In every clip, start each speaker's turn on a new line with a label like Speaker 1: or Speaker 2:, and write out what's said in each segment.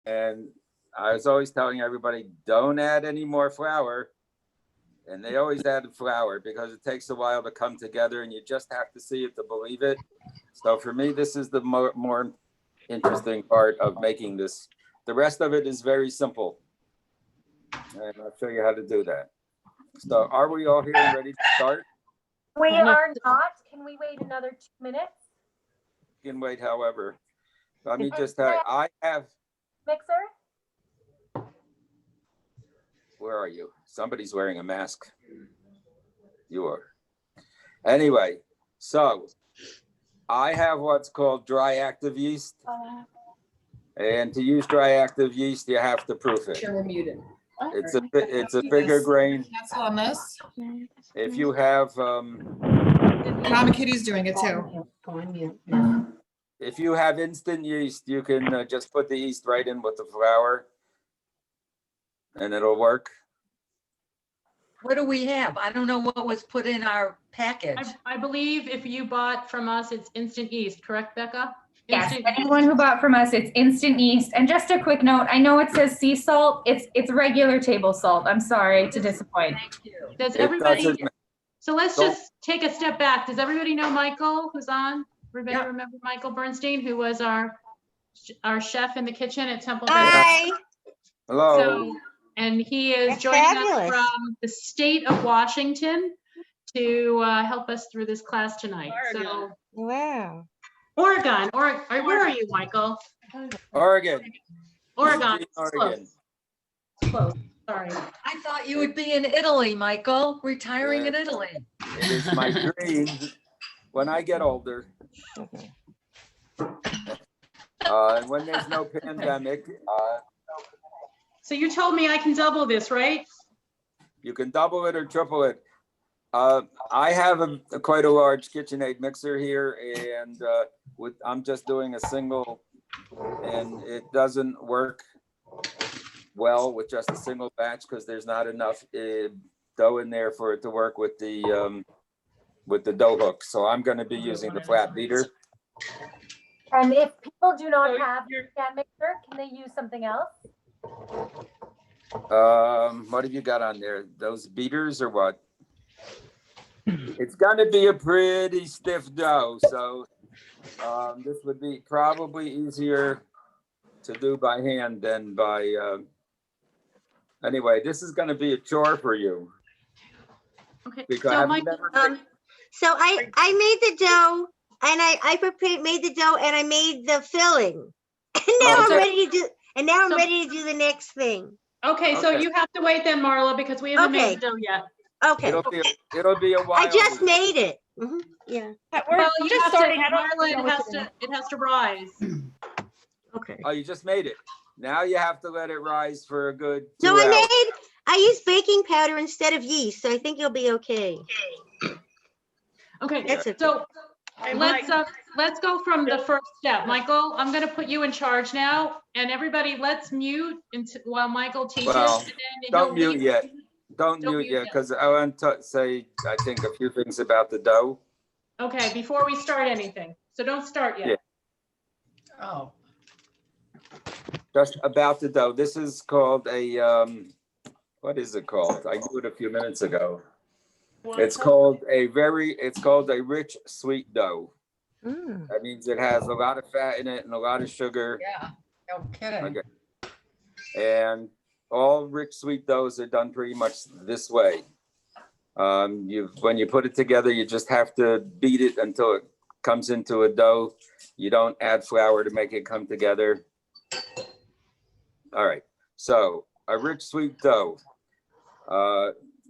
Speaker 1: And I was always telling everybody, don't add any more flour. And they always added flour because it takes a while to come together and you just have to see it to believe it. So for me, this is the more interesting part of making this. The rest of it is very simple. And I'll show you how to do that. So are we all here and ready to start?
Speaker 2: We are not. Can we wait another 2 minutes?
Speaker 1: You can wait, however. Let me just tell you, I have.
Speaker 2: Mixer?
Speaker 1: Where are you? Somebody's wearing a mask. You are. Anyway, so I have what's called dry active yeast. And to use dry active yeast, you have to proof it.
Speaker 3: Sure, we're muted.
Speaker 1: It's a bigger grain.
Speaker 3: Cancel on this.
Speaker 1: If you have
Speaker 3: Mama Kitty's doing it too.
Speaker 1: if you have instant yeast, you can just put the yeast right in with the flour, and it'll work.
Speaker 4: What do we have? I don't know what was put in our package.
Speaker 5: I believe if you bought from us, it's instant yeast, correct, Becca?
Speaker 6: Yes,
Speaker 5: Instant
Speaker 6: anyone who bought from us, it's instant yeast. And just a quick note, I know it says sea salt. It's regular table salt. I'm sorry to disappoint.
Speaker 4: Thank you.
Speaker 5: Does
Speaker 1: It
Speaker 5: everybody,
Speaker 1: doesn't-
Speaker 5: so let's just take a step back. Does everybody know Michael who's on? Everybody
Speaker 4: Yeah.
Speaker 5: remember Michael Bernstein, who was our chef in the kitchen at Temple Bay?
Speaker 7: Hi,
Speaker 1: Hello.
Speaker 5: So, and he is
Speaker 7: That's
Speaker 5: joining us
Speaker 7: fabulous.
Speaker 5: from the state of Washington to help us through this class tonight. So
Speaker 7: wow.
Speaker 5: Oregon, where are you, Michael?
Speaker 1: Oregon.
Speaker 5: Oregon.
Speaker 1: Eugene, Oregon.
Speaker 5: Close. Sorry.
Speaker 4: I thought you would be in Italy, Michael, retiring in Italy.
Speaker 1: It is my dream when I get older. And when there's no pandemic,
Speaker 5: So you told me I can double this, right?
Speaker 1: you can double it or triple it. I have quite a large KitchenAid mixer here, and I'm just doing a single, and it doesn't work well with just a single batch because there's not enough dough in there for it to work with the dough hook. So I'm going to be using the flat beater.
Speaker 2: And if people do not have a stand mixer, can they use something else?
Speaker 1: What have you got on there? Those beaters or what? It's going to be a pretty stiff dough, so this would be probably easier to do by hand than by. Anyway, this is going to be a chore for you.
Speaker 5: Okay.
Speaker 1: Because
Speaker 5: So
Speaker 1: have you
Speaker 5: Michael,
Speaker 1: never-
Speaker 7: So I made the dough and I made the dough and I made the filling. And now
Speaker 1: Oh,
Speaker 7: I'm
Speaker 1: so-
Speaker 7: ready to do, and now I'm
Speaker 5: So-
Speaker 7: ready to do the next thing.
Speaker 5: okay, so
Speaker 1: Okay.
Speaker 5: you have to wait then, Marla, because we haven't
Speaker 7: Okay.
Speaker 5: made the dough yet.
Speaker 7: Okay,
Speaker 1: It'll be a while.
Speaker 7: I just made it. Yeah,
Speaker 5: Well, you
Speaker 6: just
Speaker 5: have
Speaker 6: starting.
Speaker 5: to,
Speaker 6: I don't
Speaker 5: Marla,
Speaker 6: know what to
Speaker 5: it has to rise.
Speaker 7: okay.
Speaker 1: Oh, you just made it. Now you have to let it rise for a good 2
Speaker 7: No,
Speaker 1: hours.
Speaker 7: I used baking powder instead of yeast, so I think you'll be okay.
Speaker 5: Okay,
Speaker 7: That's okay.
Speaker 5: so let's go from the first step. Michael, I'm gonna put you in charge now, and everybody, let's mute while Michael teaches.
Speaker 1: Well,
Speaker 5: and then
Speaker 1: Don't
Speaker 5: he'll
Speaker 1: mute
Speaker 5: leave.
Speaker 1: yet. Don't
Speaker 5: Don't
Speaker 1: mute
Speaker 5: mute
Speaker 1: yet,
Speaker 5: yet.
Speaker 1: because I want to say, I think, a few things about the dough.
Speaker 5: Okay, before we start anything. So don't start yet.
Speaker 1: Yeah.
Speaker 3: Oh,
Speaker 1: Just about the dough. This is called a, what is it called? I knew it a few minutes ago. It's called a rich, sweet dough.
Speaker 7: Mm.
Speaker 1: That means it has a lot of fat in it and a lot of sugar.
Speaker 3: yeah, no kidding.
Speaker 1: Okay. And all rich, sweet doughs are done pretty much this way. When you put it together, you just have to beat it until it comes into a dough. You don't add flour to make it come together. All right. So a rich, sweet dough.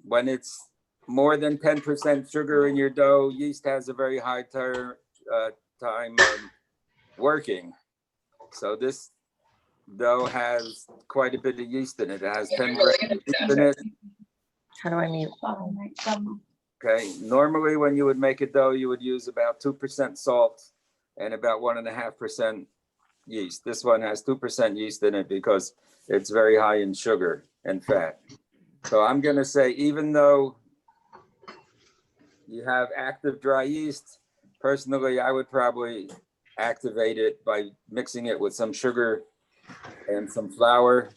Speaker 1: When it's more than 10% sugar in your dough, yeast has a very high time working. So this dough has quite a bit of yeast in it. It has 10 grams of yeast in it.
Speaker 7: How do I mute?
Speaker 1: Okay, normally when you would make a dough, you would use about 2% salt and about 1.5% yeast. This one has 2% yeast in it because it's very high in sugar and fat. So I'm gonna say, even though you have active dry yeast, personally, I would probably activate it by mixing it with some sugar and some flour,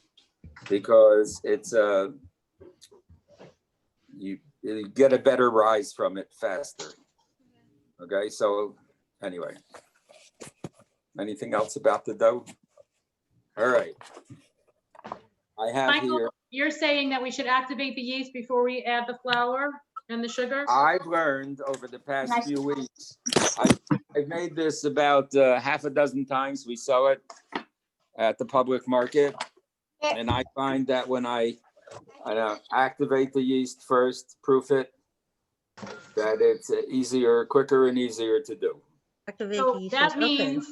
Speaker 1: because it's you get a better rise from it faster. Okay, so anyway, anything else about the dough? All right. I have here,
Speaker 5: Michael, you're saying that we should activate the yeast before we add the flour and the sugar?
Speaker 1: I've learned over the past few weeks, I've made this about half a dozen times. We sell it at the public market. And I find that when I activate the yeast first, proof it, that it's easier, quicker and easier to do.
Speaker 7: Activate
Speaker 5: So
Speaker 7: the yeast
Speaker 5: that
Speaker 7: first. Okay.
Speaker 5: means,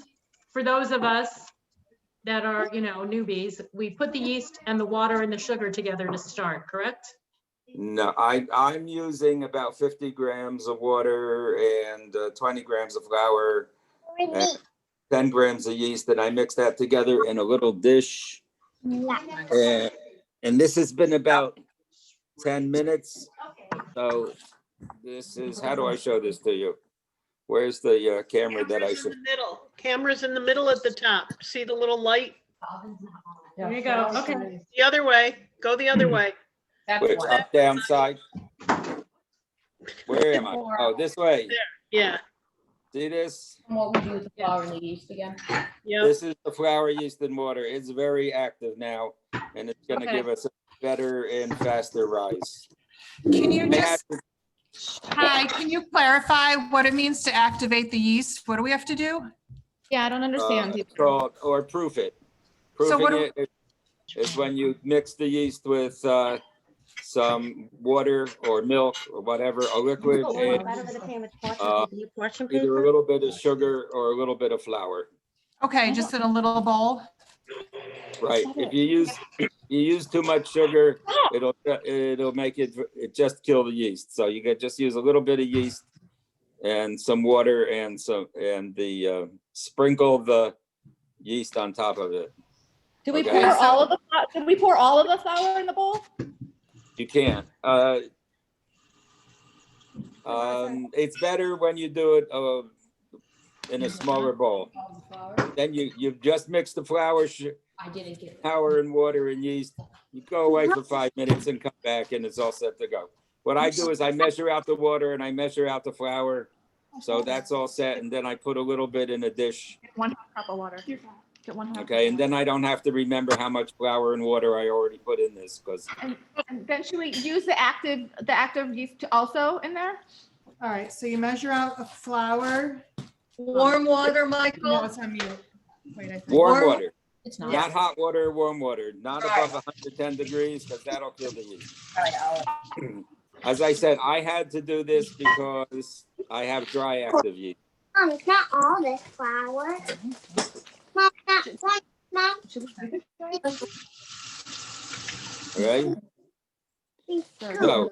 Speaker 5: for those of us that are, newbies, we put the yeast and the water and the sugar together to start, correct?
Speaker 1: No, I'm using about 50 grams of water and 20 grams of flour and 10 grams of yeast, and I mix that together in a little dish. And this has been about 10 minutes. So this is, how do I show this to you? Where's the camera that I
Speaker 8: Camera's in
Speaker 1: should?
Speaker 8: the middle. Camera's in the middle at the top. See the little light?
Speaker 5: There you go, okay.
Speaker 8: The other way. Go the other way.
Speaker 1: Which, up, down, side? Where am I? Oh, this way.
Speaker 8: Yeah.
Speaker 1: See this?
Speaker 9: What would you use the flour and the yeast again?
Speaker 8: Yep.
Speaker 1: This is the flour, yeast, and water. It's very active now, and it's gonna
Speaker 5: Okay.
Speaker 1: give us a better and faster rise.
Speaker 3: Can you
Speaker 1: I had
Speaker 3: just, hi, can you clarify what it means to activate the yeast? What do we have to do?
Speaker 9: Yeah, I don't understand.
Speaker 1: called, or proof it.
Speaker 3: So what
Speaker 1: Proofing it is when you mix the yeast with some water or milk or whatever, a liquid, and either a little bit of sugar or a little bit of flour.
Speaker 3: Okay, just in a little bowl?
Speaker 1: Right. If you use too much sugar, it'll make it just kill the yeast. So you could just use a little bit of yeast and some water and sprinkle the yeast on top of it.
Speaker 9: Did we
Speaker 1: Okay.
Speaker 9: pour all of the flour in the bowl?
Speaker 1: You can't. It's better when you do it in a smaller bowl. Then you just mix the flour,
Speaker 9: I didn't get it.
Speaker 1: flour and water and yeast. You go away for 5 minutes and come back and it's all set to go. What I do is I measure out the water and I measure out the flour. So that's all set. And then I put a little bit in a dish.
Speaker 9: 1 cup of water. Get 1 half.
Speaker 1: Okay. And then I don't have to remember how much flour and water I already put in this, because
Speaker 9: And then should we use the active yeast also in there?
Speaker 3: All right, so you measure out the flour.
Speaker 4: Warm water,
Speaker 3: No,
Speaker 4: Michael?
Speaker 3: it's on mute. Wait, I think.
Speaker 1: warm water,
Speaker 9: It's
Speaker 1: not hot water, warm water, not
Speaker 4: Right.
Speaker 1: above 110 degrees, because that'll kill the yeast. As I said, I had to do this because I have dry active yeast.
Speaker 7: Mom, it's not all this flour. Mom, Mom.
Speaker 1: Okay, so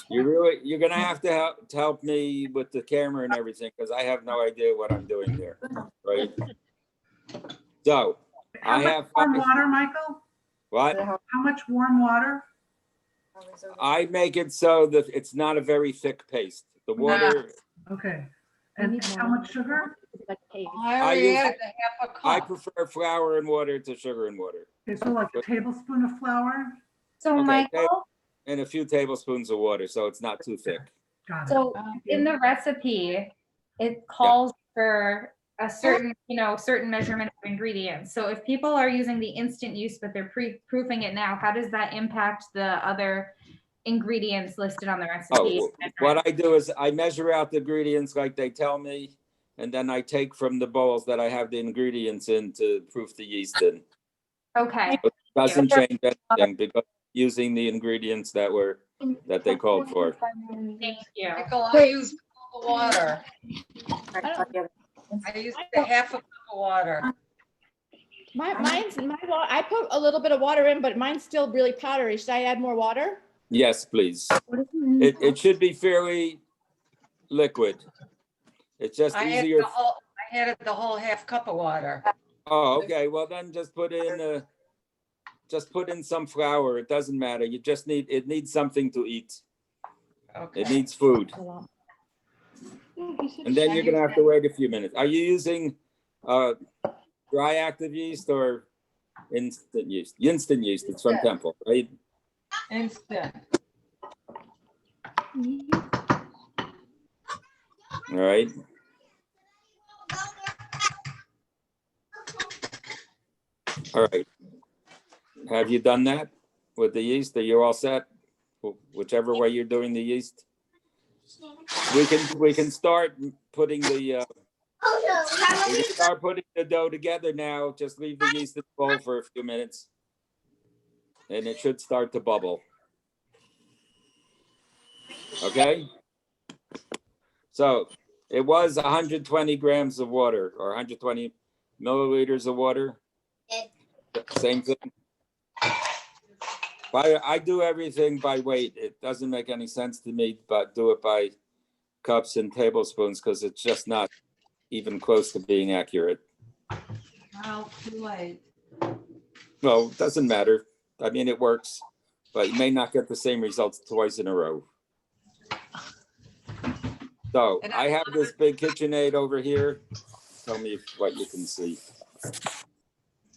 Speaker 1: you're gonna have to help me with the camera and everything, because I have no idea what I'm doing here, right? So I have
Speaker 10: Warm water, Michael?
Speaker 1: what?
Speaker 10: How much warm water?
Speaker 1: I make it so that it's not a very thick paste. The water,
Speaker 10: Okay. And how much sugar?
Speaker 4: I already
Speaker 1: use-
Speaker 4: added a half a
Speaker 1: I
Speaker 4: cup.
Speaker 1: prefer flour and water to sugar and water,
Speaker 10: Okay, so like a tablespoon of flour?
Speaker 6: So
Speaker 1: Okay,
Speaker 6: Michael,
Speaker 1: and a few tablespoons of water, so it's not too thick.
Speaker 10: Got it.
Speaker 6: so in the recipe, it calls for a certain, certain measurement of ingredients. So if people are using the instant yeast, but they're proofing it now, how does that impact the other ingredients listed on the recipe?
Speaker 1: Oh, what I do is I measure out the ingredients like they tell me, and then I take from the bowls that I have the ingredients in to proof the yeast in.
Speaker 6: Okay,
Speaker 1: It doesn't change anything because using the ingredients that they called for.
Speaker 6: thank you.
Speaker 4: Michael, I used a cup of water. I used a half a cup of water.
Speaker 9: I put a little bit of water in, but mine's still really powdery. Should I add more water?
Speaker 1: Yes, please. It should be fairly liquid. It's just
Speaker 4: I
Speaker 1: easier.
Speaker 4: added the whole half cup of water.
Speaker 1: Oh, okay. Well, then just put in some flour. It doesn't matter. It needs something to eat.
Speaker 4: Okay.
Speaker 1: It needs food. And then you're gonna have to wait a few minutes. Are you using dry active yeast or Instant yeast. Instant yeast. It's from Temple, right?
Speaker 4: Instant.
Speaker 1: All right. All right. Have you done that with the yeast? Are you all set? Whichever way you're doing the yeast. We can start putting the we can start putting the dough together now. Just leave the yeast in the bowl for a few minutes. And it should start to bubble. Okay? So it was 120 grams of water or 120 milliliters of water. Same thing. I do everything by weight. It doesn't make any sense to me, but do it by cups and tablespoons because it's just not even close to being accurate.
Speaker 4: Well, too late.
Speaker 1: Well, it doesn't matter. I mean, it works, but you may not get the same results twice in a row. So I have this big KitchenAid over here. Tell me what you can see.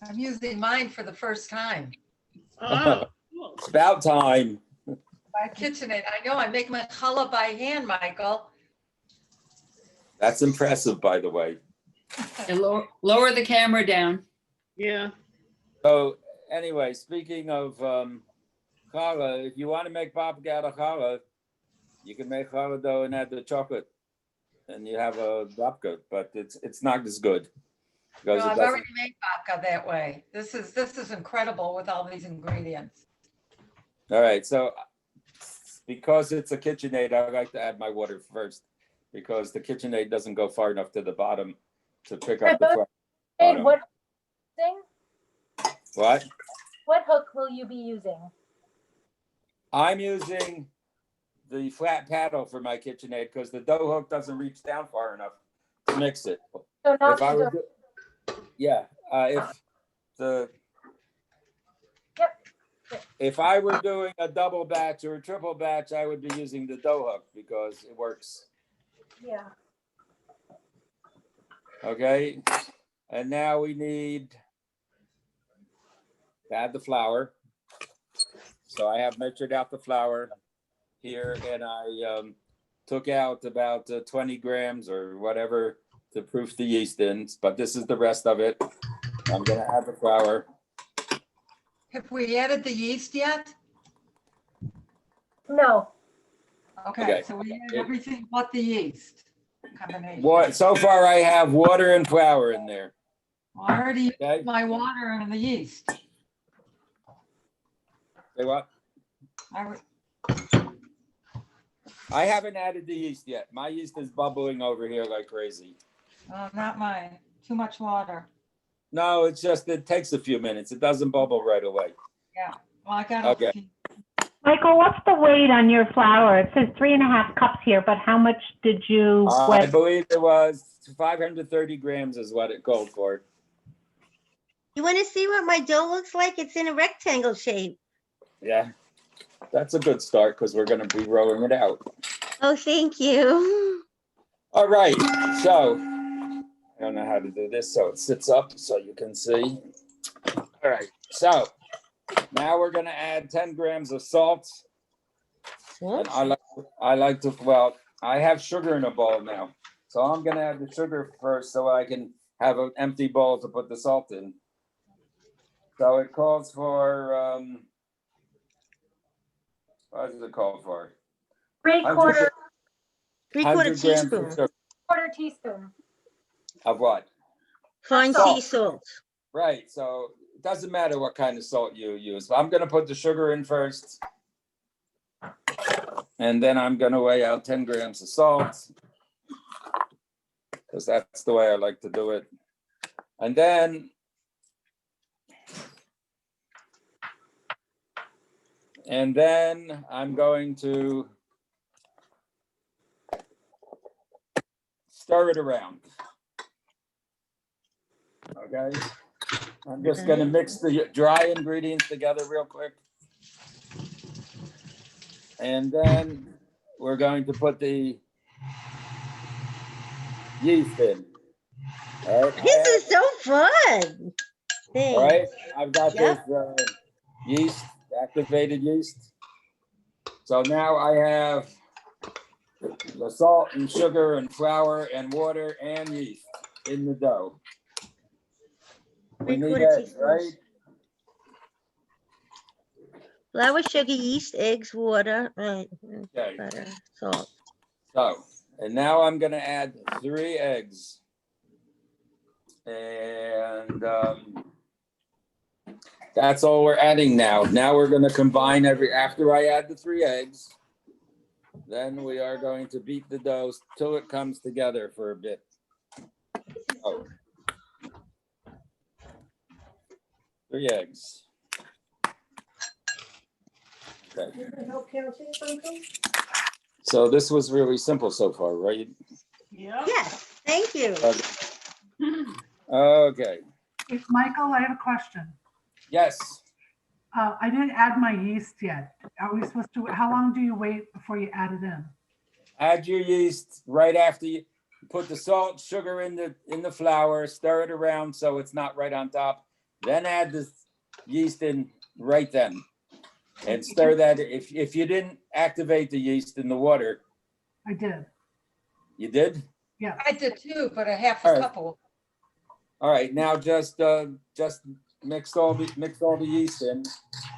Speaker 4: I'm using mine for the first time.
Speaker 8: Oh, cool.
Speaker 1: It's about time.
Speaker 4: My KitchenAid. I know I make my challah by hand, Michael.
Speaker 1: That's impressive, by the way.
Speaker 11: And lower the camera down.
Speaker 8: Yeah.
Speaker 1: So anyway, speaking of challah, if you want to make babka out of challah, you can make challah dough and add the chocolate, and you have a babka. But it's not as good because
Speaker 4: No,
Speaker 1: it
Speaker 4: I've
Speaker 1: doesn't.
Speaker 4: already made babka that way. This is incredible with all these ingredients.
Speaker 1: All right, so because it's a KitchenAid, I like to add my water first because the KitchenAid doesn't go far enough to the bottom to pick up the
Speaker 2: Hey,
Speaker 1: bottom. What?
Speaker 2: What hook will you be using?
Speaker 1: I'm using the flat paddle for my KitchenAid because the dough hook doesn't reach down far enough to mix it.
Speaker 2: So not
Speaker 1: If I
Speaker 2: the
Speaker 1: were,
Speaker 2: dough.
Speaker 1: yeah,
Speaker 2: Yep.
Speaker 1: if I were doing a double batch or a triple batch, I would be using the dough hook because it works.
Speaker 2: Yeah.
Speaker 1: Okay, and now we need to add the flour. So I have measured out the flour here, and I took out about 20 grams or whatever to proof the yeast in, but this is the rest of it. I'm gonna add the flour.
Speaker 4: Have we added the yeast yet?
Speaker 2: No.
Speaker 4: Okay, so we added everything but the yeast combination.
Speaker 1: What? So far, I have water and flour in there.
Speaker 4: I already
Speaker 1: Okay.
Speaker 4: used my water and the yeast.
Speaker 1: Say what?
Speaker 4: I-
Speaker 1: I haven't added the yeast yet. My yeast is bubbling over here like crazy.
Speaker 4: Oh, not mine. Too much water.
Speaker 1: No, it's just, it takes a few minutes. It doesn't bubble right away.
Speaker 4: Yeah. Well, I got
Speaker 1: Okay.
Speaker 12: Michael, what's the weight on your flour? It says 3.5 cups here, but how much did you?
Speaker 1: I believe it was 530 grams is what it called for.
Speaker 7: You want to see what my dough looks like? It's in a rectangle shape.
Speaker 1: Yeah, that's a good start because we're going to be rolling it out.
Speaker 7: Oh, thank you.
Speaker 1: All right, so I don't know how to do this, so it sits up so you can see. All right, so now we're going to add 10 grams of salt. And I like to, well, I have sugar in a bowl now. So I'm going to add the sugar first so I can have an empty bowl to put the salt in. So it calls for, what is it called for?
Speaker 2: 3/4
Speaker 1: 100 grams
Speaker 7: teaspoon.
Speaker 1: of sugar.
Speaker 2: quarter teaspoon.
Speaker 1: Of what?
Speaker 7: Fine
Speaker 1: Salt.
Speaker 7: sea salt.
Speaker 1: Right, so it doesn't matter what kind of salt you use. I'm gonna put the sugar in first. And then I'm gonna weigh out 10 grams of salt. Because that's the way I like to do it. And then I'm going to stir it around. Okay, I'm just gonna mix the dry ingredients together real quick. And then we're going to put the yeast in. All right.
Speaker 7: This is so fun. thing.
Speaker 1: All right, I've got
Speaker 7: Yep.
Speaker 1: this yeast, activated yeast. So now I have the salt and sugar and flour and water and yeast in the dough. We need
Speaker 7: 3/4
Speaker 1: eggs, right?
Speaker 7: teaspoons. Flour, sugar, yeast, eggs, water,
Speaker 1: Okay.
Speaker 7: butter, salt.
Speaker 1: So, and now I'm gonna add 3 eggs. And that's all we're adding now. Now we're gonna combine after I add the 3 eggs, then we are going to beat the dough till it comes together for a bit. Oh. 3 eggs. Okay. So this was really simple so far, right?
Speaker 8: Yeah.
Speaker 7: Yes, thank you.
Speaker 1: Okay,
Speaker 10: Hey, Michael, I have a question.
Speaker 1: yes.
Speaker 10: I didn't add my yeast yet. Are we supposed to, how long do you wait before you add it in?
Speaker 1: Add your yeast right after you put the salt, sugar in the flour, stir it around so it's not right on top. Then add the yeast in right then. And stir that. If you didn't activate the yeast in the water,
Speaker 10: I did.
Speaker 1: you did?
Speaker 10: Yeah.
Speaker 4: I did too, but a half
Speaker 1: All
Speaker 4: a
Speaker 1: right.
Speaker 4: couple.
Speaker 1: All right, now just mix all the yeast in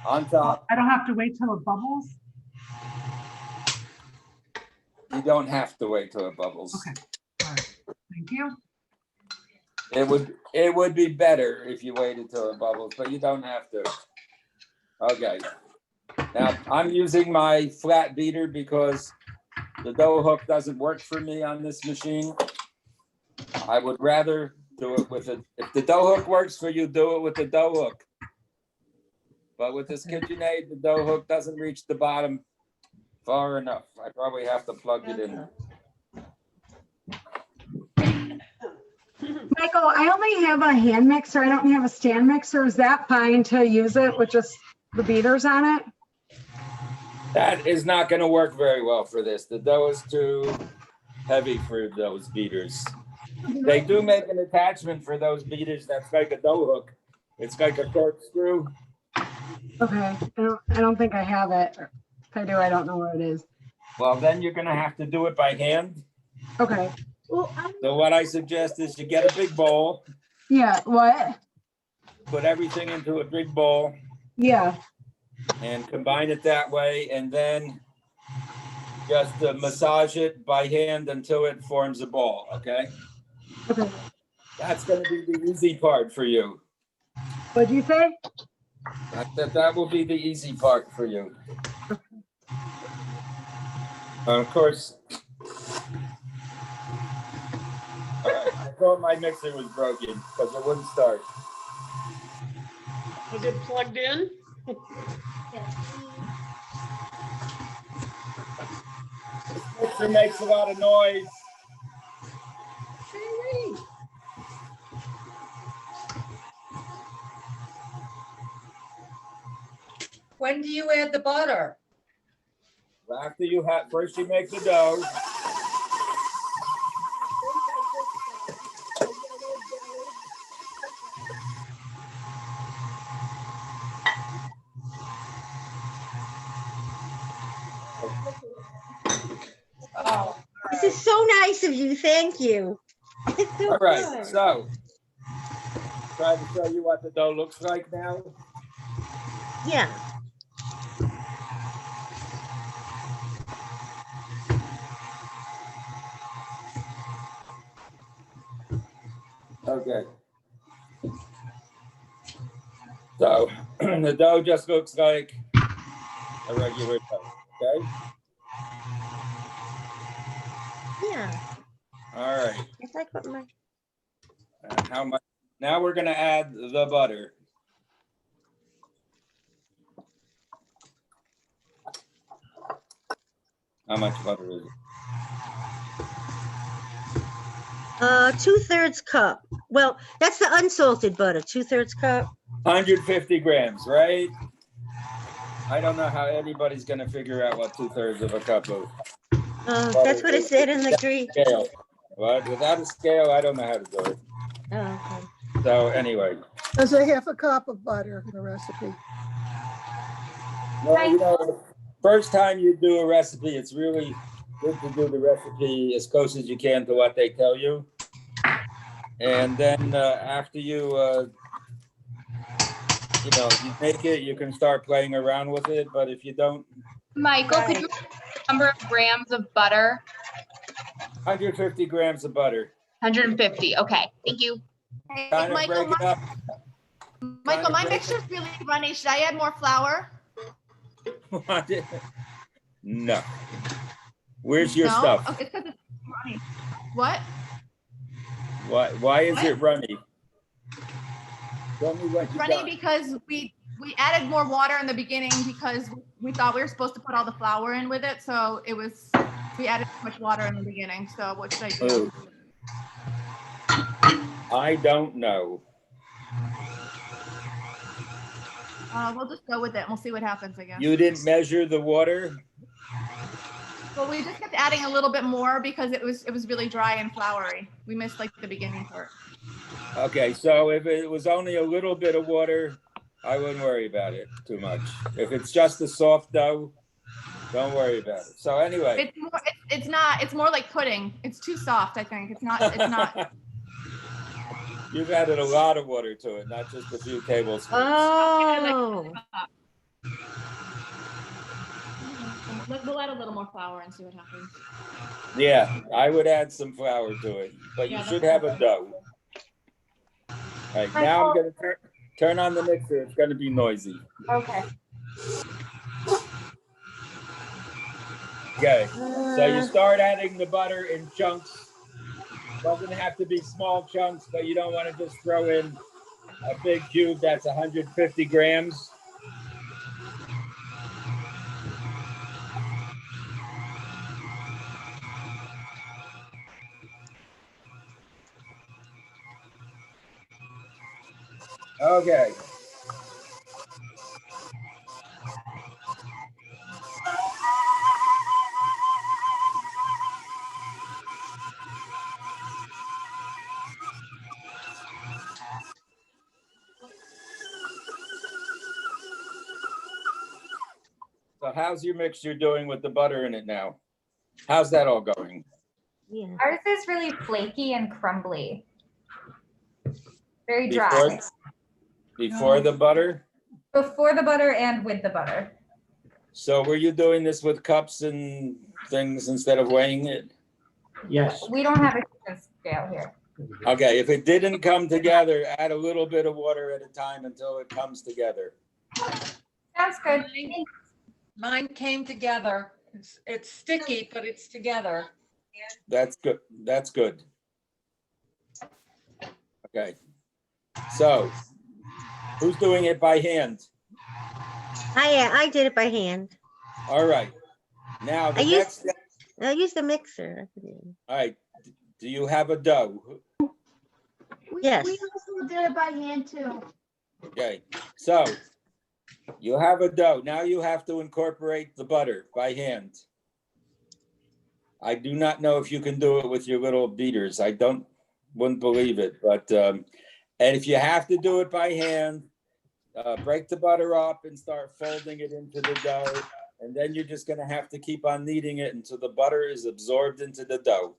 Speaker 1: on top.
Speaker 10: I don't have to wait till it bubbles?
Speaker 1: You don't have to wait till it bubbles.
Speaker 10: Okay, all right, thank you.
Speaker 1: It would be better if you waited till it bubbles, but you don't have to. Okay. Now I'm using my flat beater because the dough hook doesn't work for me on this machine. I would rather do it with if the dough hook works for you, do it with the dough hook. But with this KitchenAid, the dough hook doesn't reach the bottom far enough. I probably have to plug it in.
Speaker 13: Michael, I only have a hand mixer. I don't have a stand mixer. Is that fine to use it with just the beaters on it?
Speaker 1: That is not going to work very well for this. The dough is too heavy for those beaters. They do make an attachment for those beaters that's like a dough hook. It's like a corkscrew.
Speaker 13: Okay, I don't think I have it. If I do, I don't know where it is.
Speaker 1: Well, then you're going to have to do it by hand.
Speaker 13: Okay.
Speaker 1: So what I suggest is you get a big bowl,
Speaker 13: Yeah, what?
Speaker 1: put everything into a big bowl
Speaker 13: Yeah,
Speaker 1: and combine it that way, and then just massage it by hand until it forms a ball, okay?
Speaker 13: okay.
Speaker 1: That's going to be the easy part for you.
Speaker 13: What'd you say?
Speaker 1: That will be the easy part for you. Of course. All right, I thought my mixer was broken because it wouldn't start.
Speaker 8: Was it plugged in?
Speaker 1: Mixer makes a lot of noise.
Speaker 4: When do you add the butter?
Speaker 1: After you have, first you make the dough.
Speaker 4: Oh,
Speaker 7: This is so nice of you. Thank you. It's so
Speaker 1: All right,
Speaker 7: good.
Speaker 1: so try to show you what the dough looks like now.
Speaker 7: Yeah.
Speaker 1: Okay. So the dough just looks like a regular dough, okay?
Speaker 7: Yeah.
Speaker 1: All right.
Speaker 7: It's like what my.
Speaker 1: How much? Now we're gonna add the butter. How much butter is it?
Speaker 7: 2/3 cup. Well, that's the unsalted butter, 2/3 cup.
Speaker 1: 150 grams, right? I don't know how anybody's gonna figure out what 2/3 of a cup of.
Speaker 7: That's what it said in the Greek.
Speaker 1: Scale. What? Without a scale, I don't know how to do it.
Speaker 7: Oh, okay.
Speaker 1: So anyway,
Speaker 14: There's a half a cup of butter in the recipe.
Speaker 1: well, you know, the first time you do a recipe, it's really good to do the recipe as close as you can to what they tell you. And then after you you make it, you can start playing around with it. But if you don't,
Speaker 9: Michael, could you number of grams of butter?
Speaker 1: 150 grams of butter.
Speaker 9: 150. Okay, thank you. Hey,
Speaker 1: Kind of
Speaker 9: Michael,
Speaker 1: break it up.
Speaker 9: Michael, my
Speaker 1: break it-
Speaker 9: mixture's really runny. Should I add more flour?
Speaker 1: No. Where's your
Speaker 9: No?
Speaker 1: stuff?
Speaker 9: Okay, it's 'cause it's runny. What?
Speaker 1: Why is
Speaker 9: What?
Speaker 1: it runny? Tell me what you
Speaker 9: Runny
Speaker 1: got.
Speaker 9: because we added more water in the beginning because we thought we were supposed to put all the flour in with it. So we added too much water in the beginning. So what should I do?
Speaker 1: I don't know.
Speaker 9: We'll just go with it and we'll see what happens, I guess.
Speaker 1: You didn't measure the water?
Speaker 9: Well, we just kept adding a little bit more because it was really dry and floury. We missed like the beginning part.
Speaker 1: Okay, so if it was only a little bit of water, I wouldn't worry about it too much. If it's just a soft dough, don't worry about it. So anyway.
Speaker 9: It's more like pudding. It's too soft, I think. It's not.
Speaker 1: You've added a lot of water to it, not just a few tablespoons.
Speaker 7: Oh.
Speaker 9: We'll add a little more flour and see what happens.
Speaker 1: Yeah, I would add some flour to it, but you should have a dough. All right, now I'm gonna turn on the mixer. It's gonna be noisy.
Speaker 2: Okay.
Speaker 1: Okay, so you start adding the butter in chunks. Doesn't have to be small chunks, but you don't want to just throw in a big cube that's 150 grams. Okay. So how's your mixture doing with the butter in it now? How's that all going?
Speaker 7: Yeah.
Speaker 6: Ours is really flaky and crumbly. Very dry.
Speaker 1: Before the butter?
Speaker 6: Before the butter and with the butter.
Speaker 1: So were you doing this with cups and things instead of weighing it?
Speaker 15: Yes.
Speaker 6: We don't have a kitchen scale here.
Speaker 1: Okay, if it didn't come together, add a little bit of water at a time until it comes together.
Speaker 6: Sounds good.
Speaker 4: Mine came together. It's sticky, but it's together.
Speaker 1: That's good. That's good. Okay. So who's doing it by hand?
Speaker 7: I did it by hand.
Speaker 1: All right. Now the
Speaker 7: I
Speaker 1: next
Speaker 7: used, I used the mixer.
Speaker 1: all right. Do you have a dough?
Speaker 7: Yes.
Speaker 9: We also did it by hand too.
Speaker 1: Okay. So you have a dough. Now you have to incorporate the butter by hand. I do not know if you can do it with your little beaters. Wouldn't believe it. But, and if you have to do it by hand, break the butter up and start folding it into the dough. And then you're just going to have to keep on kneading it until the butter is absorbed into the dough.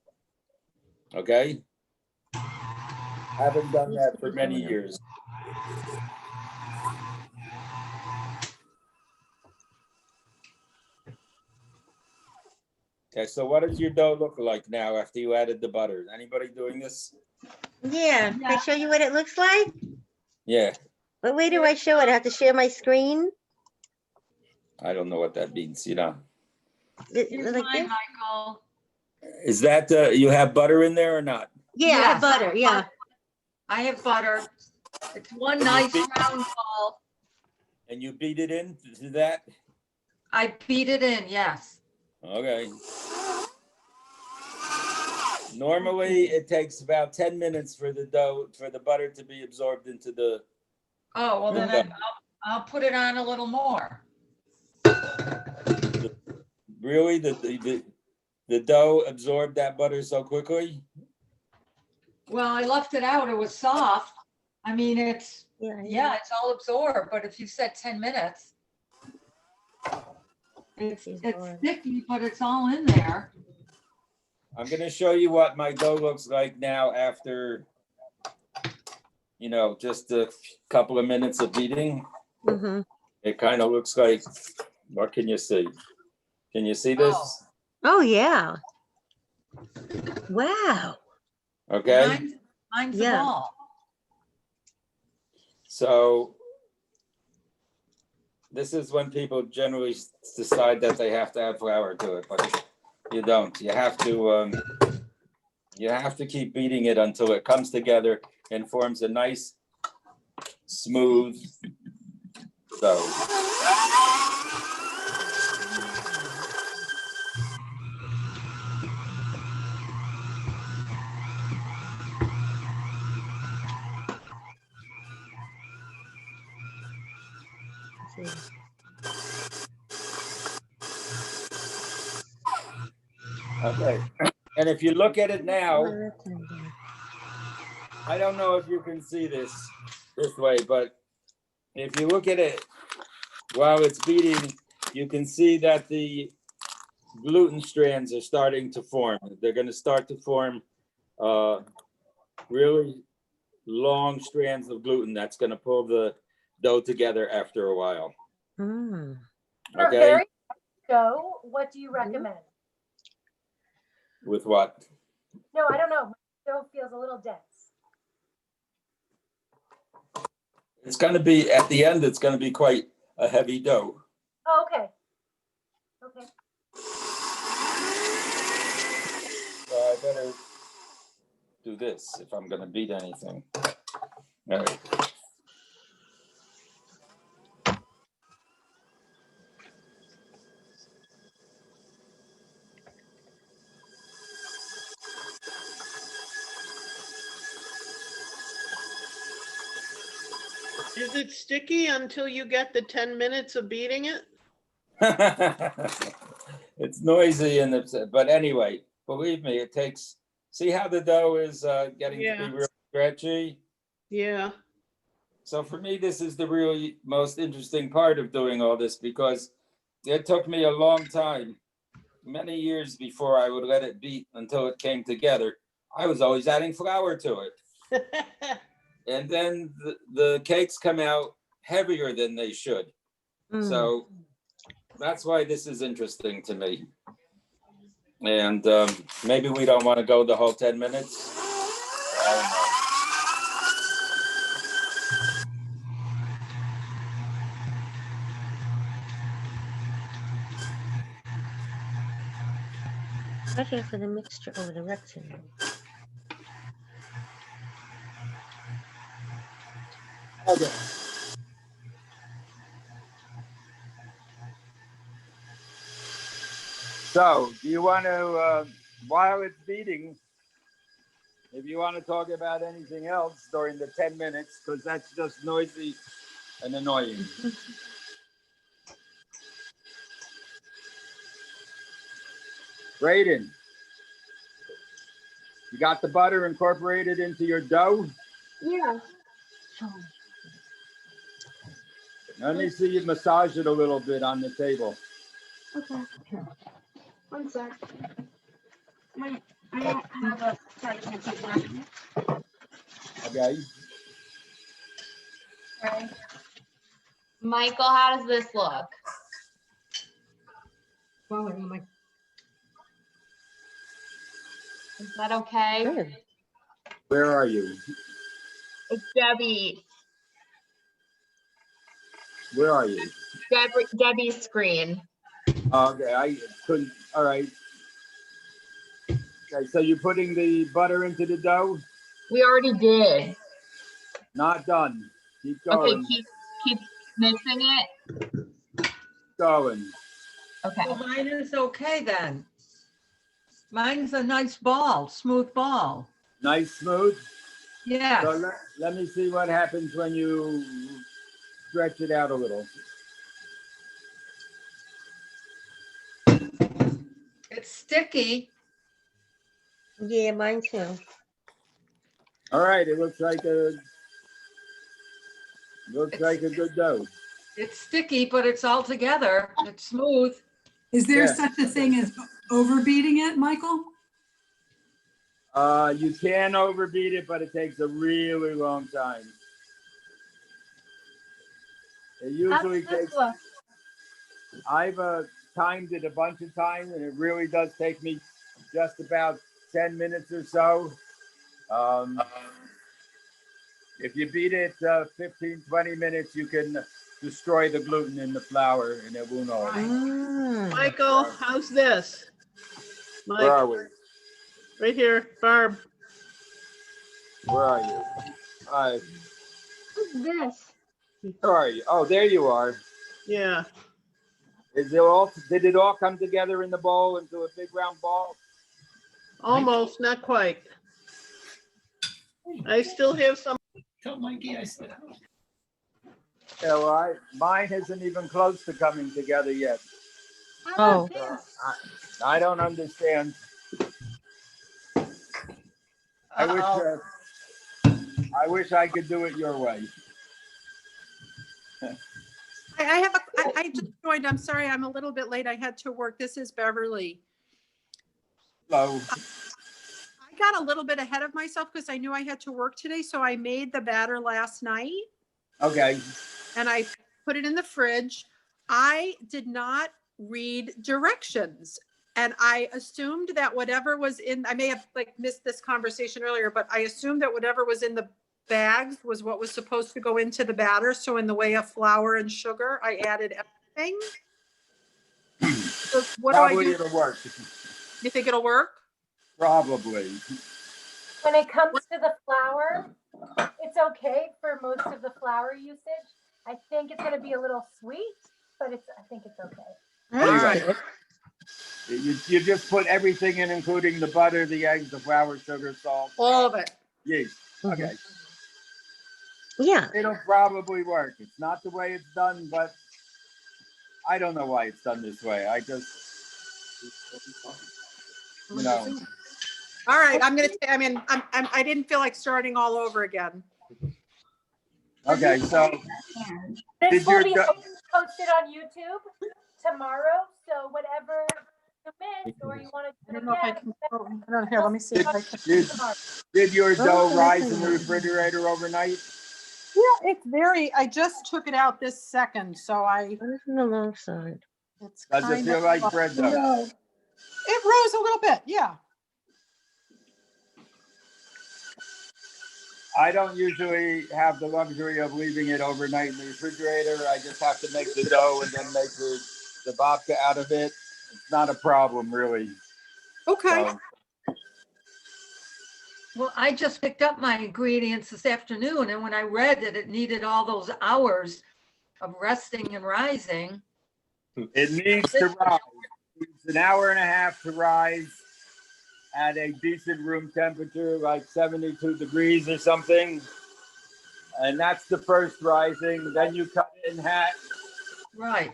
Speaker 1: Okay? Haven't done that for many years. Okay, so what does your dough look like now after you added the butter? Anybody doing this?
Speaker 7: Yeah. Can I show you what it looks like?
Speaker 1: Yeah,
Speaker 7: What way do I show it? I have to share my screen?
Speaker 1: I don't know what that means, you know.
Speaker 4: Here's
Speaker 7: Like
Speaker 4: mine,
Speaker 7: this?
Speaker 4: Michael.
Speaker 1: Is that, you have butter in there or not?
Speaker 7: Yeah, I have butter. Yeah.
Speaker 4: I have butter. It's one nice round ball.
Speaker 1: And you beat it into that?
Speaker 4: I beat it in, yes.
Speaker 1: Okay. Normally, it takes about 10 minutes for the dough, for the butter to be absorbed into the.
Speaker 4: Oh, well then
Speaker 1: Okay.
Speaker 4: I'll put it on a little more.
Speaker 1: Really, the dough absorbed that butter so quickly?
Speaker 4: Well, I left it out. It was soft. I mean, it's,
Speaker 7: Yeah.
Speaker 4: yeah, it's all absorbed, but if you said 10 minutes, it's sticky, but it's all in there.
Speaker 1: I'm gonna show you what my dough looks like now after, you know, just a couple of minutes of beating.
Speaker 7: Mm-hmm.
Speaker 1: It kind of looks like, what can you see? Can you see this?
Speaker 7: Oh, yeah. Wow.
Speaker 1: Okay,
Speaker 4: Mine's
Speaker 7: Yeah.
Speaker 4: a ball.
Speaker 1: so this is when people generally decide that they have to add flour to it, but you don't. You have to keep beating it until it comes together and forms a nice, smooth dough. Okay, and if you look at it now, I don't know if you can see this way, but if you look at it while it's beating, you can see that the gluten strands are starting to form. They're going to start to form really long strands of gluten that's going to pull the dough together after a while.
Speaker 7: Mm.
Speaker 2: For
Speaker 1: Okay,
Speaker 2: very dough, what do you recommend?
Speaker 1: with what?
Speaker 2: No, I don't know. My dough feels a little dense.
Speaker 1: It's going to be, at the end, it's going to be quite a heavy dough.
Speaker 2: Oh, okay. Okay.
Speaker 1: So I better do this if I'm going to beat anything. All right.
Speaker 8: Is it sticky until you get the 10 minutes of beating it?
Speaker 1: It's noisy and but anyway, believe me, it takes, see how the dough is getting to be real stretchy?
Speaker 8: Yeah.
Speaker 1: So for me, this is the really most interesting part of doing all this, because it took me a long time, many years before I would let it beat until it came together. I was always adding flour to it. And then the cakes come out heavier than they should. So that's why this is interesting to me. And maybe we don't want to go the whole 10 minutes. I don't know.
Speaker 7: Especially for the mixture over the rectangle.
Speaker 1: Okay. So, do you want to, while it's beating, if you want to talk about anything else during the 10 minutes, because that's just noisy and annoying. Brayden, you got the butter incorporated into your dough?
Speaker 7: Yeah.
Speaker 1: Let me see you massage it a little bit on the table.
Speaker 7: Okay. Here. 1 sec. I don't have a
Speaker 1: Okay.
Speaker 2: Okay.
Speaker 15: Michael, how does this look? Is that okay?
Speaker 7: Good.
Speaker 1: Where are you?
Speaker 15: It's Debbie.
Speaker 1: Where are you?
Speaker 15: Debbie's screen.
Speaker 1: Okay, I couldn't, all right. Okay, so you're putting the butter into the dough?
Speaker 15: We already did.
Speaker 1: Not done. Keep
Speaker 15: Okay,
Speaker 1: going.
Speaker 15: keep mixing it.
Speaker 1: Going.
Speaker 15: Okay.
Speaker 4: Well, mine is okay then. Mine's a nice ball, smooth ball.
Speaker 1: Nice, smooth?
Speaker 4: Yes.
Speaker 1: So let me see what happens when you stretch it out a little.
Speaker 4: It's sticky.
Speaker 7: Yeah, mine too.
Speaker 1: All right, it looks like Looks like a good dough.
Speaker 4: It's sticky, but it's all together. It's smooth.
Speaker 16: Is there
Speaker 1: Yeah.
Speaker 16: such a thing as overbeating it, Michael?
Speaker 1: You can overbeat it, but it takes a really long time. It usually takes, I've timed it a bunch of times, and it really does take me just about 10 minutes or so. If you beat it 15, 20 minutes, you can destroy the gluten in the flour, and it won't all.
Speaker 8: Michael, how's this?
Speaker 1: Where are we?
Speaker 8: Right here, Barb.
Speaker 1: Where are you? Hi.
Speaker 7: What's this?
Speaker 1: Where are you? Oh, there you are.
Speaker 8: Yeah.
Speaker 1: Is it all? Did it all come together in the bowl into a big round ball?
Speaker 8: Almost, not quite. I still have some.
Speaker 11: Tell Mikey I said.
Speaker 1: Yeah, well, mine isn't even close to coming together yet.
Speaker 7: Oh.
Speaker 1: I don't understand. I wish I could do it your way.
Speaker 17: I just joined. I'm sorry, I'm a little bit late. I had to work. This is Beverly.
Speaker 1: Hello.
Speaker 17: I got a little bit ahead of myself because I knew I had to work today. So I made the batter last night
Speaker 1: Okay.
Speaker 17: and I put it in the fridge. I did not read directions. And I assumed that whatever was in, I may have missed this conversation earlier, but I assumed that whatever was in the bags was what was supposed to go into the batter. So in the way of flour and sugar, I added everything. So what
Speaker 1: Probably
Speaker 17: do I do?
Speaker 1: it'll work.
Speaker 17: You think it'll work?
Speaker 1: Probably.
Speaker 2: When it comes to the flour, it's okay for most of the flour usage. I think it's gonna be a little sweet, but I think it's okay.
Speaker 1: Anyway, you just put everything in, including the butter, the eggs, the flour, sugar, salt.
Speaker 17: All of it.
Speaker 1: Yeast. Okay.
Speaker 7: Yeah.
Speaker 1: It'll probably work. It's not the way it's done, but I don't know why it's done this way. I just, you know.
Speaker 17: All right, I didn't feel like starting all over again.
Speaker 1: Okay, so
Speaker 2: This will be posted on YouTube tomorrow, so whatever you missed or you want to.
Speaker 17: I don't know if I can, I don't know, here, let me see if I can.
Speaker 1: Did your dough rise in the refrigerator overnight?
Speaker 17: Yeah, it's I just took it out this second, so I.
Speaker 7: What is on the low side?
Speaker 17: It's
Speaker 1: Does it feel like bread dough?
Speaker 17: It rose a little bit, yeah.
Speaker 1: I don't usually have the luxury of leaving it overnight in the refrigerator. I just have to make the dough and then make the babka out of it. It's not a problem, really.
Speaker 17: Okay.
Speaker 1: So,
Speaker 4: Well, I just picked up my ingredients this afternoon, and when I read that it needed all those hours of resting and rising.
Speaker 1: it needs to rise. It's an hour and a half to rise at a decent room temperature, like 72 degrees or something. And that's the first rising. Then you cut it in half.
Speaker 4: Right.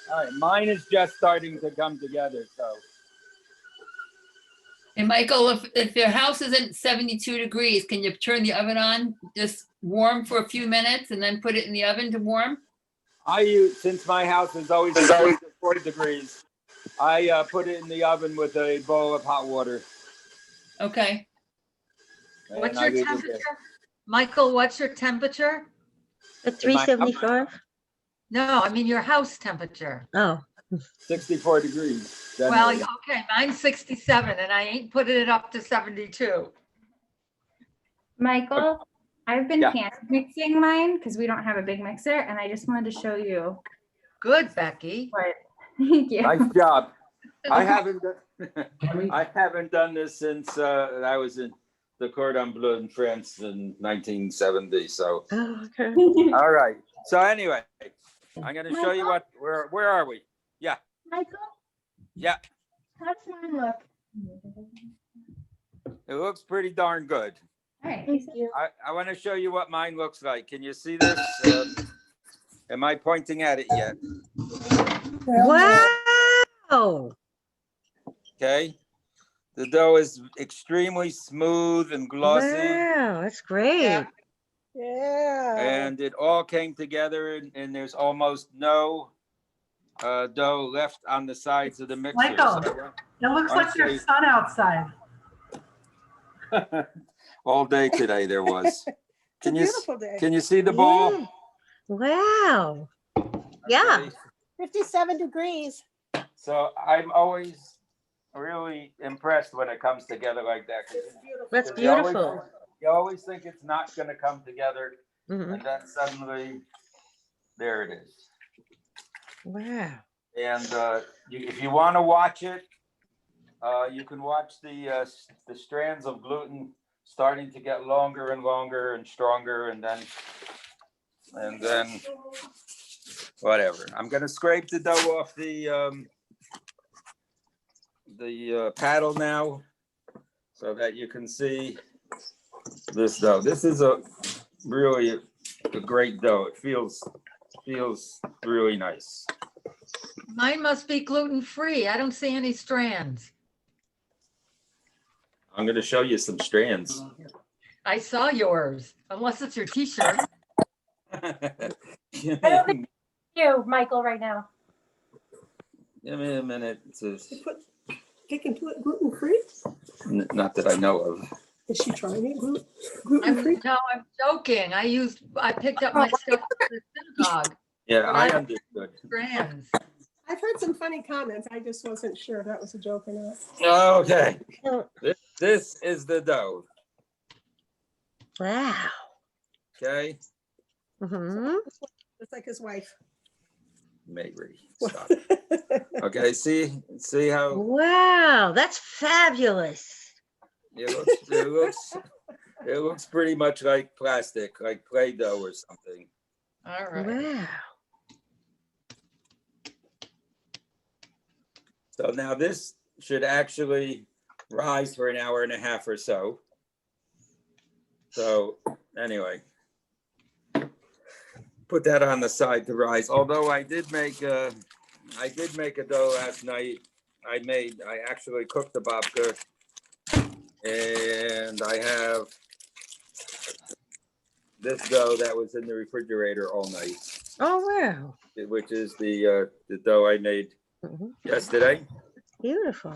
Speaker 1: All right, mine is just starting to come together, so.
Speaker 11: And Michael, if your house isn't 72 degrees, can you turn the oven on, just warm for a few minutes and then put it in the oven to warm?
Speaker 1: Since my house is always 40 degrees, I put it in the oven with a bowl of hot water.
Speaker 11: Okay.
Speaker 4: What's your temperature? Michael, what's your temperature?
Speaker 7: At 375?
Speaker 4: No, I mean your house temperature.
Speaker 7: Oh.
Speaker 1: 64 degrees.
Speaker 4: Well,
Speaker 1: Generally.
Speaker 4: okay, mine's 67 and I ain't putting it up to 72.
Speaker 6: Michael, I've been
Speaker 1: Yeah.
Speaker 6: hand mixing mine because we don't have a big mixer, and I just wanted to show you.
Speaker 4: Good, Becky.
Speaker 6: Thank you.
Speaker 1: Nice job. I haven't done this since I was in the Cordon Bleu in France in 1970. So,
Speaker 7: Oh, okay.
Speaker 1: all right. So anyway, I'm going to show you where are we? Yeah.
Speaker 2: Michael,
Speaker 1: Yeah.
Speaker 2: how's mine look?
Speaker 1: It looks pretty darn good.
Speaker 6: All right.
Speaker 2: Thank you.
Speaker 1: I want to show you what mine looks like. Can you see this? Am I pointing at it yet?
Speaker 7: Wow.
Speaker 1: Okay. The dough is extremely smooth and glossy,
Speaker 7: Wow, that's great.
Speaker 17: Yeah.
Speaker 14: Yeah.
Speaker 1: and it all came together, and there's almost no dough left on the sides of the mixer.
Speaker 10: Michael,
Speaker 1: So,
Speaker 10: it looks like there's
Speaker 1: honestly,
Speaker 10: sun outside.
Speaker 1: all day today there was.
Speaker 14: It's a beautiful day.
Speaker 1: Can you see the ball?
Speaker 7: Yeah. Wow. Yeah.
Speaker 1: Okay.
Speaker 14: 57 degrees.
Speaker 1: So I'm always really impressed when it comes together like that. 'Cause
Speaker 7: That's
Speaker 1: you always-
Speaker 7: beautiful.
Speaker 1: You always think it's not going to come together,
Speaker 7: Mhm.
Speaker 1: and then suddenly, there it is.
Speaker 7: Wow.
Speaker 1: And if you want to watch it, you can watch the strands of gluten starting to get longer and longer and stronger, and then whatever. I'm going to scrape the dough off the paddle now, so that you can see this dough. This is really a great dough. It feels really nice.
Speaker 4: Mine must be gluten-free. I don't see any strands.
Speaker 1: I'm going to show you some strands.
Speaker 4: I saw yours, unless it's your t-shirt.
Speaker 2: I don't think you, Michael, right now.
Speaker 1: Give me a minute.
Speaker 14: They can do it gluten-free?
Speaker 1: Not that I know of.
Speaker 14: Is she trying it gluten-free?
Speaker 4: No, I'm joking. I picked up my stuff at the synagogue.
Speaker 1: Yeah,
Speaker 4: But
Speaker 1: I
Speaker 4: I-
Speaker 1: understood.
Speaker 4: Strands.
Speaker 14: I've heard some funny comments. I just wasn't sure if that was a joke or not.
Speaker 1: Okay. This is the dough.
Speaker 7: Wow.
Speaker 1: Okay.
Speaker 7: Mm-hmm.
Speaker 14: It's like his wife.
Speaker 1: Mary. Stop. Okay. See how
Speaker 7: Wow, that's fabulous.
Speaker 1: it looks pretty much like plastic, like Play-Doh or something.
Speaker 4: All right.
Speaker 7: Wow.
Speaker 1: So now this should actually rise for an hour and a half or so. So anyway, put that on the side to rise. Although I did make a dough last night. I actually cooked the babka, and I have this dough that was in the refrigerator all night,
Speaker 7: Oh, wow.
Speaker 1: which is the dough I made
Speaker 7: Mhm.
Speaker 1: yesterday.
Speaker 7: Beautiful.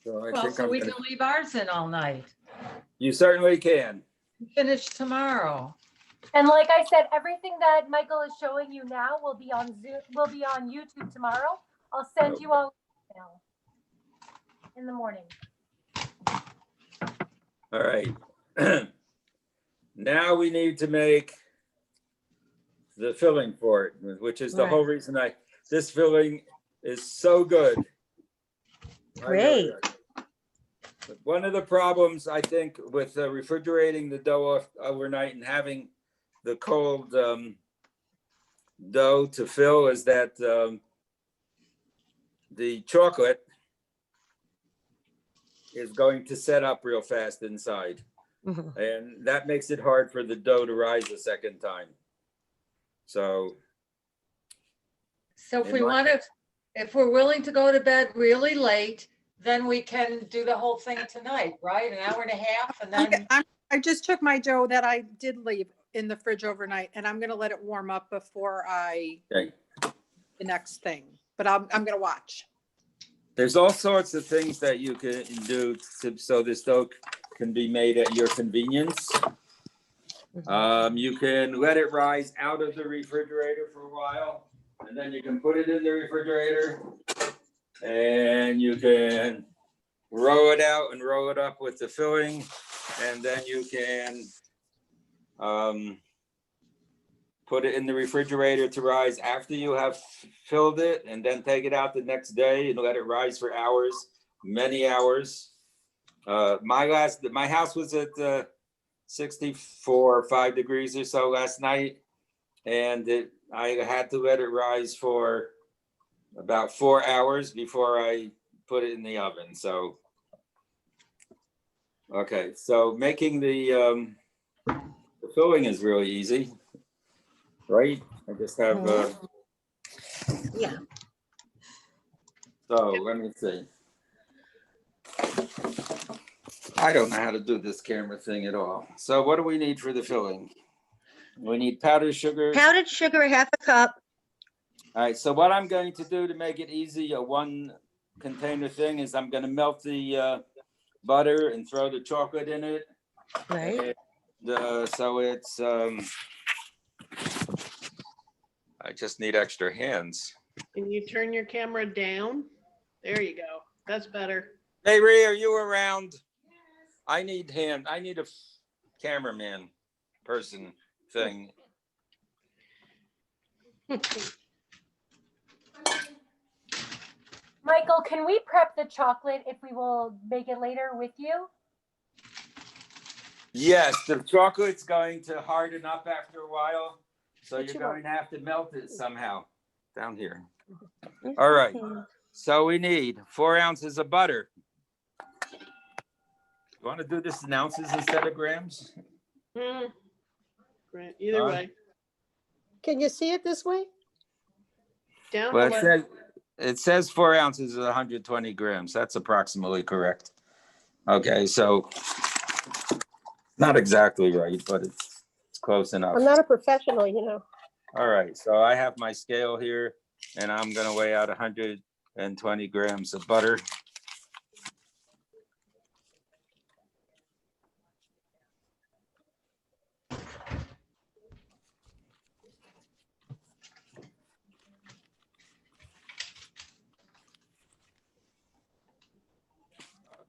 Speaker 1: So I
Speaker 4: Well,
Speaker 1: think
Speaker 4: so
Speaker 1: I'm
Speaker 4: we
Speaker 1: gonna,
Speaker 4: can leave ours in all night.
Speaker 1: you certainly can.
Speaker 4: Finish tomorrow.
Speaker 2: And like I said, everything that Michael is showing you now will be on Zoom, will be on YouTube tomorrow. I'll send you all email in the morning.
Speaker 1: All right. Now we need to make the filling for it, which is the
Speaker 7: Right.
Speaker 1: whole reason this filling is so good. I really
Speaker 7: Great.
Speaker 1: like it. But one of the problems, I think, with refrigerating the dough overnight and having the cold dough to fill is that the chocolate is going to set up real fast inside.
Speaker 7: Mhm.
Speaker 1: And that makes it hard for the dough to rise a second time. So,
Speaker 4: So if
Speaker 1: In
Speaker 4: we
Speaker 1: my-
Speaker 4: want to, if we're willing to go to bed really late, then we can do the whole thing tonight, right? An hour and a half and then,
Speaker 17: I just took my dough that I did leave in the fridge overnight, and I'm gonna let it warm up before
Speaker 1: okay.
Speaker 17: the next thing. But I'm gonna watch.
Speaker 1: There's all sorts of things that you can do so this dough can be made at your convenience. You can let it rise out of the refrigerator for a while, and then you can put it in the refrigerator, and you can roll it out and roll it up with the filling, and then you can put it in the refrigerator to rise after you have filled it, and then take it out the next day and let it rise for hours, many hours. My house was at 64.5 degrees or so last night, and I had to let it rise for about 4 hours before I put it in the oven. So, okay, so making the filling is really easy, right? I just have
Speaker 7: Yeah.
Speaker 1: so let me see. I don't know how to do this camera thing at all. So what do we need for the filling? We need powdered sugar.
Speaker 7: Powdered sugar, a half a cup.
Speaker 1: All right, so what I'm going to do to make it easy, a one container thing, is I'm gonna melt the butter and throw the chocolate in it.
Speaker 7: Right.
Speaker 1: And, so it's, I just need extra hands.
Speaker 8: Can you turn your camera down? There you go. That's better.
Speaker 1: Hey, Rhea, are you around? I need a cameraman person thing.
Speaker 2: Michael, can we prep the chocolate if we will make it later with you?
Speaker 1: Yes, the chocolate's going to harden up after a while, so
Speaker 14: What
Speaker 1: you're
Speaker 14: you
Speaker 1: going to have to melt it somehow down here. All right, so we need 4 ounces of butter. You want to do this in ounces instead of grams?
Speaker 8: Great. Either way.
Speaker 14: Can you see it this way?
Speaker 8: Down
Speaker 1: Well,
Speaker 8: the
Speaker 1: it says 4 ounces is 120 grams. That's approximately correct. Okay, so not exactly right, but it's close enough.
Speaker 14: I'm not a professional, you know.
Speaker 1: All right, so I have my scale here, and I'm gonna weigh out 120 grams of butter.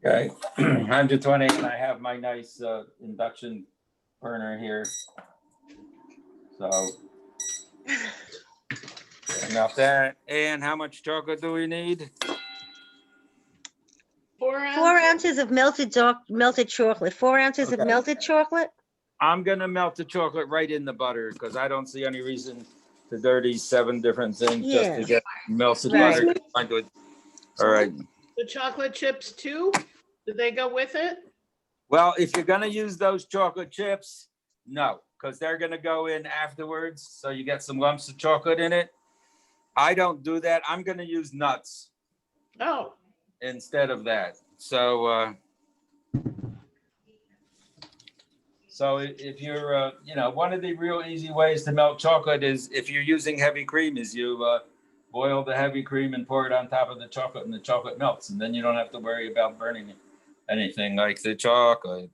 Speaker 1: Okay, 120, and I have my nice induction burner here. So enough that. And how much chocolate do we need?
Speaker 8: 4 ounces.
Speaker 7: 4 ounces of melted chocolate. 4 ounces of
Speaker 1: Okay.
Speaker 7: melted chocolate.
Speaker 1: I'm gonna melt the chocolate right in the butter because I don't see any reason to dirty 7 different things just to
Speaker 7: Yeah.
Speaker 1: get melted
Speaker 7: Right.
Speaker 1: butter. All right.
Speaker 8: The chocolate chips too? Do they go with it?
Speaker 1: Well, if you're gonna use those chocolate chips, no, because they're gonna go in afterwards. So you get some lumps of chocolate in it. I don't do that. I'm gonna use nuts
Speaker 8: Oh,
Speaker 1: instead of that. So, if you're, one of the real easy ways to melt chocolate is if you're using heavy cream is you boil the heavy cream and pour it on top of the chocolate and the chocolate melts. And then you don't have to worry about burning anything like the chocolate.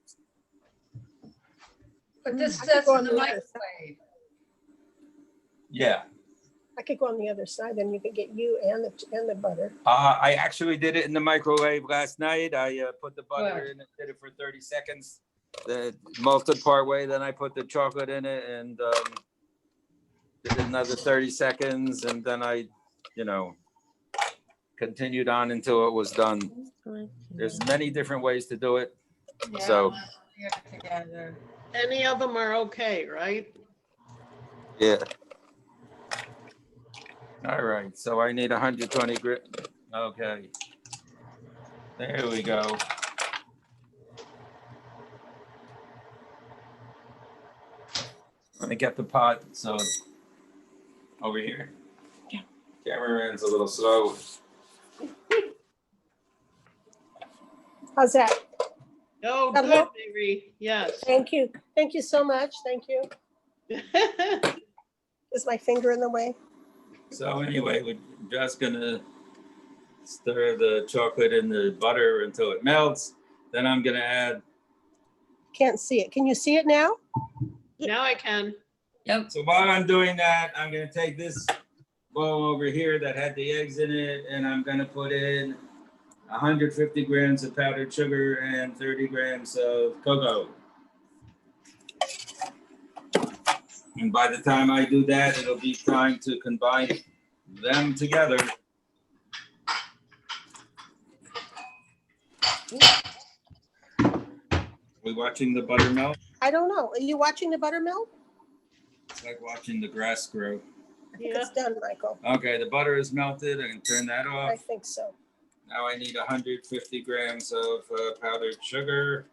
Speaker 4: But this
Speaker 14: I could
Speaker 4: says
Speaker 14: go
Speaker 4: in
Speaker 14: on
Speaker 4: the
Speaker 14: the other
Speaker 4: microwave.
Speaker 1: Yeah.
Speaker 14: I could go on the other side, then you could get you and the butter.
Speaker 1: I actually did it in the microwave last night. I put the butter in and did it for 30 seconds. The melted part way, then I put the chocolate in it and did another 30 seconds. And then I, continued on until it was done. There's many different ways to do it. So,
Speaker 8: any of them are okay, right?
Speaker 1: yeah. All right, so I need 120 grit. Okay. There we go. Let me get the pot, so it's over here.
Speaker 14: Yeah.
Speaker 1: Cameraman's a little slow.
Speaker 14: How's that?
Speaker 8: Oh,
Speaker 14: That
Speaker 8: good,
Speaker 14: look-
Speaker 8: Mary. Yes.
Speaker 14: Thank you. Thank you so much. Thank you. Is my finger in the way?
Speaker 1: So anyway, we're just gonna stir the chocolate in the butter until it melts. Then I'm gonna add.
Speaker 14: Can't see it. Can you see it now?
Speaker 8: Now I can.
Speaker 11: Yep.
Speaker 1: So while I'm doing that, I'm gonna take this bowl over here that had the eggs in it, and I'm gonna put in 150 grams of powdered sugar and 30 grams of cocoa. And by the time I do that, it'll be time to combine them together. We watching the butter melt?
Speaker 14: I don't know. Are you watching the buttermilk?
Speaker 1: It's like watching the grass grow.
Speaker 14: I think it's done, Michael.
Speaker 1: Okay, the butter is melted. I can turn that
Speaker 14: I
Speaker 1: off.
Speaker 14: think so.
Speaker 1: Now I need 150 grams of powdered sugar.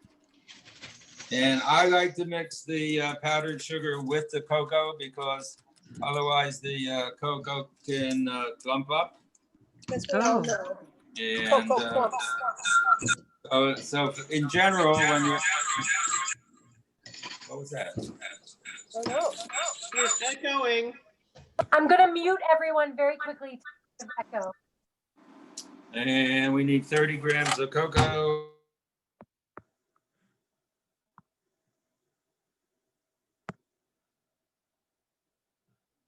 Speaker 1: And I like to mix the powdered sugar with the cocoa because otherwise the cocoa can clump up.
Speaker 14: That's what I know.
Speaker 1: And
Speaker 14: Cocoa clumps.
Speaker 1: So in general, when you're, what was that?
Speaker 2: Oh, no.
Speaker 8: You're echoing.
Speaker 2: I'm gonna mute everyone very quickly to echo.
Speaker 1: And we need 30 grams of cocoa.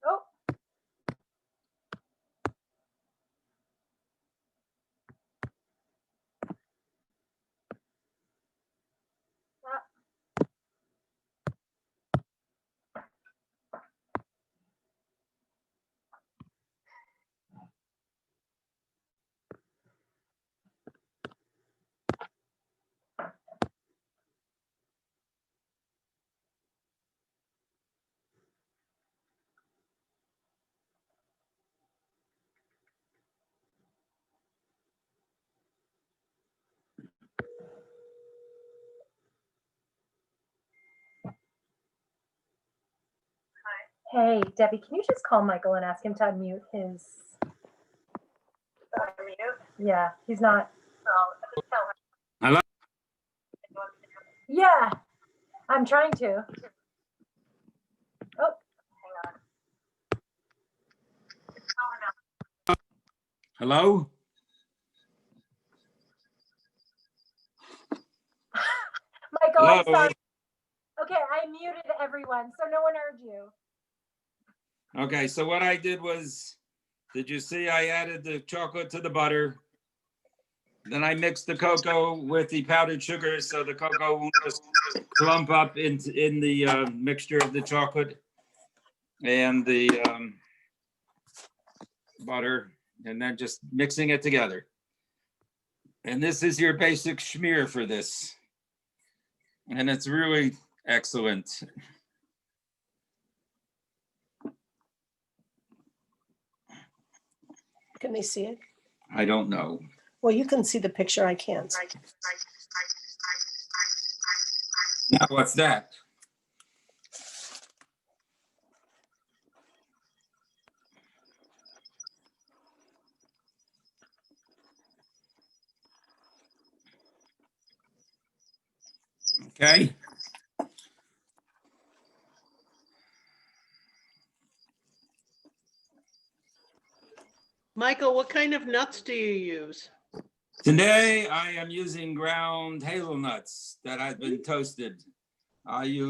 Speaker 2: Oh. Hey, Debbie, can you just call Michael and ask him to unmute his? Yeah, he's not.
Speaker 1: Hello?
Speaker 2: Yeah, I'm trying to. Oh,
Speaker 1: Hello?
Speaker 2: Michael, I'm
Speaker 1: Hello?
Speaker 2: sorry. Okay, I muted everyone, so no one heard you.
Speaker 1: Okay, so what I did was, did you see I added the chocolate to the butter? Then I mixed the cocoa with the powdered sugar so the cocoa won't just clump up in the mixture of the chocolate and the butter, and then just mixing it together. And this is your basic schmear for this. And it's really excellent.
Speaker 14: Can they see it?
Speaker 1: I don't know.
Speaker 14: Well, you can see the picture. I can't.
Speaker 1: Now, what's that? Okay.
Speaker 8: Michael, what kind of nuts do you use?
Speaker 1: Today, I am using ground hazelnuts that have been toasted.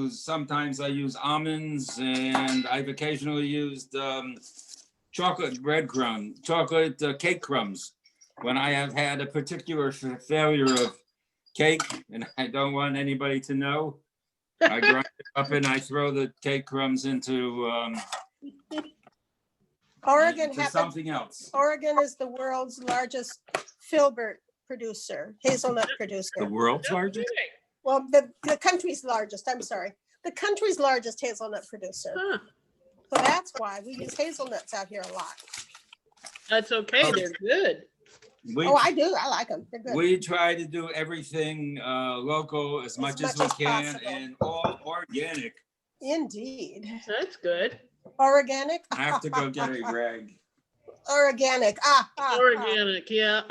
Speaker 1: Sometimes I use almonds, and I've occasionally used chocolate cake crumbs when I have had a particular failure of cake and I don't want anybody to know. I grind it up and I throw the cake crumbs into
Speaker 14: Oregon
Speaker 1: something else.
Speaker 14: Oregon is the world's largest filbert producer, hazelnut producer.
Speaker 1: The world's largest?
Speaker 14: Well, the country's largest, I'm sorry. The country's largest hazelnut producer.
Speaker 8: Huh.
Speaker 14: So that's why we use hazelnuts out here a lot.
Speaker 8: That's okay. They're good.
Speaker 14: I do. I like them. They're good.
Speaker 1: We try to do everything local as much as we can
Speaker 14: possible.
Speaker 1: and all organic.
Speaker 14: Indeed.
Speaker 8: That's good.
Speaker 14: Organic?
Speaker 1: I have to go get a rag.
Speaker 14: Organic.
Speaker 8: Organic, yeah.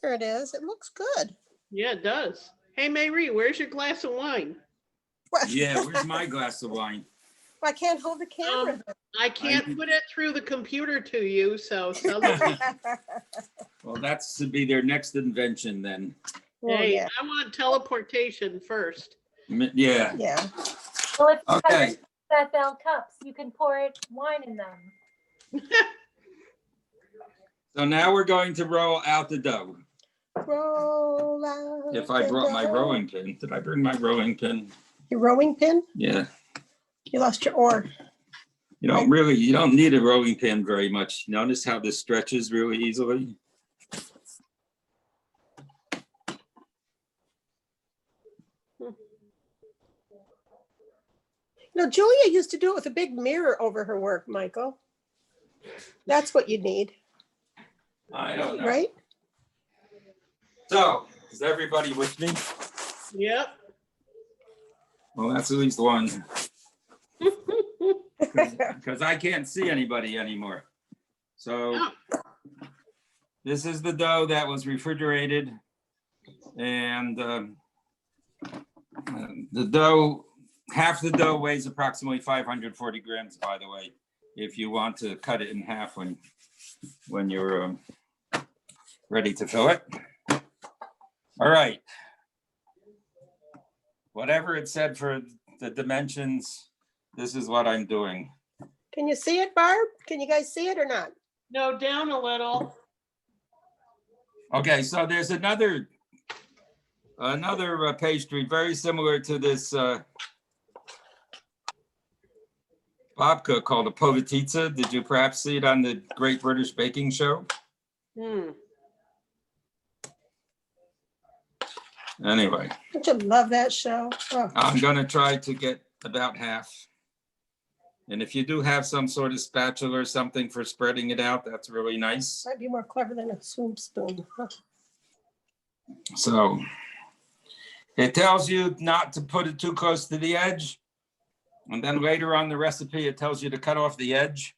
Speaker 14: There it is. It looks good.
Speaker 8: Yeah, it does. Hey, Mayrie, where's your glass of wine?
Speaker 1: Yeah, where's my glass of wine?
Speaker 14: I can't hold the camera.
Speaker 8: I can't put it through the computer to you, so.
Speaker 1: Well, that's to be their next invention then.
Speaker 8: Hey, I want teleportation first.
Speaker 1: Yeah.
Speaker 14: Yeah.
Speaker 2: Well, if you
Speaker 1: Okay.
Speaker 2: have Bethel cups, you can pour wine in them.
Speaker 1: So now we're going to roll out the dough.
Speaker 14: Roll out.
Speaker 1: If I brought my rolling pin, did I bring my rolling pin?
Speaker 14: Your rowing pin?
Speaker 1: Yeah.
Speaker 14: You lost your oar.
Speaker 1: You don't need a rolling pin very much. Notice how this stretches really easily.
Speaker 14: No, Julia used to do it with a big mirror over her work, Michael. That's what you need.
Speaker 1: I don't know.
Speaker 14: Right?
Speaker 1: So, is everybody with me?
Speaker 8: Yep.
Speaker 1: Well, that's at least one. because I can't see anybody anymore. So this is the dough that was refrigerated, and the dough, half the dough weighs approximately 540 grams, by the way, if you want to cut it in half when you're ready to fill it. All right. Whatever it said for the dimensions, this is what I'm doing.
Speaker 14: Can you see it, Barb? Can you guys see it or not?
Speaker 8: No, down a little.
Speaker 1: Okay, so there's another pastry very similar to this babka called a povatitsa. Did you perhaps see it on the Great British Baking Show? Anyway,
Speaker 14: Don't you love that show? Oh.
Speaker 1: I'm gonna try to get about half. And if you do have some sort of spatula or something for spreading it out, that's really nice.
Speaker 14: Might be more clever than a swoop spoon. Huh?
Speaker 1: So it tells you not to put it too close to the edge. And then later on the recipe, it tells you to cut off the edge.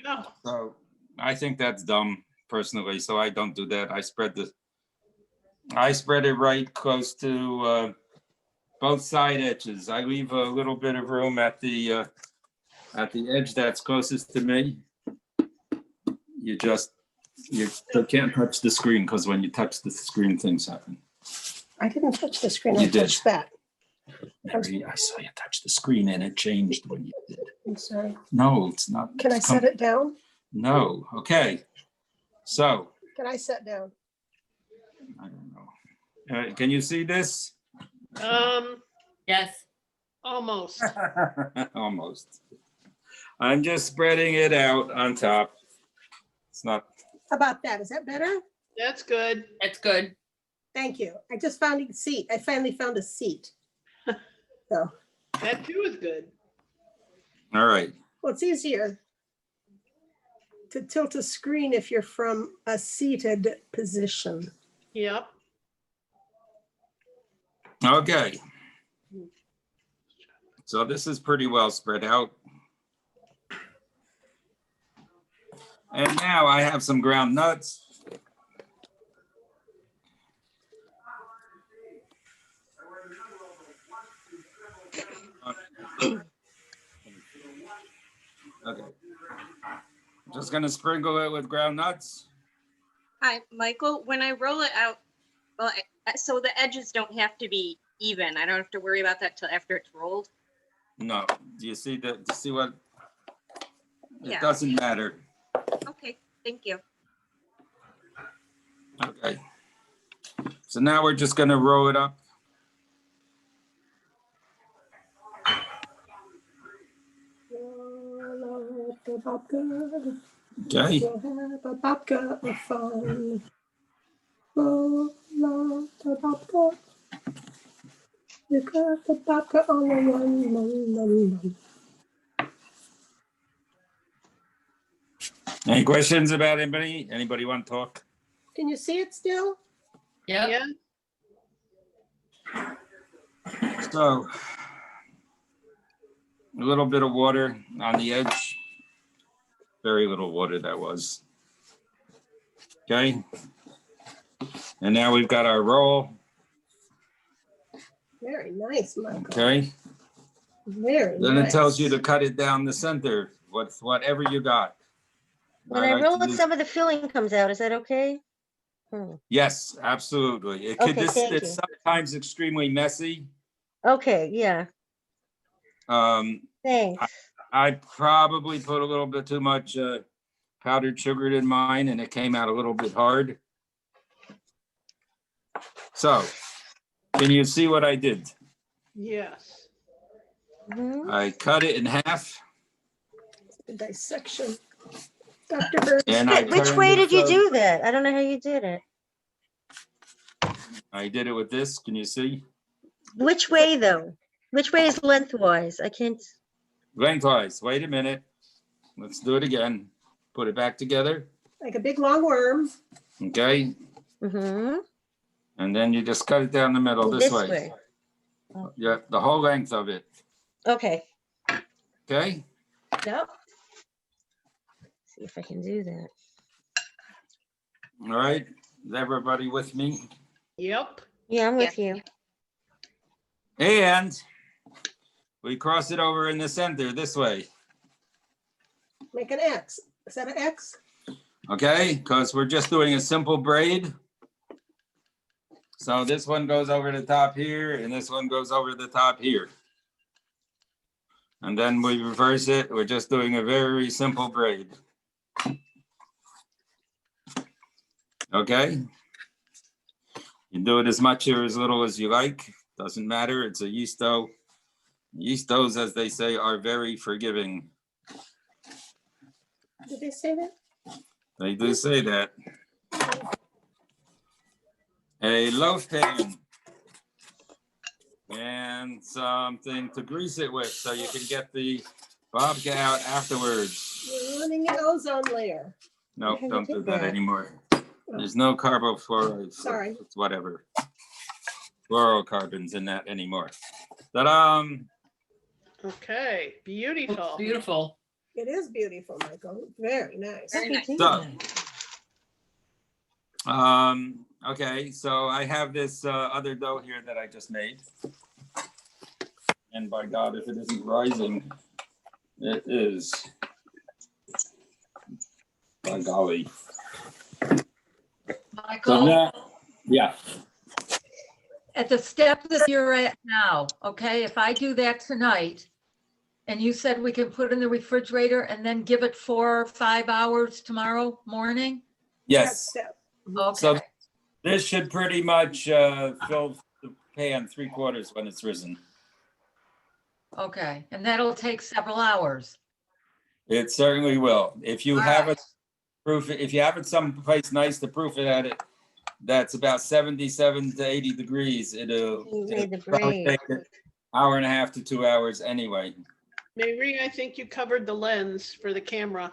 Speaker 8: No.
Speaker 1: So I think that's dumb personally. So I don't do that. I spread it right close to both side edges. I leave a little bit of room at the edge that's closest to me. You can't touch the screen, because when you touch the screen, things happen.
Speaker 14: I didn't touch the screen.
Speaker 1: You
Speaker 14: I
Speaker 1: did.
Speaker 14: touched that.
Speaker 1: Mary, I saw you touch the screen and it changed when you did.
Speaker 14: I'm sorry.
Speaker 1: No, it's not.
Speaker 14: Can I set it down?
Speaker 1: No. Okay. So
Speaker 14: Can I set down?
Speaker 1: I don't know. Can you see this?
Speaker 11: Yes.
Speaker 8: Almost.
Speaker 1: Almost. I'm just spreading it out on top. It's not.
Speaker 14: How about that? Is that better?
Speaker 8: That's good.
Speaker 11: That's good.
Speaker 14: Thank you. I just found a seat. I finally found a seat. So.
Speaker 8: That too is good.
Speaker 1: All right.
Speaker 14: Well, it's easier to tilt a screen if you're from a seated position.
Speaker 8: Yep.
Speaker 1: Okay. So this is pretty well spread out. And now I have some ground nuts. Okay. Just gonna sprinkle it with ground nuts.
Speaker 18: Hi, Michael. When I roll it out, well, so the edges don't have to be even. I don't have to worry about that till after it's rolled.
Speaker 1: No, do you see that? Do you see what? It
Speaker 18: Yeah.
Speaker 1: doesn't matter.
Speaker 18: Okay, thank you.
Speaker 1: Okay. So now we're just gonna roll it up. Okay.
Speaker 14: Babka of fun. Oh, love the babka. You got the babka on the run.
Speaker 1: Any questions about anybody? Anybody want to talk?
Speaker 14: Can you see it still?
Speaker 11: Yep.
Speaker 8: Yeah.
Speaker 1: So a little bit of water on the edge. Very little water that was. Okay. And now we've got our roll.
Speaker 14: Very nice, Michael.
Speaker 1: Okay.
Speaker 14: Very
Speaker 1: Then
Speaker 14: nice.
Speaker 1: it tells you to cut it down the center with whatever you got.
Speaker 7: When I
Speaker 1: like
Speaker 7: roll
Speaker 1: to
Speaker 7: it,
Speaker 1: use-
Speaker 7: some of the filling comes out. Is that okay?
Speaker 1: Yes, absolutely. It could,
Speaker 7: Okay, thank
Speaker 1: it's
Speaker 7: you.
Speaker 1: sometimes extremely messy.
Speaker 7: Okay, yeah, thanks.
Speaker 1: I probably put a little bit too much powdered sugar in mine, and it came out a little bit hard. So, can you see what I did?
Speaker 8: Yes.
Speaker 1: I cut it in half,
Speaker 14: The dissection. Dr. Bird.
Speaker 1: and I
Speaker 7: Which
Speaker 1: turned
Speaker 7: way
Speaker 1: it
Speaker 7: did you
Speaker 1: so-
Speaker 7: do that? I don't know how you did it.
Speaker 1: I did it with this. Can you see?
Speaker 7: Which way though? Which way is lengthwise? I can't.
Speaker 1: Lengthwise. Wait a minute. Let's do it again. Put it back together.
Speaker 14: Like a big long worm.
Speaker 1: Okay.
Speaker 7: Mm-hmm.
Speaker 1: And then you just cut it down the middle this way. Yeah, the whole length of it.
Speaker 7: Okay.
Speaker 1: Okay.
Speaker 7: Yep. See if I can do that.
Speaker 1: All right, is everybody with me?
Speaker 8: Yep.
Speaker 7: Yeah, I'm with you.
Speaker 1: And we cross it over in the center this way,
Speaker 14: Make an X. Is that an X?
Speaker 1: okay? Because we're just doing a simple braid. So this one goes over the top here, and this one goes over the top here. And then we reverse it. We're just doing a very simple braid. Okay? You do it as much or as little as you like. Doesn't matter. It's a yeast dough. Yeast doughs, as they say, are very forgiving.
Speaker 14: Did they say that?
Speaker 1: They do say that. A loaf pan and something to grease it with so you can get the babka out afterwards.
Speaker 14: You're running an ozone layer.
Speaker 1: No,
Speaker 14: How do you
Speaker 1: don't
Speaker 14: do
Speaker 1: do that
Speaker 14: that?
Speaker 1: anymore. There's no carbofluorides.
Speaker 14: Sorry.
Speaker 1: It's whatever. Fluorocarbons in that anymore. Ta-da!
Speaker 8: Okay, beautiful.
Speaker 11: Beautiful.
Speaker 14: It is beautiful, Michael. Very nice.
Speaker 18: Very nice.
Speaker 1: So, okay, so I have this other dough here that I just made. And by God, if it isn't rising, it is. By golly. So
Speaker 4: Michael,
Speaker 1: now, yeah,
Speaker 4: at the step that you're at now, okay, if I do that tonight, and you said we can put it in the refrigerator and then give it 4 or 5 hours tomorrow morning?
Speaker 1: yes. So
Speaker 4: Okay,
Speaker 1: this should pretty much fill the pan 3/4 when it's risen.
Speaker 4: okay, and that'll take several hours.
Speaker 1: It certainly will. If you
Speaker 4: All
Speaker 1: have
Speaker 4: right.
Speaker 1: it proof, if you have it someplace nice to proof it at it, that's about 77 to 80 degrees. It'll
Speaker 7: made the
Speaker 1: probably
Speaker 7: braid.
Speaker 1: take an hour and a half to 2 hours anyway.
Speaker 8: Mary, I think you covered the lens for the camera.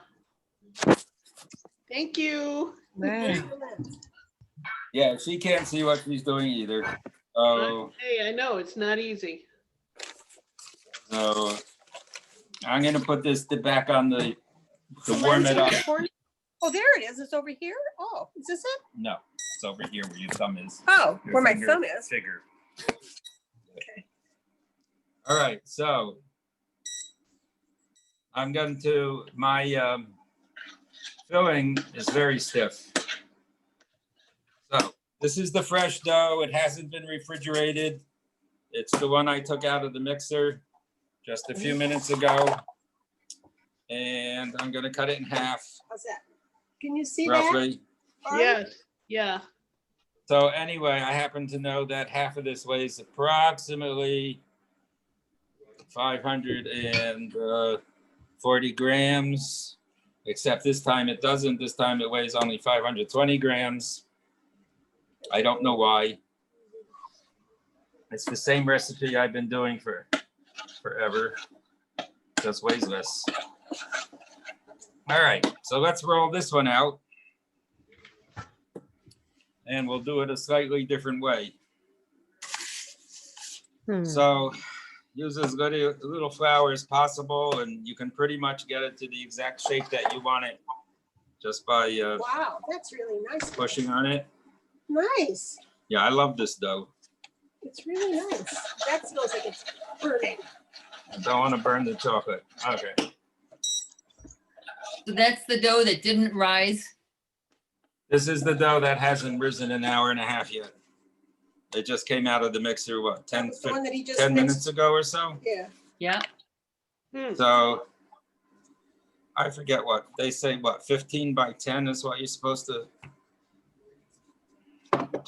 Speaker 8: Thank you.
Speaker 7: Wow.
Speaker 1: Yeah, she can't see what she's doing either. So,
Speaker 8: Hey, I know, it's not easy.
Speaker 1: so I'm gonna put this back on the to warm it up.
Speaker 14: Oh, there it is. It's over here. Oh, is this it?
Speaker 1: No, it's over here where your thumb is.
Speaker 14: Oh,
Speaker 1: Your
Speaker 14: where my
Speaker 1: finger-
Speaker 14: thumb is.
Speaker 1: Figure. All right, so I'm going to, my filling is very stiff. So this is the fresh dough. It hasn't been refrigerated. It's the one I took out of the mixer just a few minutes ago. And I'm gonna cut it in half,
Speaker 14: How's that? Can you see that?
Speaker 1: roughly.
Speaker 8: Yes, yeah.
Speaker 1: So anyway, I happen to know that half of this weighs approximately 540 grams, except this time it doesn't. This time it weighs only 520 grams. I don't know why. It's the same recipe I've been doing for forever, just weighs less. All right, so let's roll this one out. And we'll do it a slightly different way. So use as little flour as possible, and you can pretty much get it to the exact shape that you want it just by
Speaker 14: Wow, that's really nice.
Speaker 1: pushing on it.
Speaker 14: Nice.
Speaker 1: Yeah, I love this dough.
Speaker 14: It's really nice. That smells like it's burning.
Speaker 1: I don't want to burn the chocolate. Okay.
Speaker 11: So that's the dough that didn't rise.
Speaker 1: This is the dough that hasn't risen an hour and a half yet. It just came out of the mixer, what, 10,
Speaker 14: The one that he just
Speaker 1: 10
Speaker 14: mixed.
Speaker 1: minutes ago or so?
Speaker 14: Yeah.
Speaker 11: Yeah.
Speaker 1: So I forget what, they say what, 15 by 10 is what you're supposed to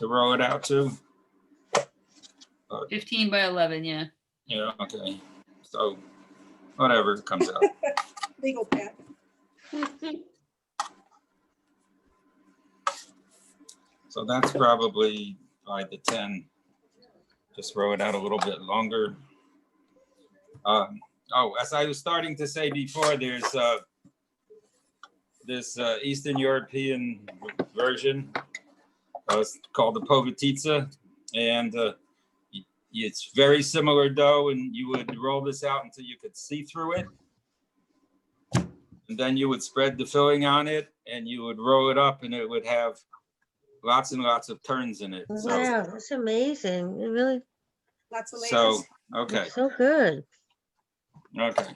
Speaker 1: roll it out to?
Speaker 11: 15 by 11, yeah.
Speaker 1: Yeah, okay. So whatever it comes out.
Speaker 14: Legal pad.
Speaker 1: So that's probably by the 10. Just roll it out a little bit longer. Oh, as I was starting to say before, there's this Eastern European version. It's called the povatitsa, and it's very similar dough, and you would roll this out until you could see through it. And then you would spread the filling on it and you would roll it up and it would have lots and lots of turns in it. So,
Speaker 7: Wow, that's amazing. It really,
Speaker 14: Lots of
Speaker 1: so,
Speaker 14: layers.
Speaker 1: okay,
Speaker 7: it's so good.
Speaker 1: okay.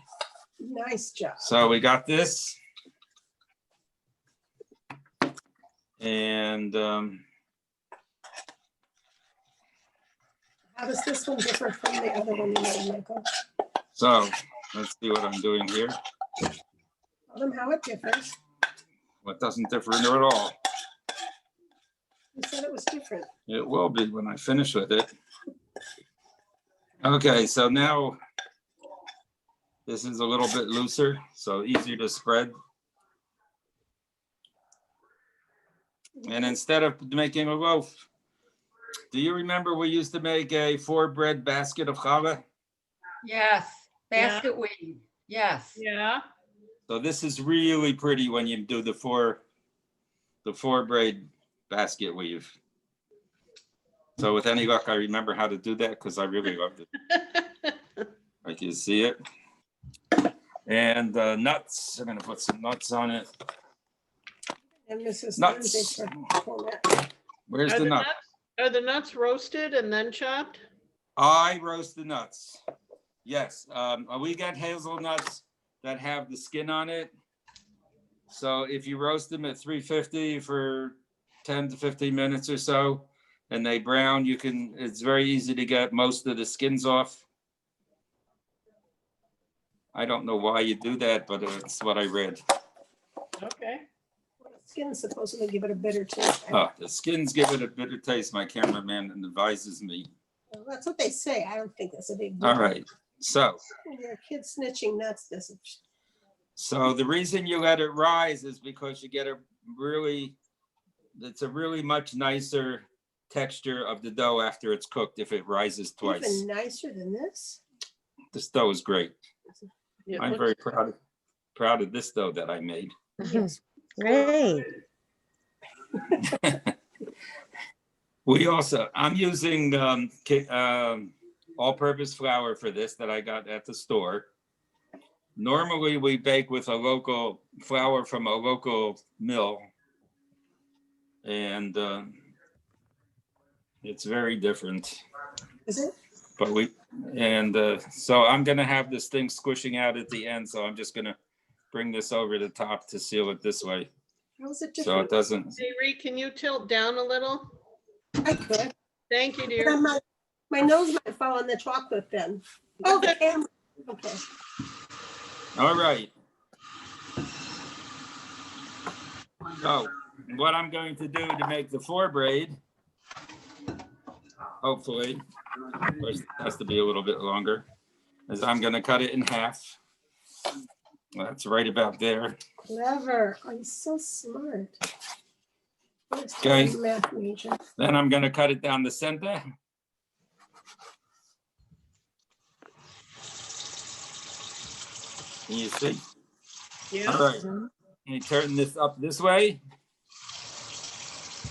Speaker 14: Nice job.
Speaker 1: So we got this. And
Speaker 14: How does this one differ from the other one you made, Michael?
Speaker 1: so let's see what I'm doing here.
Speaker 14: Tell them how it differs.
Speaker 1: What doesn't differ at all.
Speaker 14: You said it was different.
Speaker 1: It will be when I finish with it. Okay, so now this is a little bit looser, so easier to spread. And instead of making a loaf, do you remember we used to make a 4-bread basket of challah?
Speaker 4: Yes,
Speaker 5: Yeah.
Speaker 4: basket weave, yes.
Speaker 5: Yeah.
Speaker 1: So this is really pretty when you do the four braid basket weave. So with any luck, I remember how to do that because I really loved it. Like you see it. And nuts, I'm gonna put some nuts on it.
Speaker 14: And Mrs.
Speaker 1: Nuts.
Speaker 14: Lindsay for format.
Speaker 1: Where's
Speaker 8: Are
Speaker 1: the
Speaker 8: the
Speaker 1: nut?
Speaker 8: Are the nuts roasted and then chopped?
Speaker 1: I roast the nuts. Yes, we got hazelnuts that have the skin on it. So if you roast them at 350 for 10 to 15 minutes or so, and they brown, it's very easy to get most of the skins off. I don't know why you do that, but it's what I read.
Speaker 8: Okay.
Speaker 14: Skins supposedly give it a bitter taste.
Speaker 1: Oh, the skins give it a bitter taste, my cameraman advises me.
Speaker 14: Well, that's what they say. I don't think that's a big deal.
Speaker 1: All right, so.
Speaker 14: When you're a kid snitching nuts, doesn't.
Speaker 1: So the reason you let it rise is because you get it's a really much nicer texture of the dough after it's cooked if it rises twice.
Speaker 14: Even nicer than this?
Speaker 1: This dough is great.
Speaker 8: Yeah,
Speaker 1: I'm very proud of this dough that I made.
Speaker 14: Yes.
Speaker 7: Great.
Speaker 1: I'm using all-purpose flour for this that I got at the store. Normally we bake with a local flour from a local mill. And it's very different.
Speaker 14: Is it?
Speaker 1: But so I'm gonna have this thing squishing out at the end. So I'm just gonna bring this over the top to seal it this way.
Speaker 14: How is it
Speaker 1: So
Speaker 14: different?
Speaker 1: it doesn't.
Speaker 8: Hey, Ree, can you tilt down a little?
Speaker 14: I could.
Speaker 8: Thank you,
Speaker 14: But
Speaker 8: dear.
Speaker 14: my nose might fall on the chocolate then. Oh, the camera. Okay.
Speaker 1: All right. So what I'm going to do to make the 4-braid, hopefully, of course, it has to be a little bit longer, is I'm going to cut it in half. That's right about there.
Speaker 14: Clever. Oh, you're so smart.
Speaker 1: Okay.
Speaker 14: Math major.
Speaker 1: Then I'm going to cut it down the center. Can you see?
Speaker 8: Yeah.
Speaker 1: All right. We turn this up this way.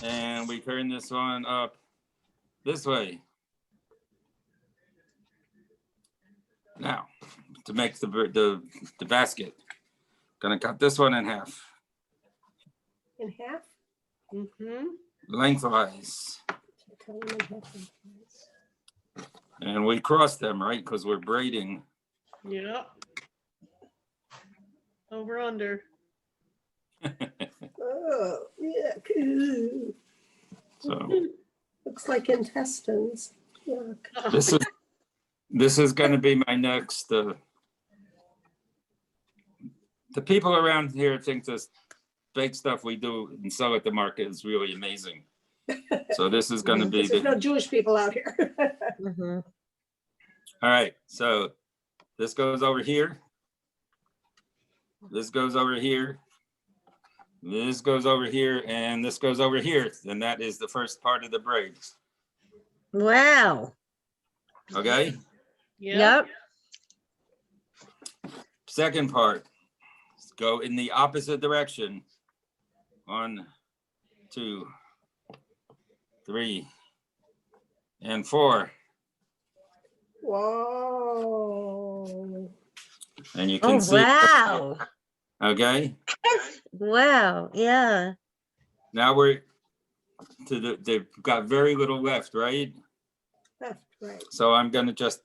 Speaker 1: And we turn this one up this way. Now, to make the basket, gonna cut this one in half,
Speaker 14: In half?
Speaker 8: Mm-hmm.
Speaker 1: lengthwise.
Speaker 14: Cut them in half.
Speaker 1: And we cross them, right? Because we're braiding.
Speaker 8: Yeah. Over under.
Speaker 14: Oh, yeah. Ooh.
Speaker 1: So
Speaker 14: Looks like intestines. Yuck.
Speaker 1: this is gonna be my next, the people around here think this fake stuff we do and sell at the market is really amazing. So this is gonna be
Speaker 14: There's no
Speaker 1: the,
Speaker 14: Jewish people out here.
Speaker 1: all right, so this goes over here. This goes over here. This goes over here, and this goes over here. And that is the first part of the braid.
Speaker 7: Wow.
Speaker 1: Okay?
Speaker 14: Yep.
Speaker 1: Second part, go in the opposite direction. 1, 2, 3, and 4.
Speaker 14: Whoa.
Speaker 1: And you can
Speaker 7: Oh,
Speaker 1: see.
Speaker 7: wow.
Speaker 1: Okay,
Speaker 7: Wow, yeah.
Speaker 1: now we're they've got very little left, right?
Speaker 14: Left, right.
Speaker 1: So I'm gonna just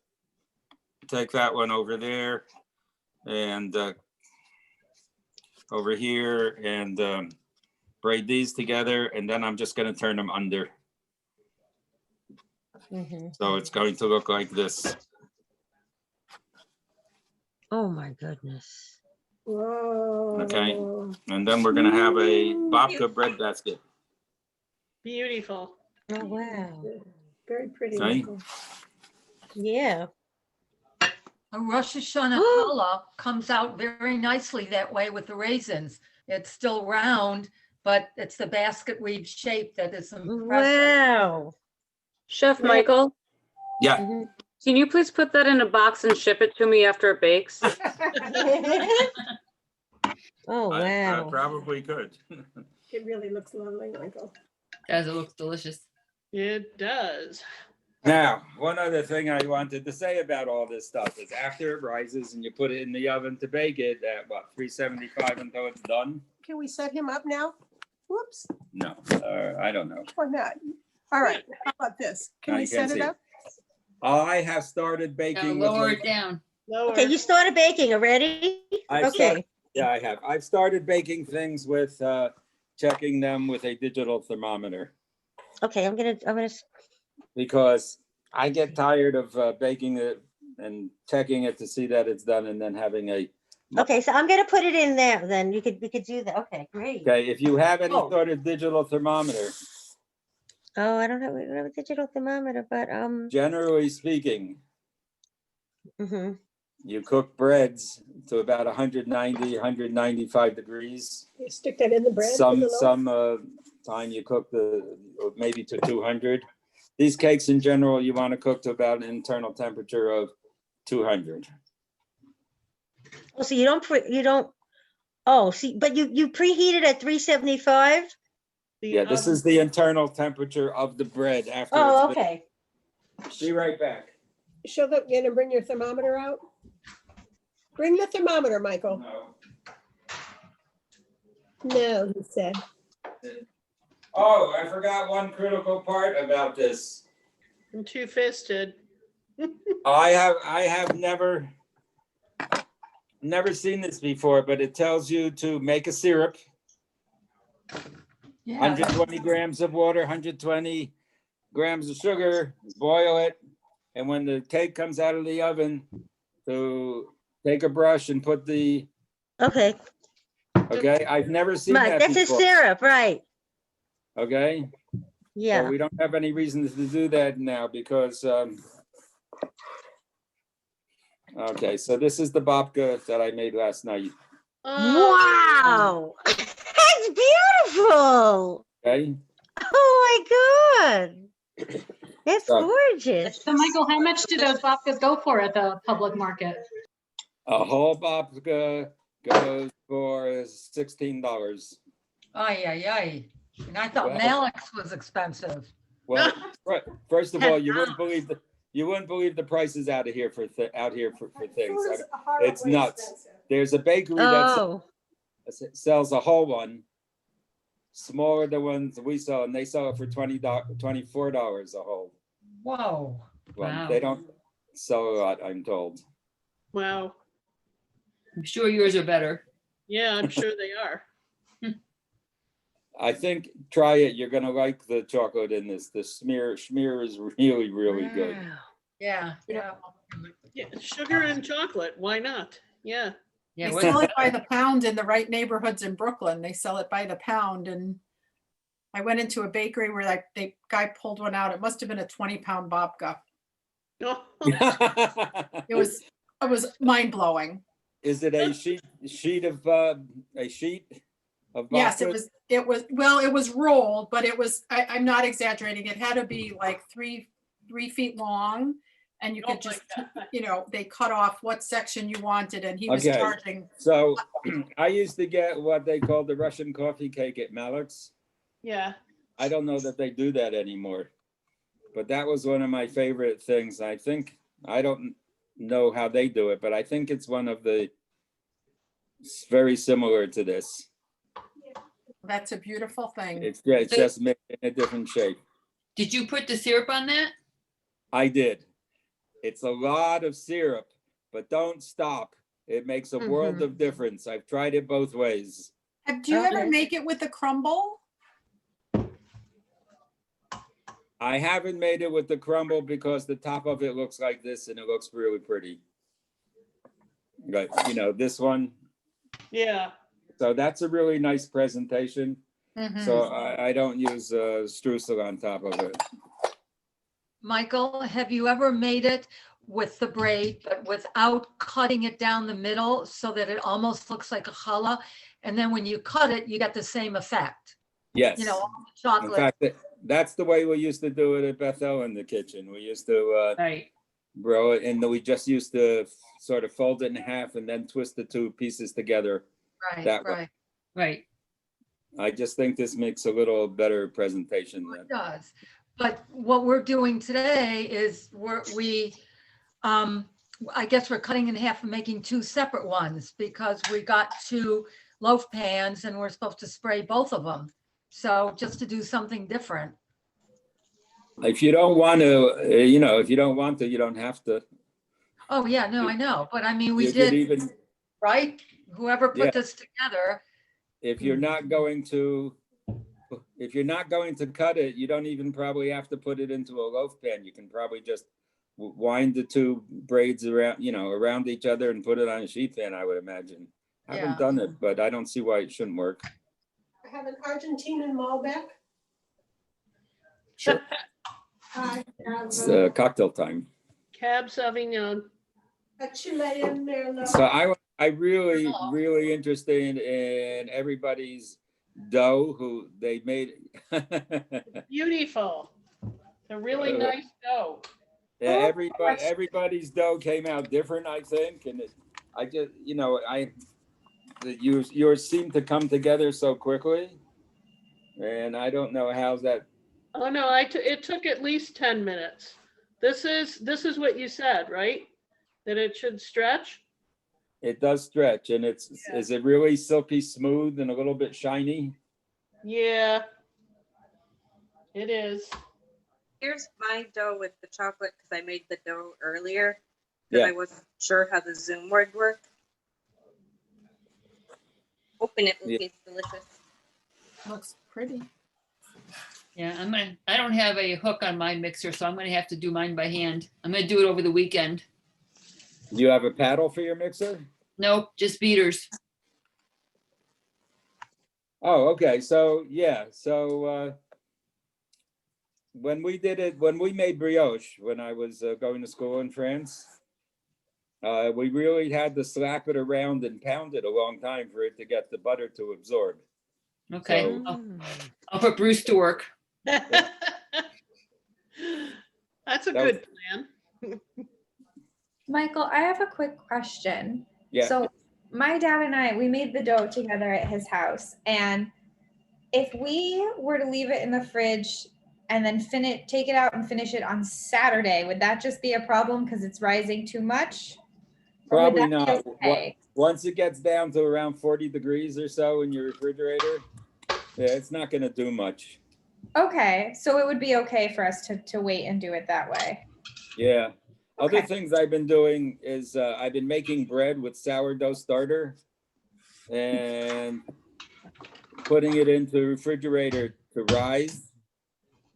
Speaker 1: take that one over there and over here and braid these together, and then I'm just gonna turn them under. So it's going to look like this.
Speaker 7: Oh my goodness.
Speaker 14: Whoa.
Speaker 1: Okay, and then we're gonna have a babka bread basket.
Speaker 8: Beautiful.
Speaker 7: Oh, wow.
Speaker 14: Very pretty.
Speaker 1: Okay.
Speaker 14: Michael.
Speaker 7: Yeah.
Speaker 4: A Rosh Hashanah challah comes out very nicely that way with the raisins. It's still round, but it's the basket weave shape that is impressive.
Speaker 7: Wow.
Speaker 19: Chef Michael,
Speaker 1: Yeah.
Speaker 19: can you please put that in a box and ship it to me after it bakes?
Speaker 7: Oh,
Speaker 1: I
Speaker 7: wow.
Speaker 1: probably could.
Speaker 14: It really looks lovely, Michael.
Speaker 11: Does it looks delicious?
Speaker 8: It does.
Speaker 1: Now, one other thing I wanted to say about all this stuff is after it rises and you put it in the oven to bake it at what, 375 until it's done?
Speaker 14: Can we set him up now? Whoops,
Speaker 1: No, I don't know.
Speaker 14: why not? All right, how about this? Can
Speaker 1: No,
Speaker 14: we
Speaker 1: you can't
Speaker 14: set it
Speaker 1: see.
Speaker 14: up?
Speaker 1: I have started baking. with
Speaker 11: Lower
Speaker 1: my-
Speaker 11: it down.
Speaker 8: Lower.
Speaker 7: Okay, you started baking already?
Speaker 1: I've
Speaker 7: Okay.
Speaker 1: started- yeah, I have. I've started baking things with checking them with a digital thermometer
Speaker 7: Okay, I'm gonna,
Speaker 1: because I get tired of baking it and checking it to see that it's done and then having a.
Speaker 7: okay, so I'm gonna put it in there then. We could do that. Okay, great.
Speaker 1: Okay, if you have any
Speaker 7: Oh.
Speaker 1: sort of digital thermometer,
Speaker 7: Oh, I don't have a digital thermometer, but,
Speaker 1: generally speaking,
Speaker 7: mhm.
Speaker 1: you cook breads to about 190, 195 degrees.
Speaker 14: You stick that in the bread? in
Speaker 1: Some
Speaker 14: the loaf?
Speaker 1: time you cook maybe to 200. These cakes in general, you want to cook to about an internal temperature of 200.
Speaker 7: Oh, so you don't, oh, see, but you preheat it at 375?
Speaker 1: Yeah, this is the internal temperature of the bread after.
Speaker 7: Oh,
Speaker 1: it's been-
Speaker 7: okay.
Speaker 1: Be right back.
Speaker 14: Show them, gonna bring your thermometer out? Bring the thermometer, Michael.
Speaker 1: No.
Speaker 14: No, he said.
Speaker 1: Oh, I forgot one critical part about this.
Speaker 8: I'm two-fisted.
Speaker 1: I have never seen this before, but it tells you to make a syrup. 120 grams of water, 120 grams of sugar, boil it. And when the cake comes out of the oven, to take a brush and put the,
Speaker 7: Okay,
Speaker 1: okay, I've never seen
Speaker 7: right,
Speaker 1: that
Speaker 7: that's a
Speaker 1: before.
Speaker 7: syrup, right?
Speaker 1: Okay, so
Speaker 7: Yeah.
Speaker 1: we don't have any reason to do that now because, okay, so this is the babka that I made last night,
Speaker 7: Wow, that's beautiful.
Speaker 1: okay?
Speaker 7: Oh my God. That's
Speaker 1: So-
Speaker 7: gorgeous.
Speaker 5: So Michael, how much do those babkas go for at the public market?
Speaker 1: A whole babka goes for $16.
Speaker 4: Ay, ay, ay. And I thought
Speaker 1: Well-
Speaker 4: Malik's was expensive.
Speaker 1: Well, first of all, you wouldn't believe the prices out here for things. It's nuts. There's a bakery that
Speaker 7: Oh,
Speaker 1: sells a whole one, smaller than ones we sell, and they sell it for $24 a whole.
Speaker 4: Whoa.
Speaker 1: Well,
Speaker 11: Wow.
Speaker 1: they don't sell a lot, I'm told.
Speaker 8: Wow.
Speaker 11: I'm sure yours are better.
Speaker 8: Yeah, I'm sure they are.
Speaker 1: I think try it. You're gonna like the chocolate in this. The schmear is really, really good.
Speaker 7: wow.
Speaker 4: Yeah, yeah.
Speaker 8: Yeah, sugar and chocolate. Why not? Yeah.
Speaker 11: Yeah,
Speaker 17: They
Speaker 11: what-
Speaker 17: sell it by the pound in the right neighborhoods in Brooklyn. They sell it by the pound, and I went into a bakery where like the guy pulled one out. It must have been a 20-pound babka. It was mind blowing.
Speaker 1: Is it a sheet of
Speaker 17: Yes,
Speaker 1: babka?
Speaker 17: it was rolled, but I'm not exaggerating. It had to be like three feet long, and you could just, they cut off what section you wanted, and he was
Speaker 1: Okay.
Speaker 17: charging.
Speaker 1: So I used to get what they call the Russian coffee cake at Malik's.
Speaker 8: Yeah.
Speaker 1: I don't know that they do that anymore, but that was one of my favorite things. I don't know how they do it, but I think it's one of the It's very similar to this.
Speaker 17: That's a beautiful thing.
Speaker 1: It's just made in a different shape.
Speaker 11: Did you put the syrup on that?
Speaker 1: I did. It's a lot of syrup, but don't stop. It makes a world of difference. I've tried it both ways.
Speaker 17: Do you ever make it with a crumble?
Speaker 1: I haven't made it with the crumble because the top of it looks like this and it looks really pretty. But you know, this one.
Speaker 8: Yeah.
Speaker 1: So that's a really nice presentation. So I don't use streusel on top of it.
Speaker 4: Michael, have you ever made it with the braid, but without cutting it down the middle so that it almost looks like a challah? And then when you cut it, you get the same effect.
Speaker 1: Yes.
Speaker 4: You know,
Speaker 1: In
Speaker 4: chocolate.
Speaker 1: fact, that's the way we used to do it at Bethel in the kitchen. We used to roll it, and we just used to sort of fold it in half and then twist the two pieces together. That way.
Speaker 11: Right.
Speaker 1: I just think this makes a little better presentation.
Speaker 4: It does. But what we're doing today is I guess we're cutting in half and making two separate ones because we got two loaf pans and we're supposed to spray both of them. So just to do something different.
Speaker 1: If you don't want to, you know, if you don't want to, you don't have to.
Speaker 4: Oh, yeah, no, I know. But I mean, we
Speaker 1: You could
Speaker 4: did,
Speaker 1: even,
Speaker 4: right? Whoever put
Speaker 1: Yeah.
Speaker 4: this together.
Speaker 1: if you're not going to cut it, you don't even probably have to put it into a loaf pan. You can probably just wind the two braids around, you know, around each other and put it on a sheet pan, I would imagine. I haven't done it, but I don't see why it shouldn't work.
Speaker 14: I have an Argentinian Malbec.
Speaker 1: Sure.
Speaker 14: I have
Speaker 1: It's cocktail time.
Speaker 8: Cab Sauvignon.
Speaker 14: a Chilean Merlot.
Speaker 1: So I really interested in everybody's dough who they made.
Speaker 8: Beautiful. A really nice dough.
Speaker 1: Yeah, everybody's dough came out different, I think, and I just, you know, yours seem to come together so quickly, and I don't know how's that.
Speaker 8: Oh no, it took at least 10 minutes. This is what you said, right? That it should stretch.
Speaker 1: It does stretch, and is it really silky smooth and a little bit shiny?
Speaker 8: Yeah, it is.
Speaker 18: Here's my dough with the chocolate because I made the dough earlier because I wasn't sure how the Zoom would work. Hoping it will taste delicious.
Speaker 17: Looks pretty.
Speaker 11: Yeah, I don't have a hook on my mixer, so I'm gonna have to do mine by hand. I'm gonna do it over the weekend.
Speaker 1: Do you have a paddle for your mixer?
Speaker 11: Nope, just beaters.
Speaker 1: Oh, okay. So yeah, when we made brioche, when I was going to school in France, we really had to slap it around and pound it a long time for it to get the butter to absorb.
Speaker 11: Okay,
Speaker 1: So,
Speaker 11: I'll put Bruce to work.
Speaker 8: That's a good plan.
Speaker 6: Michael, I have a quick question.
Speaker 1: Yeah.
Speaker 6: So my dad and I, we made the dough together at his house. And if we were to leave it in the fridge and then take it out and finish it on Saturday, would that just be a problem because it's rising too much? Or would
Speaker 1: Probably
Speaker 6: that be
Speaker 1: not.
Speaker 6: okay?
Speaker 1: Once it gets down to around 40 degrees or so in your refrigerator, yeah, it's not going to do much.
Speaker 6: Okay, so it would be okay for us to wait and do it that way.
Speaker 1: Yeah. Other things I've been doing is I've been making bread with sourdough starter and putting it into the refrigerator to rise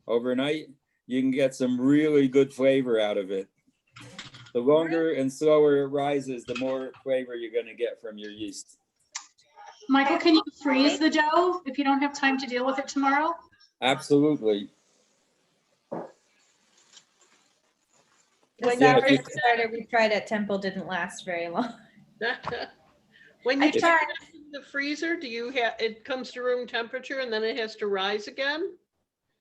Speaker 1: overnight. You can get some really good flavor out of it. The longer and slower it rises, the more flavor you're going to get from your yeast.
Speaker 5: Michael, can you freeze the dough if you don't have time to deal with it tomorrow?
Speaker 1: Absolutely.
Speaker 6: The
Speaker 1: When you-
Speaker 6: sourdough starter we tried at Temple didn't last very long.
Speaker 8: When you
Speaker 6: I
Speaker 8: take
Speaker 6: tried.
Speaker 8: it out of the freezer, it comes to room temperature and then it has to rise again?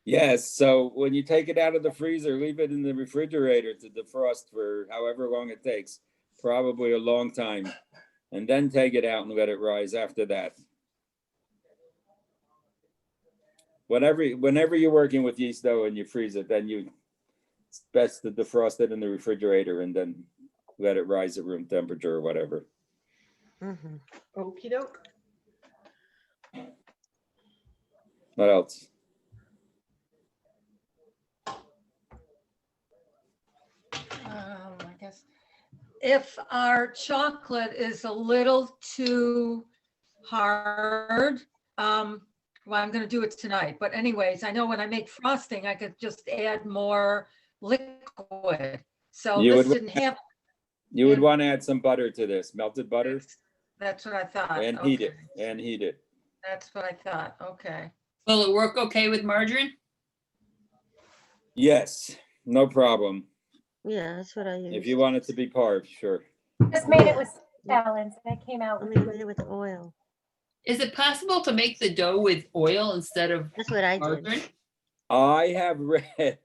Speaker 1: Yes, so when you take it out of the freezer, leave it in the refrigerator to defrost for however long it takes, probably a long time, and then take it out and let it rise after that. Whenever you're working with yeast dough and you freeze it, then it's best to defrost it in the refrigerator and then let it rise at room temperature or whatever.
Speaker 7: Mhm.
Speaker 8: Okey doke.
Speaker 1: What else?
Speaker 4: I guess if our chocolate is a little too hard, well, I'm gonna do it tonight, but anyways, I know when I make frosting, I could just add more liquid. So
Speaker 1: You
Speaker 4: this
Speaker 1: would-
Speaker 4: didn't have,
Speaker 1: You would want to add some butter to this, melted butter,
Speaker 4: that's what I thought.
Speaker 1: and heat
Speaker 4: Okay.
Speaker 1: it, and heat it.
Speaker 4: That's what I thought, okay.
Speaker 11: Will it work okay with margarine?
Speaker 1: Yes, no problem.
Speaker 7: Yeah, that's what I use.
Speaker 1: If you want it to be parve, sure.
Speaker 2: Just made it with balance and it came out.
Speaker 7: I made it with oil.
Speaker 11: Is it possible to make the dough with oil instead of
Speaker 7: That's what I did.
Speaker 11: margarine?
Speaker 1: I have read,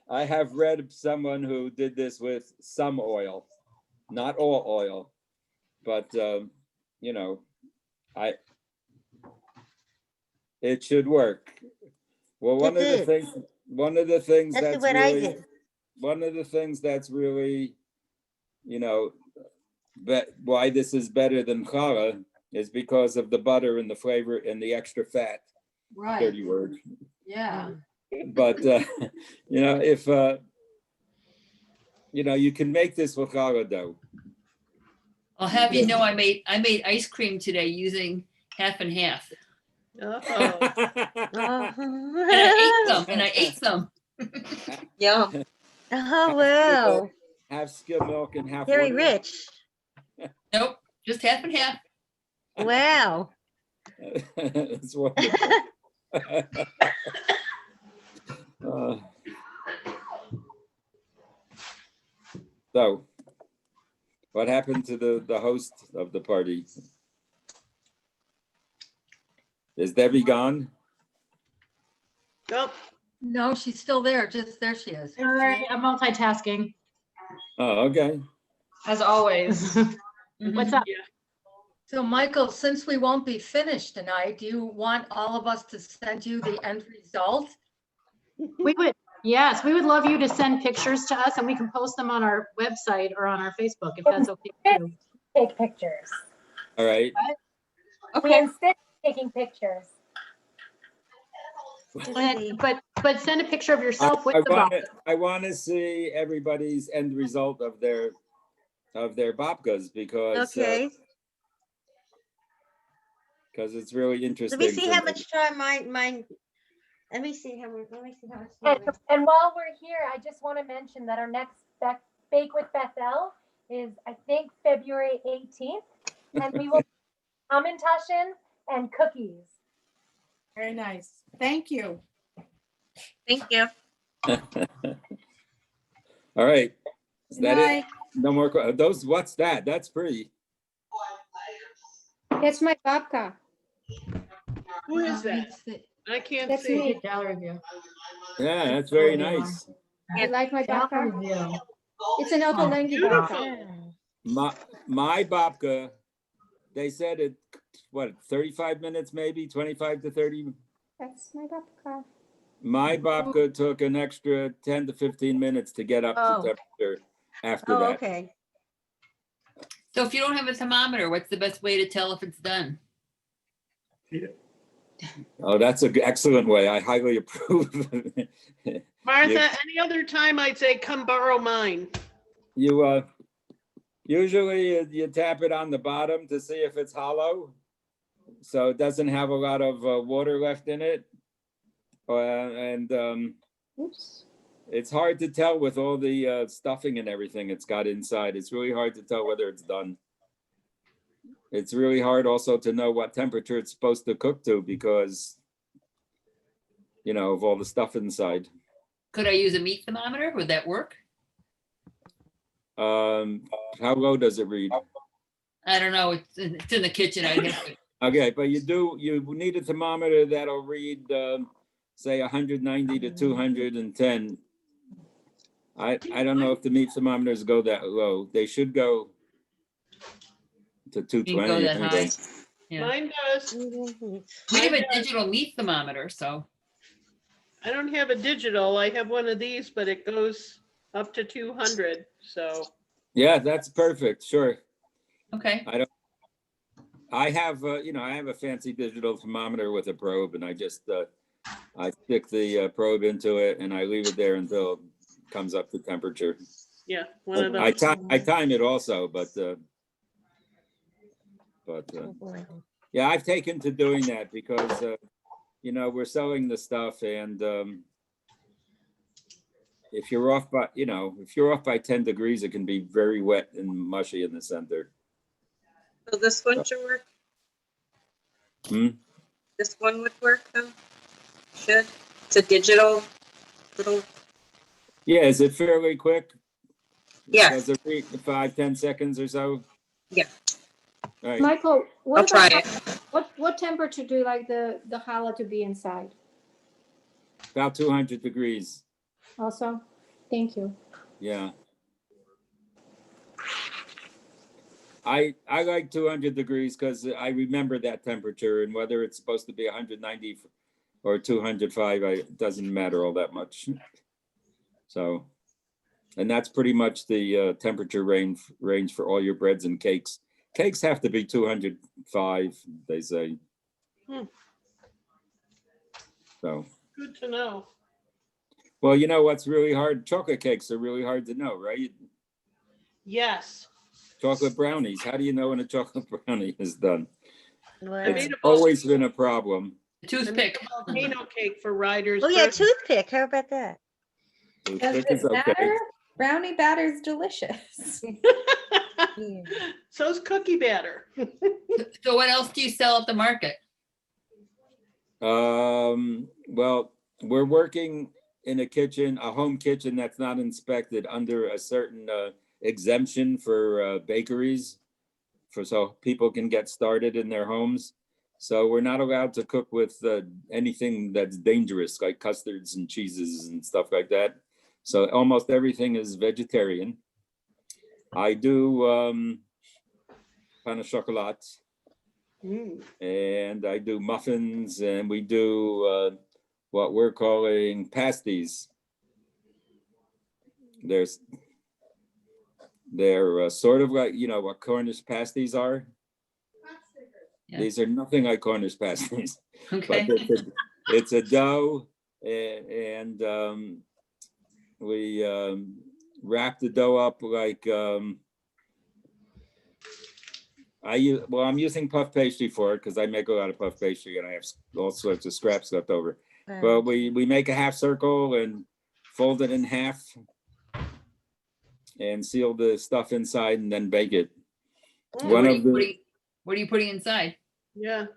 Speaker 1: I have read of someone who did this with some oil, not all oil, but, you know, it should work. Well, one of the things
Speaker 7: That's
Speaker 1: that's
Speaker 7: what I
Speaker 1: really,
Speaker 7: did.
Speaker 1: one of the things that's really, you know, that why this is better than challah is because of the butter and the flavor and the extra fat.
Speaker 4: Right,
Speaker 1: Dirty word.
Speaker 4: yeah.
Speaker 1: But, you know, if, you know, you can make this with challah dough.
Speaker 11: I'll have you know I made ice cream today using half and half.
Speaker 8: Oh,
Speaker 11: And I ate some.
Speaker 7: Yeah. Oh, wow.
Speaker 1: Half skim milk and half
Speaker 7: Very
Speaker 1: water.
Speaker 7: rich.
Speaker 11: Nope, just half and half.
Speaker 7: Wow.
Speaker 1: That's wonderful. So, what happened to the host of the party? Is Debbie gone?
Speaker 8: Nope.
Speaker 4: No, she's still there, just, there she is.
Speaker 5: Sorry, I'm multitasking,
Speaker 1: Oh, okay.
Speaker 5: as always. What's up?
Speaker 4: So Michael, since we won't be finished tonight, do you want all of us to send you the end result?
Speaker 5: We would, yes, we would love you to send pictures to us and we can post them on our website or on our Facebook if that's okay with you.
Speaker 2: Take pictures.
Speaker 1: All right.
Speaker 2: We insist taking pictures.
Speaker 5: But send a picture of yourself with the box.
Speaker 1: I want to see everybody's end result of their babkas because because it's really interesting.
Speaker 7: Let me see
Speaker 1: to
Speaker 7: how
Speaker 1: me.
Speaker 7: much time mine. Let me see how much.
Speaker 2: And while we're here, I just want to mention that our next Bake with Bethel is, I think, February 18th. And we will Hamantaschen and cookies.
Speaker 17: Very nice. Thank you.
Speaker 18: Thank you.
Speaker 1: All right. Is that
Speaker 6: Bye.
Speaker 1: it? No more. Those. What's that? That's pretty.
Speaker 6: That's my babka.
Speaker 8: Who is that? I can't
Speaker 6: That's
Speaker 8: see.
Speaker 6: me.
Speaker 1: Yeah, that's very nice.
Speaker 6: I like my babka. It's an Auto 90 babka.
Speaker 1: My babka, they said it, what, 35 minutes, maybe 25 to 30.
Speaker 6: That's my babka.
Speaker 1: My babka took an extra 10 to 15 minutes to get up to temperature after that.
Speaker 7: Okay.
Speaker 11: So if you don't have a thermometer, what's the best way to tell if it's done?
Speaker 1: Oh, that's an excellent way. I highly approve.
Speaker 8: Martha, any other time I'd say come borrow mine.
Speaker 1: You usually you tap it on the bottom to see if it's hollow, so it doesn't have a lot of water left in it, and it's hard to tell with all the stuffing and everything it's got inside. It's really hard to tell whether it's done. It's really hard also to know what temperature it's supposed to cook to because, you know, of all the stuff inside.
Speaker 11: Could I use a meat thermometer? Would that work?
Speaker 1: How low does it read?
Speaker 11: I don't know. It's in the kitchen. I guess.
Speaker 1: Okay, but you need a thermometer that'll read, say 190 to 210. I don't know if the meat thermometers go that low. They should go to 220.
Speaker 11: Go that high. Yeah.
Speaker 8: Mine does.
Speaker 11: We have a digital meat thermometer, so.
Speaker 8: I don't have a digital. I have one of these, but it goes up to 200. So.
Speaker 1: Yeah, that's perfect. Sure.
Speaker 11: Okay.
Speaker 1: I have, I have a fancy digital thermometer with a probe, and I just, I stick the probe into it and I leave it there until it comes up to temperature.
Speaker 8: Yeah, one of
Speaker 1: I
Speaker 8: those.
Speaker 1: time it also, but yeah, I've taken to doing that because, we're selling the stuff, and if you're off by 10 degrees, it can be very wet and mushy in the center.
Speaker 18: So this one should work. This one would work though. Should. It's a digital little.
Speaker 1: Yeah, is it fairly quick?
Speaker 18: Yeah.
Speaker 1: Does it read 5-10 seconds or so?
Speaker 18: Yeah.
Speaker 1: All right.
Speaker 20: Michael,
Speaker 18: I'll try it.
Speaker 20: What temperature do you like the challah to be inside?
Speaker 1: About 200 degrees.
Speaker 20: Also, thank you.
Speaker 1: Yeah. I like 200 degrees because I remember that temperature, and whether it's supposed to be 190 or 205, it doesn't matter all that much. So, and that's pretty much the temperature range for all your breads and cakes. Cakes have to be 205, they say. So.
Speaker 8: Good to know.
Speaker 1: Well, you know what's really hard? Chocolate cakes are really hard to know, right?
Speaker 8: Yes.
Speaker 1: Chocolate brownies. How do you know when a chocolate brownie is done? It's
Speaker 8: made a
Speaker 1: always been a problem.
Speaker 11: Toothpick.
Speaker 8: Volcano cake for riders.
Speaker 7: Oh yeah,
Speaker 8: birthday.
Speaker 7: toothpick. How about that?
Speaker 1: Toothpick
Speaker 6: Does
Speaker 1: is
Speaker 6: it
Speaker 1: okay.
Speaker 6: matter? Brownie batter's delicious.
Speaker 8: So's cookie batter.
Speaker 11: So what else do you sell at the market?
Speaker 1: Well, we're working in a home kitchen that's not inspected under a certain exemption for bakeries, so people can get started in their homes. So we're not allowed to cook with anything that's dangerous, like custards and cheeses and stuff like that. So almost everything is vegetarian. I do pain au chocolat, and I do muffins, and we do what we're calling pasties. They're sort of like, what Cornish pasties are. Yeah. These are nothing like Cornish pasties.
Speaker 11: Okay.
Speaker 1: But it's a dough, and we wrap the dough up like I'm using puff pastry for it because I make a lot of puff pastry and I have all sorts of scraps left over. But we make a half circle and fold it in half and seal the stuff inside and then bake it.
Speaker 11: What are you putting inside?
Speaker 8: Yeah.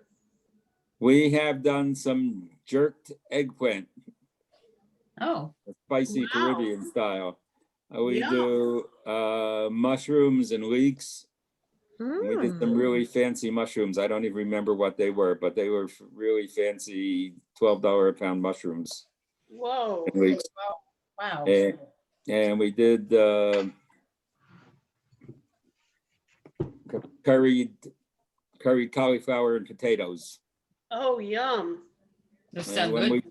Speaker 1: We have done some jerked eggplant.
Speaker 11: Oh.
Speaker 1: Spicy Caribbean style. We do mushrooms and leeks. We did some really fancy mushrooms. I don't even remember what they were, but they were really fancy $12 a pound mushrooms.
Speaker 8: Whoa.
Speaker 1: And leeks.
Speaker 4: Wow.
Speaker 1: And we did curried cauliflower and potatoes.
Speaker 8: Oh, yum.
Speaker 11: Those sound good.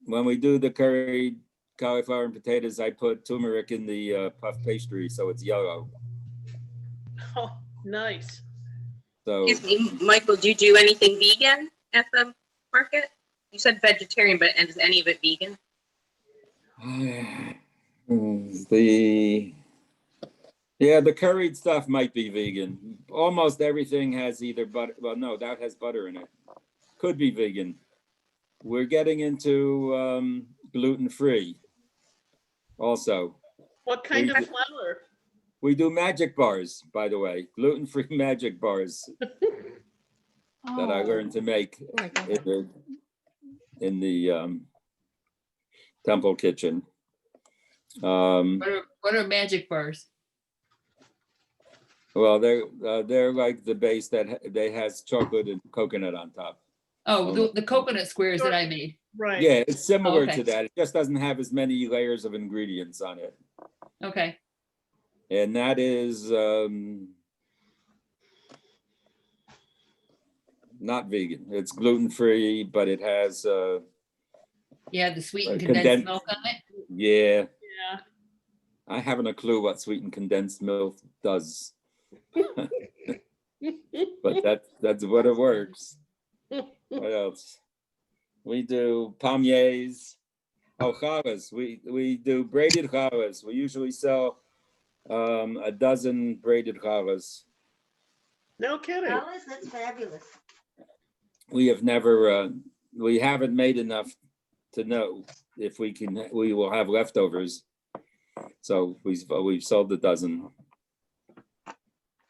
Speaker 1: When we do the curried cauliflower and potatoes, I put turmeric in the puff pastry so it's yellow.
Speaker 8: Oh, nice.
Speaker 1: So,
Speaker 18: Excuse me, Michael, do you do anything vegan at the market? You said vegetarian, but is any of it vegan?
Speaker 1: The curried stuff might be vegan. Almost everything has either butter. Well, no, that has butter in it. Could be vegan. We're getting into gluten-free also.
Speaker 8: What kind of flour?
Speaker 1: We do magic bars, by the way, gluten-free magic bars that I learned to make in the temple kitchen.
Speaker 11: What are magic bars?
Speaker 1: Well, they're like the base that they has chocolate and coconut on top.
Speaker 11: Oh, the coconut squares that I made.
Speaker 8: Right.
Speaker 1: Yeah, it's similar
Speaker 11: Okay.
Speaker 1: to that. It just doesn't have as many layers of ingredients on it.
Speaker 11: Okay.
Speaker 1: And that is not vegan. It's gluten-free, but it has
Speaker 11: Yeah, the sweetened
Speaker 1: condensed
Speaker 11: condensed milk on it.
Speaker 1: Yeah.
Speaker 8: Yeah.
Speaker 1: I haven't a clue what sweetened condensed milk does. but that's what it works. What else? We do palmiers. Oh, chavas. We do braided chavas. We usually sell a dozen braided chavas.
Speaker 8: No kidding.
Speaker 7: Alice, that's fabulous.
Speaker 1: We have never, we haven't made enough to know if we will have leftovers. So we've sold a dozen.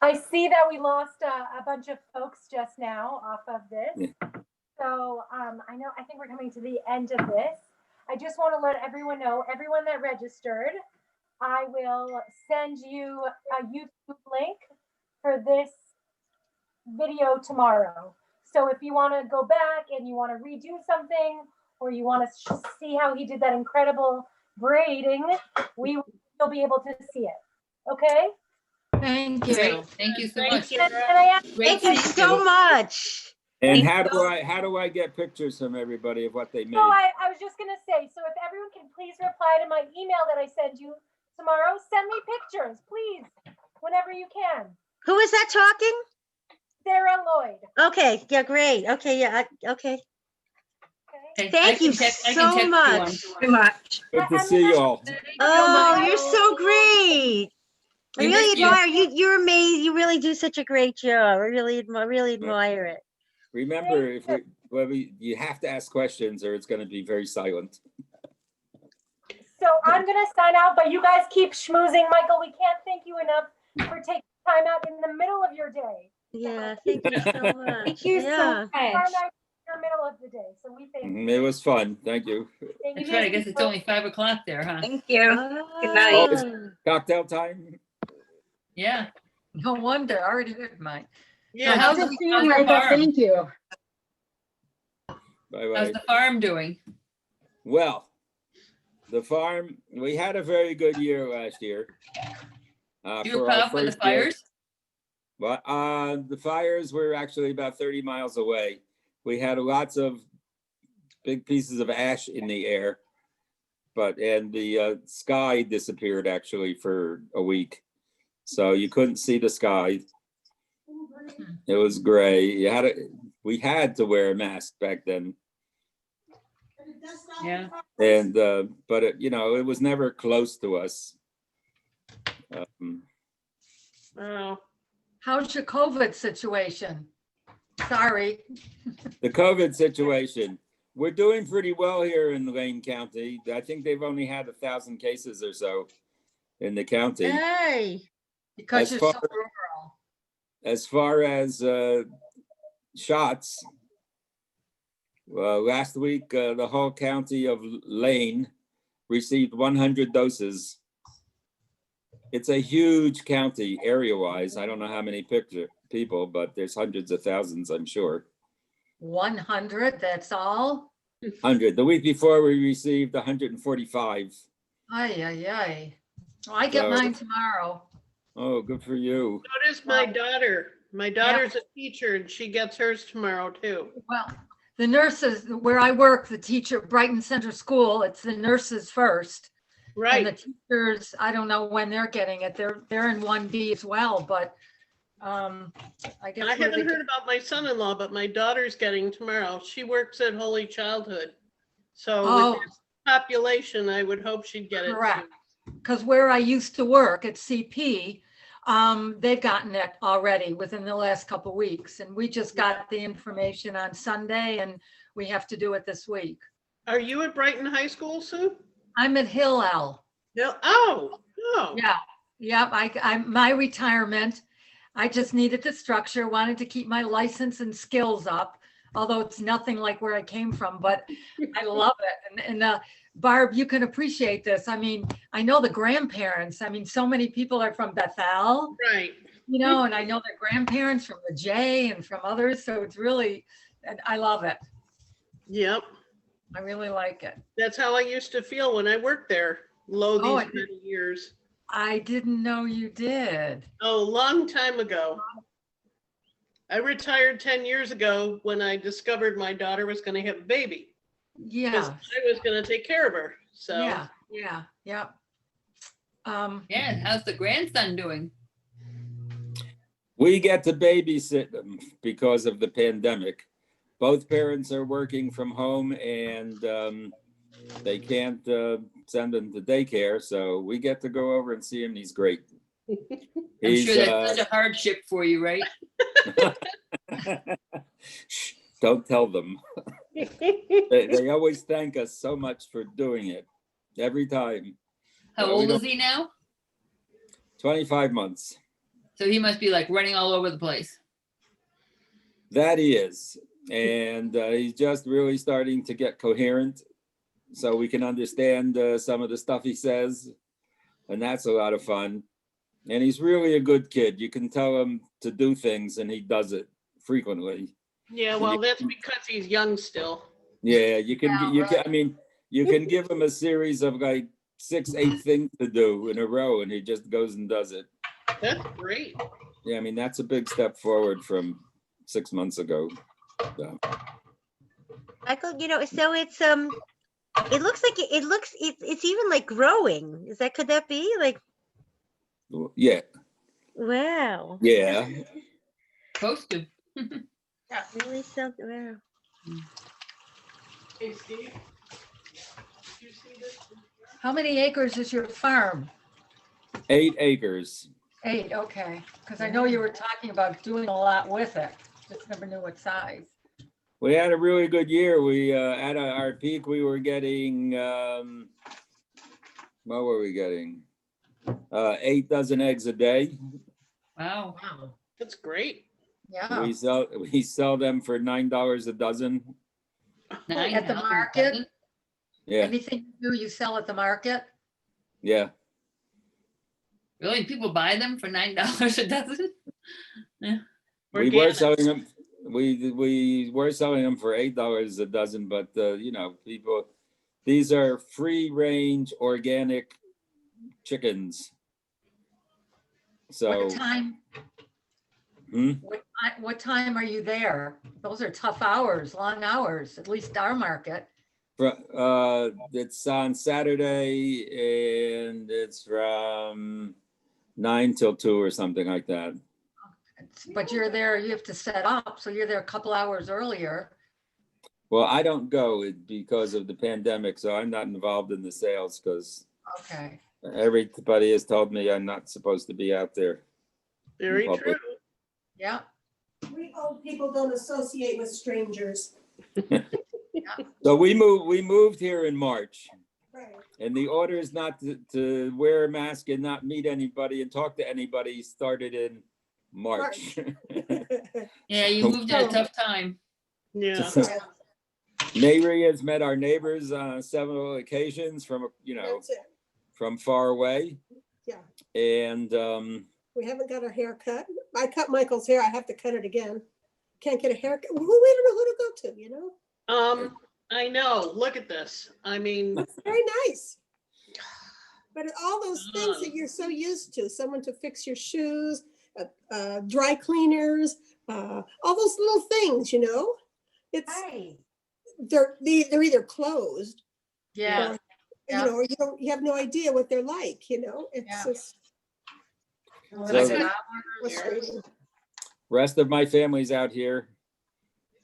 Speaker 2: I see that we lost a bunch of folks just now off of this.
Speaker 1: Yeah.
Speaker 2: So I think we're coming to the end of this. I just want to let everyone know, everyone that registered, I will send you a YouTube link for this video tomorrow. So if you want to go back and you want to redo something, or you want to see how he did that incredible braiding, you'll be able to see it. Okay?
Speaker 4: Thank you.
Speaker 11: Great. Thank you so much.
Speaker 7: Thank you so much.
Speaker 1: And how do I get pictures from everybody of what they made?
Speaker 2: So I was just gonna say, so if everyone can please reply to my email that I send you tomorrow, send me pictures, please, whenever you can.
Speaker 7: Who is that talking?
Speaker 2: Sarah Lloyd.
Speaker 7: Okay, yeah, great. Okay, yeah, okay.
Speaker 11: Okay,
Speaker 7: Thank you so much.
Speaker 13: Too much.
Speaker 1: Good to see you all.
Speaker 7: Oh, you're so great. I
Speaker 11: We
Speaker 7: really
Speaker 11: miss you.
Speaker 7: admire you. You're amazing. You really do such a great job. I really admire it.
Speaker 1: Remember, you have to ask questions or it's going to be very silent.
Speaker 2: So I'm gonna sign out, but you guys keep schmoozing. Michael, we can't thank you enough for taking time out in the middle of your day.
Speaker 7: Yeah, thank you so much.
Speaker 20: Thank you so
Speaker 7: Yeah.
Speaker 20: much.
Speaker 2: Your middle of the day, so we thank you.
Speaker 1: It was fun. Thank you.
Speaker 2: Thank
Speaker 11: That's
Speaker 2: you.
Speaker 11: right. I guess it's only 5 o'clock there, huh?
Speaker 20: Thank you. Good
Speaker 1: Oh,
Speaker 20: night.
Speaker 1: it's cocktail time.
Speaker 11: Yeah.
Speaker 4: No wonder, I already heard mine.
Speaker 8: Yeah.
Speaker 11: How's
Speaker 13: Good
Speaker 11: the
Speaker 13: to see you, Michael.
Speaker 11: farm?
Speaker 13: Thank you.
Speaker 1: Bye
Speaker 11: How's
Speaker 1: bye.
Speaker 11: the farm doing?
Speaker 1: Well, the farm, we had a very good year last year.
Speaker 11: Do you
Speaker 1: for
Speaker 11: put
Speaker 1: our
Speaker 11: up with the
Speaker 1: first year.
Speaker 11: fires?
Speaker 1: But the fires were actually about 30 miles away. We had lots of big pieces of ash in the air, and the sky disappeared actually for a week. So you couldn't see the sky. It was gray. We had to wear a mask back then.
Speaker 11: Yeah.
Speaker 1: And but it was never close to us.
Speaker 8: Oh,
Speaker 4: How's your COVID situation? Sorry.
Speaker 1: The COVID situation, we're doing pretty well here in Lane County. I think they've only had 1,000 cases or so in the county.
Speaker 7: Hey.
Speaker 4: Because
Speaker 1: As
Speaker 4: you're
Speaker 1: far-
Speaker 4: so rural.
Speaker 1: As far as shots, last week, the whole county of Lane received 100 doses. It's a huge county area-wise. I don't know how many people, but there's hundreds of thousands, I'm sure.
Speaker 4: 100, that's all?
Speaker 1: 100. The week before, we received 145.
Speaker 4: Ay. Well, I get
Speaker 1: So-
Speaker 4: mine tomorrow.
Speaker 1: Oh, good for you.
Speaker 8: so does my daughter. My daughter's a teacher and she gets hers tomorrow too.
Speaker 4: Well, the nurses, where I work, the teacher, Brighton Center School, it's the nurses first. And the
Speaker 8: Right.
Speaker 4: teachers, I don't know when they're getting it. They're in 1B as well, but I guess.
Speaker 8: I
Speaker 4: where they
Speaker 8: haven't heard about my son-in-law, but my daughter's getting tomorrow. She works at Holy Childhood. So
Speaker 4: Oh.
Speaker 8: with this population, I would hope she'd get it soon.
Speaker 4: Correct. Because where I used to work at CP, they've gotten it already within the last couple of weeks. And we just got the information on Sunday and we have to do it this week.
Speaker 8: Are you at Brighton High School, Sue?
Speaker 4: I'm at Hillel.
Speaker 8: No. Oh, no.
Speaker 4: Yeah. I'm my retirement. I just needed the structure, wanted to keep my license and skills up, although it's nothing like where I came from, but I love it. And Barb, you can appreciate this. I mean, I know the grandparents. I mean, so many people are from Bethel,
Speaker 8: Right.
Speaker 4: and I know their grandparents from the J and from others. So it's really, and I love it.
Speaker 8: Yep.
Speaker 4: I really like it.
Speaker 8: That's how I used to feel when I worked there,
Speaker 4: Oh,
Speaker 8: these many years.
Speaker 4: I didn't know you did.
Speaker 8: Oh, a long time ago. I retired 10 years ago when I discovered my daughter was going to have a baby. Because
Speaker 4: Yeah.
Speaker 8: I was going to take care of her. So
Speaker 4: Yeah.
Speaker 11: Yeah, how's the grandson doing?
Speaker 1: We get to babysit them because of the pandemic. Both parents are working from home and they can't send them to daycare, so we get to go over and see him. He's great.
Speaker 11: I'm sure that's such a hardship for you, right?
Speaker 1: Shh, don't tell them. They always thank us so much for doing it every time.
Speaker 11: How old is he now?
Speaker 1: 25 months.
Speaker 11: So he must be like running all over the place.
Speaker 1: That he is. And he's just really starting to get coherent so we can understand some of the stuff he says. And that's a lot of fun. And he's really a good kid. You can tell him to do things and he does it frequently.
Speaker 8: Yeah, well, that's because he's young still.
Speaker 1: Yeah, you can, I mean, you can give him a series of like 6, 8 things to do in a row and he just goes and does it.
Speaker 8: That's great.
Speaker 1: Yeah, I mean, that's a big step forward from 6 months ago. So.
Speaker 7: Michael, you know, so it's it looks like it's even like growing. Could that be like?
Speaker 1: Yeah.
Speaker 7: Wow.
Speaker 1: Yeah.
Speaker 11: Supposed to.
Speaker 7: Really something. Wow.
Speaker 8: Hey, Steve. You see this?
Speaker 4: How many acres is your farm?
Speaker 1: 8 acres.
Speaker 4: 8, okay. Because I know you were talking about doing a lot with it. Just never knew what size.
Speaker 1: We had a really good year. We at our peak, we were getting what were we getting? 8 dozen eggs a day.
Speaker 11: Wow.
Speaker 8: That's great.
Speaker 4: Yeah.
Speaker 1: We sell them for $9 a dozen.
Speaker 4: At the market?
Speaker 1: Yeah.
Speaker 4: Anything you do, you sell at the market?
Speaker 1: Yeah.
Speaker 11: Really? People buy them for $9 a dozen? Yeah.
Speaker 1: We were selling them. We were selling them for $8 a dozen, but you know, people, these are free range organic chickens. So
Speaker 4: What time? What time are you there? Those are tough hours, long hours, at least our market.
Speaker 1: It's on Saturday and it's from 9 till 2 or something like that.
Speaker 4: But you're there, you have to set up, so you're there a couple hours earlier.
Speaker 1: Well, I don't go because of the pandemic, so I'm not involved in the sales because
Speaker 4: okay,
Speaker 1: everybody has told me I'm not supposed to be out there.
Speaker 8: Very true.
Speaker 4: Yeah.
Speaker 14: We old people don't associate with strangers.
Speaker 1: So we moved here in March.
Speaker 14: Right.
Speaker 1: And the order is not to wear a mask and not meet anybody and talk to anybody started in March.
Speaker 11: Yeah, you moved at a tough time.
Speaker 8: Yeah.
Speaker 1: Neighbor has met our neighbors on several occasions from, you know, from far away.
Speaker 14: Yeah.
Speaker 1: And
Speaker 14: We haven't got a haircut. I cut Michael's hair. I have to cut it again. Can't get a haircut. We don't know who to go to, you know?
Speaker 8: I know. Look at this. I mean,
Speaker 14: it's very nice. But all those things that you're so used to, someone to fix your shoes, dry cleaners, all those little things, you know, it's they're either closed,
Speaker 4: yeah,
Speaker 14: or, you know, or you have no idea what they're like, you know. It's just frustrating.
Speaker 1: Rest of my family's out here,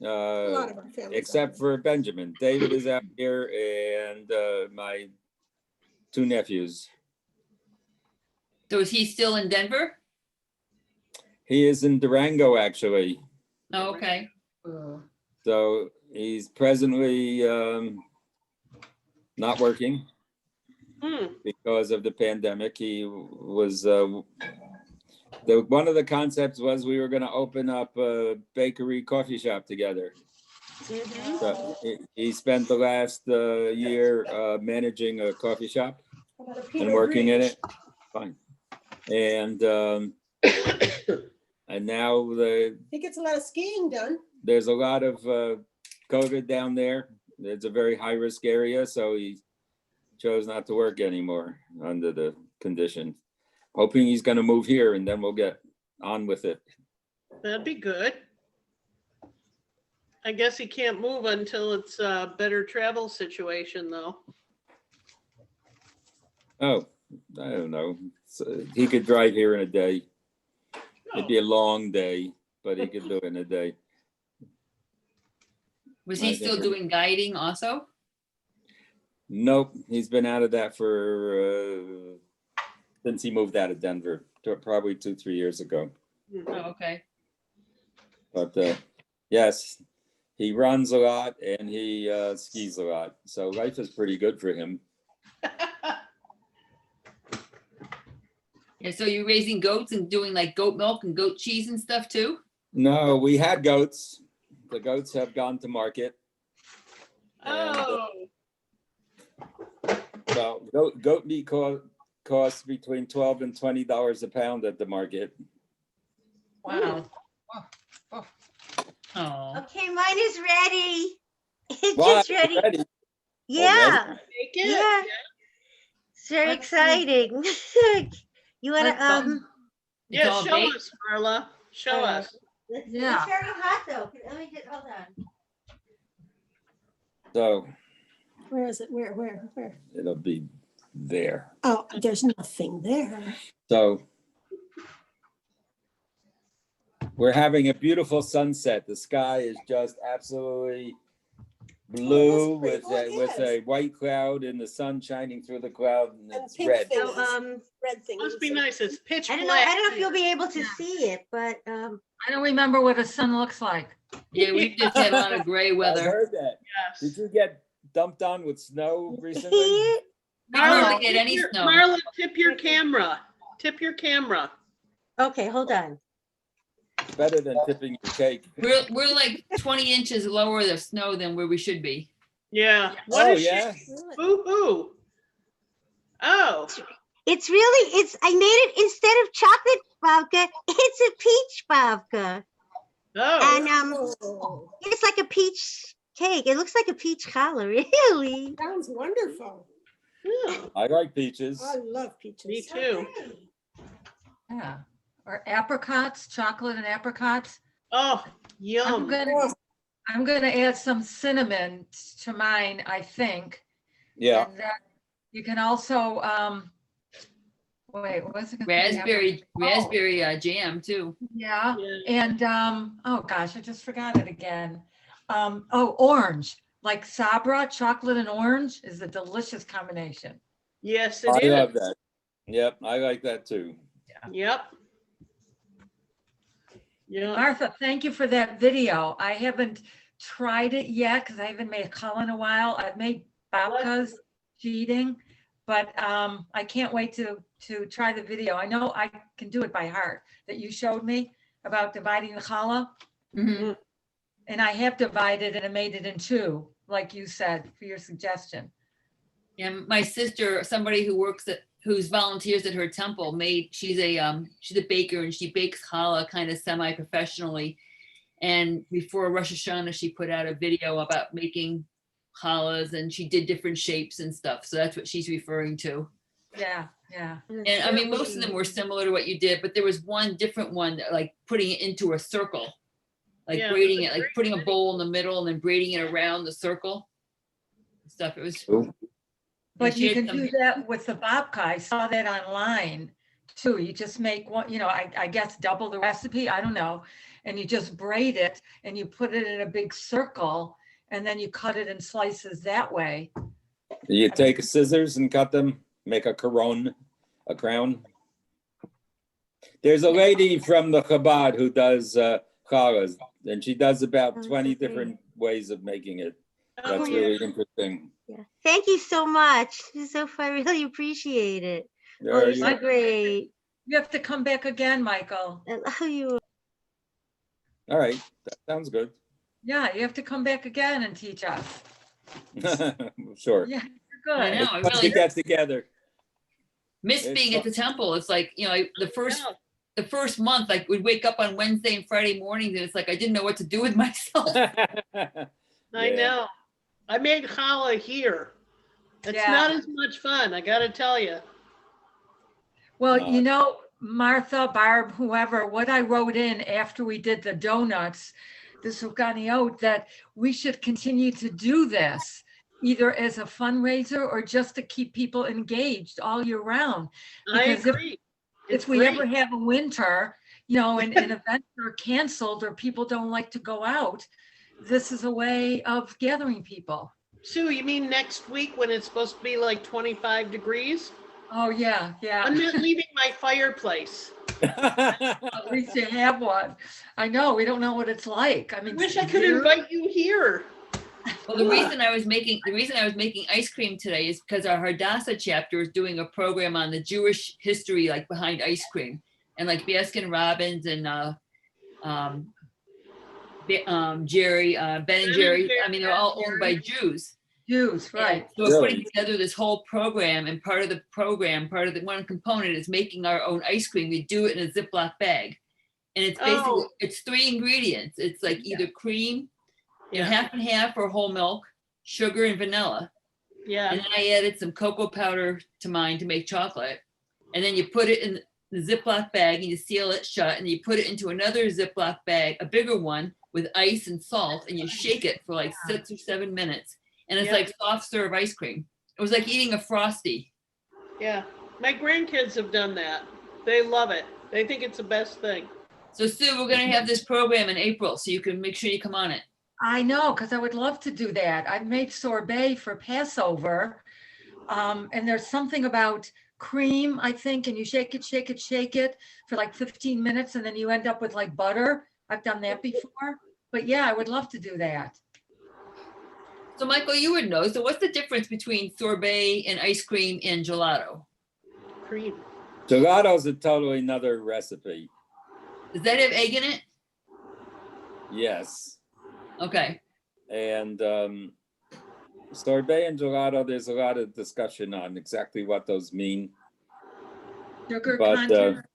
Speaker 14: A lot of our families
Speaker 1: except for Benjamin. David is out here, and my 2 nephews.
Speaker 11: So is he still in Denver?
Speaker 1: He is in Durango, actually.
Speaker 11: Oh, okay.
Speaker 1: So he's presently not working because of the pandemic. He was one of the concepts was we were going to open up a bakery coffee shop together. So he spent the last year managing a coffee shop and working in it. Fine. And now
Speaker 14: he gets a lot of skiing done.
Speaker 1: There's a lot of COVID down there. It's a very high risk area, so he chose not to work anymore under the conditions. Hoping he's going to move here and then we'll get on with it.
Speaker 8: that'd be good. I guess he can't move until it's a better travel situation, though.
Speaker 1: Oh, I don't know. So he could drive here in a day. It'd be a long day, but he could do it in a day.
Speaker 11: Was he still doing guiding also?
Speaker 1: Nope, he's been out of that for since he moved out of Denver, probably 2-3 years ago.
Speaker 11: Oh, okay.
Speaker 1: But yes, he runs a lot and he skis a lot. So life is pretty good for him.
Speaker 11: Yeah, so you're raising goats and doing like goat milk and goat cheese and stuff too?
Speaker 1: No, we had goats. The goats have gone to market.
Speaker 8: Oh.
Speaker 1: Well, goat meat costs between $12 and $20 a pound at the market.
Speaker 4: Wow.
Speaker 11: Oh.
Speaker 7: Okay, mine is ready. It's
Speaker 1: Wow,
Speaker 7: just ready.
Speaker 1: ready.
Speaker 7: Yeah.
Speaker 8: Make it?
Speaker 7: Yeah. It's very
Speaker 4: Let's see.
Speaker 7: exciting. You wanna
Speaker 4: Let's,
Speaker 8: Yeah,
Speaker 11: all
Speaker 8: show
Speaker 11: baked?
Speaker 8: us, Marla. Show us.
Speaker 4: Yeah.
Speaker 7: It's very hot though. Let me get, hold on.
Speaker 1: So
Speaker 14: Where is it? Where?
Speaker 1: it'll be there.
Speaker 14: Oh, there's nothing there.
Speaker 1: So we're having a beautiful sunset. The sky is just absolutely blue with a white cloud and the sun shining through the cloud, and
Speaker 14: And
Speaker 1: it's
Speaker 14: pink
Speaker 1: red.
Speaker 14: things.
Speaker 7: So,
Speaker 14: Red thing.
Speaker 8: Must be nice. It's pitch
Speaker 7: I don't
Speaker 8: black.
Speaker 7: know if you'll be able to see it, but
Speaker 4: I don't remember what a sun looks like.
Speaker 11: Yeah, we've just had a lot of gray
Speaker 1: I
Speaker 11: weather.
Speaker 1: heard that.
Speaker 8: Yes.
Speaker 1: Did you get dumped on with snow recently?
Speaker 11: We hardly get any snow.
Speaker 8: Marla, tip your camera. Tip your camera.
Speaker 7: okay, hold on.
Speaker 1: It's better than tipping your cake.
Speaker 11: We're like 20 inches lower of snow than where we should be.
Speaker 8: Yeah.
Speaker 1: Oh,
Speaker 8: is
Speaker 1: yeah?
Speaker 8: she? Boo-hoo. Oh.
Speaker 7: It's really, I made it instead of chocolate babka, it's a peach babka.
Speaker 8: Oh.
Speaker 7: And
Speaker 14: Oh,
Speaker 7: it's like a peach cake. It looks like a peach challah, really.
Speaker 14: sounds wonderful.
Speaker 8: Yeah.
Speaker 1: I like peaches.
Speaker 14: I love peaches.
Speaker 8: Me too.
Speaker 4: Yeah. Or apricots, chocolate and apricots.
Speaker 8: Oh, yum.
Speaker 4: I'm gonna add some cinnamon to mine, I think.
Speaker 1: Yeah.
Speaker 4: And you can also, wait, what's it? gonna be?
Speaker 11: Raspberry jam too.
Speaker 4: Yeah,
Speaker 8: Yeah.
Speaker 4: and, oh gosh, I just forgot it again. Oh, orange, like Sabra, chocolate and orange is a delicious combination.
Speaker 8: Yes, it
Speaker 1: I
Speaker 8: is.
Speaker 1: love that. Yep, I like that too.
Speaker 8: Yep. Yeah.
Speaker 4: Martha, thank you for that video. I haven't tried it yet because I haven't made a challah in a while. I've made babkas, cheating, but I can't wait to try the video. I know I can do it by heart that you showed me about dividing the challah.
Speaker 11: Mhm.
Speaker 4: And I have divided and I made it in two, like you said, for your suggestion.
Speaker 11: And my sister, somebody who's volunteers at her temple, she's a baker and she bakes challah kind of semi-professionally. And before Rosh Hashanah, she put out a video about making challahs and she did different shapes and stuff. So that's what she's referring to.
Speaker 4: Yeah, yeah.
Speaker 11: And I mean, most of them were similar to what you did, but there was one different one, like putting it into a circle, like
Speaker 8: Yeah.
Speaker 11: braiding it, like putting a bowl in the middle and then braiding it around the circle. Stuff. It was.
Speaker 1: Ooh.
Speaker 4: But
Speaker 11: she
Speaker 4: you
Speaker 11: had
Speaker 4: can do that with the babka. I saw that online too. You just make one, I guess double the recipe. I don't know. And you just braid it and you put it in a big circle and then you cut it in slices that way.
Speaker 1: You take scissors and cut them, make a crown. There's a lady from the Chabad who does challahs, and she does about 20 different ways of making it. That's really interesting.
Speaker 7: Yeah. Thank you so much. This is so fun. I really appreciate it.
Speaker 1: Yeah,
Speaker 7: Oh, you're
Speaker 1: you're-
Speaker 7: so great.
Speaker 4: You have to come back again, Michael.
Speaker 7: I love you.
Speaker 1: All right, that sounds good.
Speaker 4: Yeah, you have to come back again and teach us.
Speaker 1: Sure.
Speaker 4: Yeah, you're good.
Speaker 11: I know. I
Speaker 1: Let's
Speaker 11: really
Speaker 1: get together.
Speaker 11: miss
Speaker 1: It's
Speaker 11: being at the temple. It's like, the first month, like we'd wake up on Wednesday and Friday mornings and it's like, I didn't know what to do with myself.
Speaker 8: I know. I made challah here. It's
Speaker 4: Yeah.
Speaker 8: not as much fun, I gotta tell you.
Speaker 4: Well, Martha, Barb, whoever, what I wrote in after we did the donuts, the Suganiot, that we should continue to do this either as a fundraiser or just to keep people engaged all year round.
Speaker 8: I
Speaker 4: Because
Speaker 8: agree.
Speaker 4: if we ever have a winter, you know, and events are canceled or people don't like to go out, this is a way of gathering people.
Speaker 8: Sue, you mean next week when it's supposed to be like 25 degrees?
Speaker 4: Oh, yeah, yeah.
Speaker 8: I'm not leaving my fireplace.
Speaker 4: At least you have one. I know, we don't know what it's like. I mean,
Speaker 8: Wish I could
Speaker 4: here-
Speaker 8: invite you here.
Speaker 11: Well, the reason I was making ice cream today is because our Hadassah chapter is doing a program on the Jewish history, like behind ice cream, and like Baskin Robbins and Jerry, Ben and Jerry. I mean, they're all owned by Jews.
Speaker 4: Jews, right?
Speaker 11: So we're putting together this whole program, and part of the one component is making our own ice cream. We do it in a Ziploc bag, and it's basically it's 3 ingredients. It's like either cream, half and half, or whole milk, sugar, and vanilla.
Speaker 8: Yeah.
Speaker 11: And then I added some cocoa powder to mine to make chocolate, and then you put it in the Ziploc bag and you seal it shut, and you put it into another Ziploc bag, a bigger one, with ice and salt, and you shake it for like 6 or 7 minutes. And it's like soft serve ice cream. It was like eating a Frosty.
Speaker 8: Yeah, my grandkids have done that. They love it. They think it's the best thing.
Speaker 11: So Sue, we're gonna have this program in April, so you can make sure you come on it.
Speaker 4: I know, because I would love to do that. I've made sorbet for Passover. And there's something about cream, I think, and you shake it for like 15 minutes, and then you end up with like butter. I've done that before. But yeah, I would love to do that.
Speaker 11: So Michael, you would know. So what's the difference between sorbet and ice cream and gelato?
Speaker 8: Cream.
Speaker 1: Gelato's a totally another recipe.
Speaker 11: Does that have egg in it?
Speaker 1: Yes.
Speaker 11: Okay.
Speaker 1: And sorbet and gelato, there's a lot of discussion on exactly what those mean.
Speaker 4: Sugar content.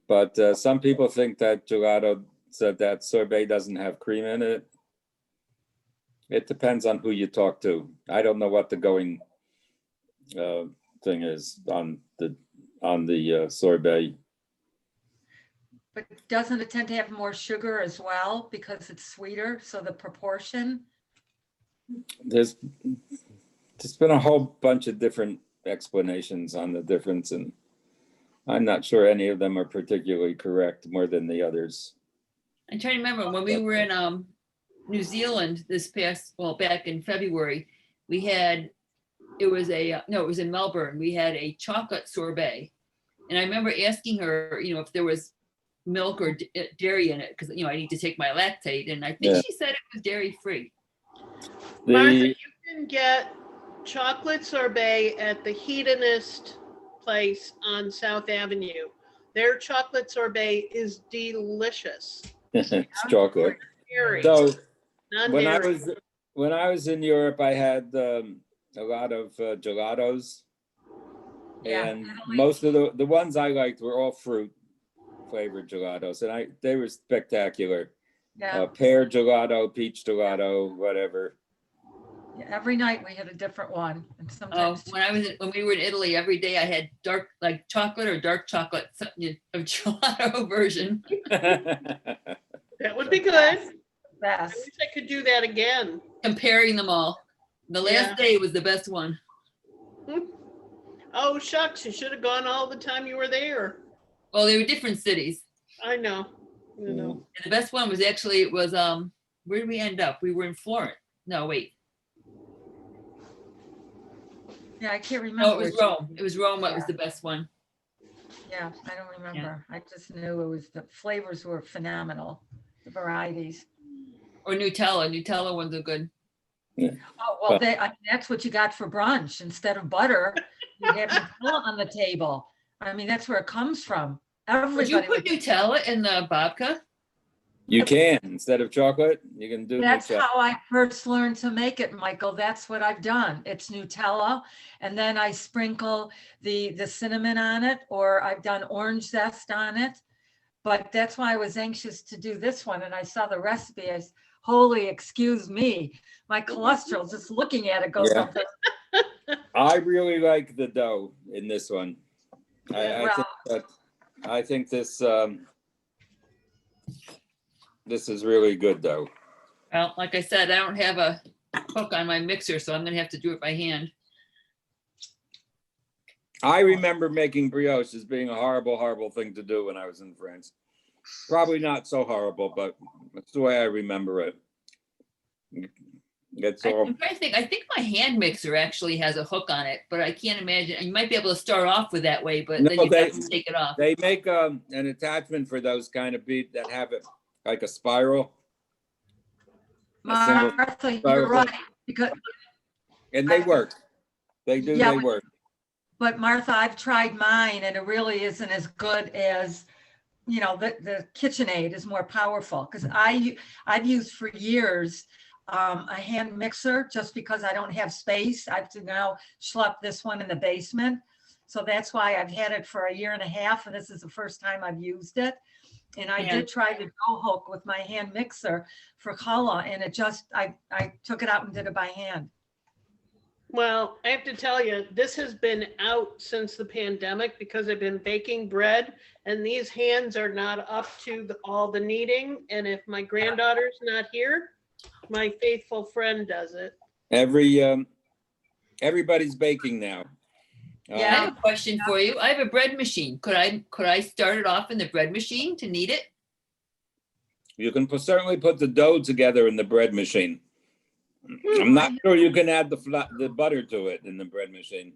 Speaker 1: But some people think that gelato, so that sorbet doesn't have cream in it. It depends on who you talk to. I don't know what the going thing is on the sorbet.
Speaker 4: But doesn't it tend to have more sugar as well because it's sweeter? So the proportion?
Speaker 1: There's been a whole bunch of different explanations on the difference, and I'm not sure any of them are particularly correct more than the others.
Speaker 11: I'm trying to remember when we were in New Zealand back in February, we had, it was in Melbourne, we had a chocolate sorbet. And I remember asking her, if there was milk or dairy in it, because, I need to take my lactate. And I think she said it was dairy free.
Speaker 8: Martha, you can get chocolate sorbet at the Hedonist place on South Avenue. Their chocolate sorbet is delicious.
Speaker 1: It's chocolate.
Speaker 8: Dairy.
Speaker 1: So
Speaker 8: when
Speaker 1: I was in Europe, I had a lot of gelatos, and most of the ones I liked were all fruit flavored gelatos, and they were spectacular.
Speaker 4: Yeah.
Speaker 1: Pear gelato, peach gelato, whatever.
Speaker 4: Yeah, every night we had a different one, and sometimes
Speaker 11: When we were in Italy, every day I had chocolate or dark chocolate of gelato version.
Speaker 8: That would be good.
Speaker 4: Best.
Speaker 8: I wish I could do that again.
Speaker 11: Comparing them all. The last day was the best one.
Speaker 8: Oh, shucks, you should have gone all the time you were there.
Speaker 11: Well, they were different cities.
Speaker 8: I know.
Speaker 11: And the best one was actually, where did we end up? We were in Florence. No, wait.
Speaker 4: Yeah, I can't remember.
Speaker 11: No, it was Rome. It was Rome. What was the best one?
Speaker 4: Yeah, I don't remember. I just knew the flavors were phenomenal, the varieties.
Speaker 11: Or Nutella. Nutella ones are good.
Speaker 1: Yeah.
Speaker 4: Oh, well, that's what you got for brunch. Instead of butter, you have Nutella on the table. I mean, that's where it comes from.
Speaker 11: Would you put Nutella in the babka?
Speaker 1: You can, instead of chocolate, you can do
Speaker 4: That's
Speaker 1: Nutella.
Speaker 4: how I first learned to make it, Michael. That's what I've done. It's Nutella, and then I sprinkle the cinnamon on it, or I've done orange zest on it. But that's why I was anxious to do this one, and I saw the recipe. As holy, excuse me, my cholesterol just looking at it goes up.
Speaker 1: I really like the dough in this one. I think this this is really good dough.
Speaker 11: Well, like I said, I don't have a hook on my mixer, so I'm gonna have to do it by hand.
Speaker 1: I remember making brioche as being a horrible, horrible thing to do when I was in France. Probably not so horrible, but that's the way I remember it. It's all,
Speaker 11: I'm trying to think. I think my hand mixer actually has a hook on it, but I can't imagine. You might be able to start off with that way, but then
Speaker 1: no,
Speaker 11: you have to take it off.
Speaker 1: they make an attachment for those kind of beads that have it like a spiral. A single
Speaker 4: Martha, you're
Speaker 1: spiral.
Speaker 4: right, because,
Speaker 1: And they work. They do,
Speaker 4: Yeah,
Speaker 1: they work.
Speaker 4: but Martha, I've tried mine and it really isn't as good as, you know, the KitchenAid is more powerful, because I've used for years a hand mixer just because I don't have space. I have to now schlep this one in the basement. So that's why I've had it for a year and a half, and this is the first time I've used it. And I
Speaker 11: Yeah.
Speaker 4: did try the dough hook with my hand mixer for challah, and it just, I took it out and did it by hand.
Speaker 8: Well, I have to tell you, this has been out since the pandemic because I've been baking bread and these hands are not up to all the kneading. And if my granddaughter's not here, my faithful friend does it.
Speaker 1: Everybody's baking now.
Speaker 11: I have a question for you. I have a bread machine. Could I start it off in the bread machine to knead it?
Speaker 1: You can certainly put the dough together in the bread machine. I'm not sure you can add the butter to it in the bread machine.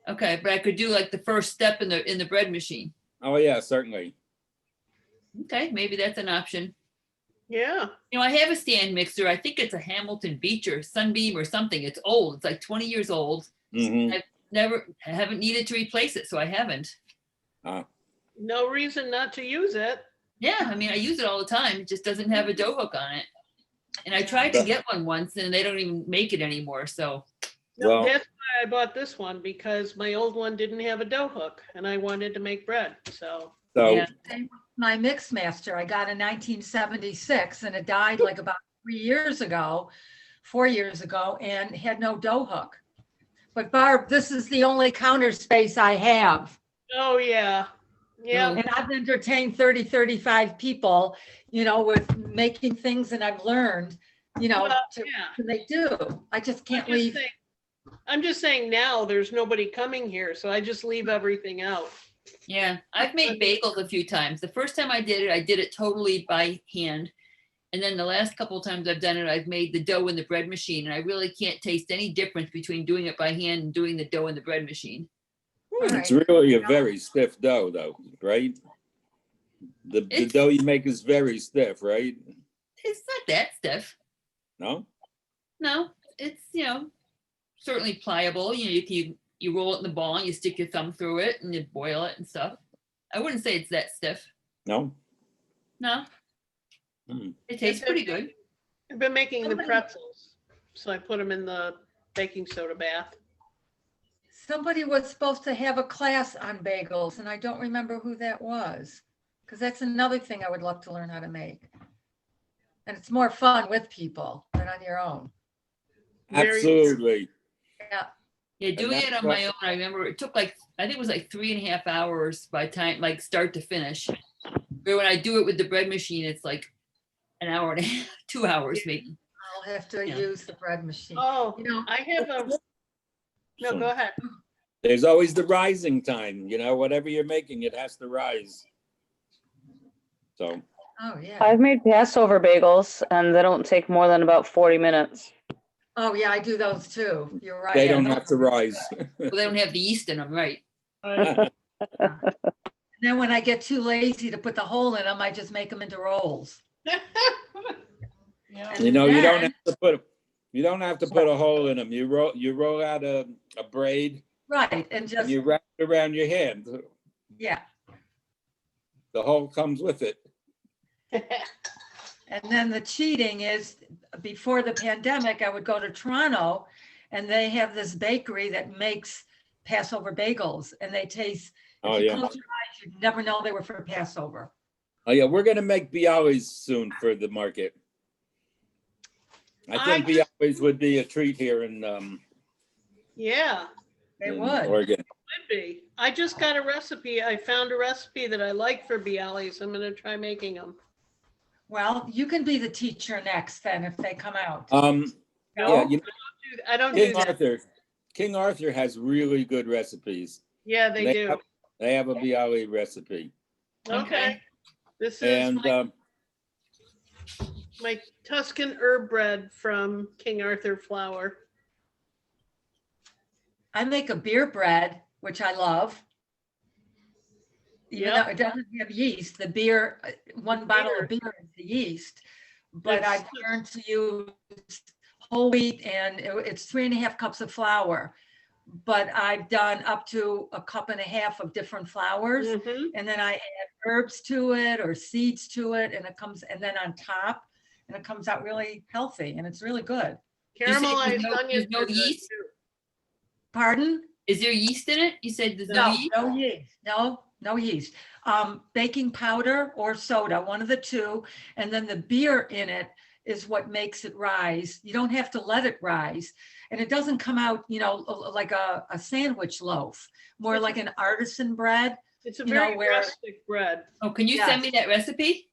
Speaker 11: Okay, but I could do like the first step in the bread machine.
Speaker 1: Oh yeah, certainly.
Speaker 11: Okay, maybe that's an option.
Speaker 8: Yeah.
Speaker 11: You know, I have a stand mixer. I think it's a Hamilton Beecher Sunbeam or something. It's old. It's like 20 years old.
Speaker 1: Mhm.
Speaker 11: I haven't needed to replace it, so I haven't.
Speaker 8: No reason not to use it.
Speaker 11: Yeah, I mean, I use it all the time. It just doesn't have a dough hook on it. And I tried to get one once and they don't even make it anymore, so.
Speaker 8: No,
Speaker 1: Well-
Speaker 8: that's why I bought this one, because my old one didn't have a dough hook and I wanted to make bread, so.
Speaker 1: So
Speaker 11: Yeah.
Speaker 4: My mix master, I got in 1976 and it died like about 4 years ago, and had no dough hook. But Barb, this is the only counter space I have.
Speaker 8: Oh, yeah. Yeah.
Speaker 4: And I've entertained 30, 35 people, you know, with making things, and I've learned, you know,
Speaker 8: Well,
Speaker 4: to
Speaker 8: yeah.
Speaker 4: make do. I just can't leave.
Speaker 8: I'm just saying now there's nobody coming here, so I just leave everything out.
Speaker 11: Yeah, I've made bagels a few times. The first time I did it totally by hand. And then the last couple of times I've done it, I've made the dough in the bread machine. And I really can't taste any difference between doing it by hand and doing the dough in the bread machine.
Speaker 1: it's really a very stiff dough though, right? The dough you make is very stiff, right?
Speaker 11: It's not that stiff.
Speaker 1: No?
Speaker 11: No, it's, you know, certainly pliable. You know, you roll it in the ball and you stick your thumb through it and you boil it and stuff. I wouldn't say it's that stiff.
Speaker 1: No?
Speaker 11: No,
Speaker 1: Hmm.
Speaker 11: it tastes pretty good.
Speaker 8: I've been making the pretzels, so I put them in the baking soda bath.
Speaker 4: Somebody was supposed to have a class on bagels, and I don't remember who that was, because that's another thing I would love to learn how to make. And it's more fun with people than on your own.
Speaker 1: Absolutely.
Speaker 4: Yeah.
Speaker 11: Yeah, doing it on my own, I remember it took like, I think it was like 3.5 hours by time, like start to finish. But when I do it with the bread machine, it's like an hour and a half, 2 hours maybe.
Speaker 4: I'll have to
Speaker 11: Yeah.
Speaker 4: use the bread machine.
Speaker 8: Oh,
Speaker 4: You know,
Speaker 8: I have a, no, go ahead.
Speaker 1: There's always the rising time, you know, whatever you're making, it has to rise. So,
Speaker 4: oh, yeah.
Speaker 19: I've made Passover bagels and they don't take more than about 40 minutes.
Speaker 4: Oh, yeah, I do those too. You're right.
Speaker 1: they don't have to rise.
Speaker 11: Well, they don't have the yeast in them, right?
Speaker 4: And then when I get too lazy to put the hole in them, I just make them into rolls.
Speaker 1: You know, you don't have to put a hole in them. You roll out a braid.
Speaker 4: Right, and
Speaker 1: And
Speaker 4: just,
Speaker 1: you wrap it around your hand.
Speaker 4: yeah.
Speaker 1: The hole comes with it.
Speaker 4: And then the cheating is, before the pandemic, I would go to Toronto and they have this bakery that makes Passover bagels, and they taste,
Speaker 1: Oh,
Speaker 4: if you
Speaker 1: yeah.
Speaker 4: close your eyes, you'd never know they were for Passover.
Speaker 1: Oh, yeah, we're gonna make bialys soon for the market. I think bialys would be a treat here in
Speaker 8: Yeah,
Speaker 4: They
Speaker 1: in
Speaker 4: would.
Speaker 1: Oregon.
Speaker 8: would be. I just got a recipe. I found a recipe that I like for bialys. I'm gonna try making them.
Speaker 4: Well, you can be the teacher next then if they come out.
Speaker 1: Yeah, you
Speaker 8: I don't
Speaker 1: Hey,
Speaker 8: do that.
Speaker 1: Arthur, King Arthur has really good recipes.
Speaker 8: Yeah, they do.
Speaker 1: They have a Bialy recipe.
Speaker 8: Okay. This is
Speaker 1: And
Speaker 8: my Tuscan herb bread from King Arthur flour.
Speaker 4: I make a beer bread, which I love. Even though it doesn't have yeast, the beer, one bottle of beer is the yeast. But
Speaker 8: That's-
Speaker 4: I've learned to use whole wheat and it's 3.5 cups of flour. But I've done up to 1.5 cups of different flours. And then I add herbs to it or seeds to it and it comes, and then on top, and it comes out really healthy and it's really good.
Speaker 8: Caramelized onions
Speaker 11: There's no
Speaker 8: are good,
Speaker 11: yeast?
Speaker 8: too.
Speaker 4: Pardon?
Speaker 11: Is there yeast in it? You said there's no
Speaker 4: No,
Speaker 11: yeast?
Speaker 4: no yeast. No yeast. Baking powder or soda, one of the two. And then the beer in it is what makes it rise. You don't have to let it rise. And it doesn't come out, like a sandwich loaf, more like an artisan bread.
Speaker 8: It's a very rustic bread.
Speaker 11: Oh, can you send me that recipe?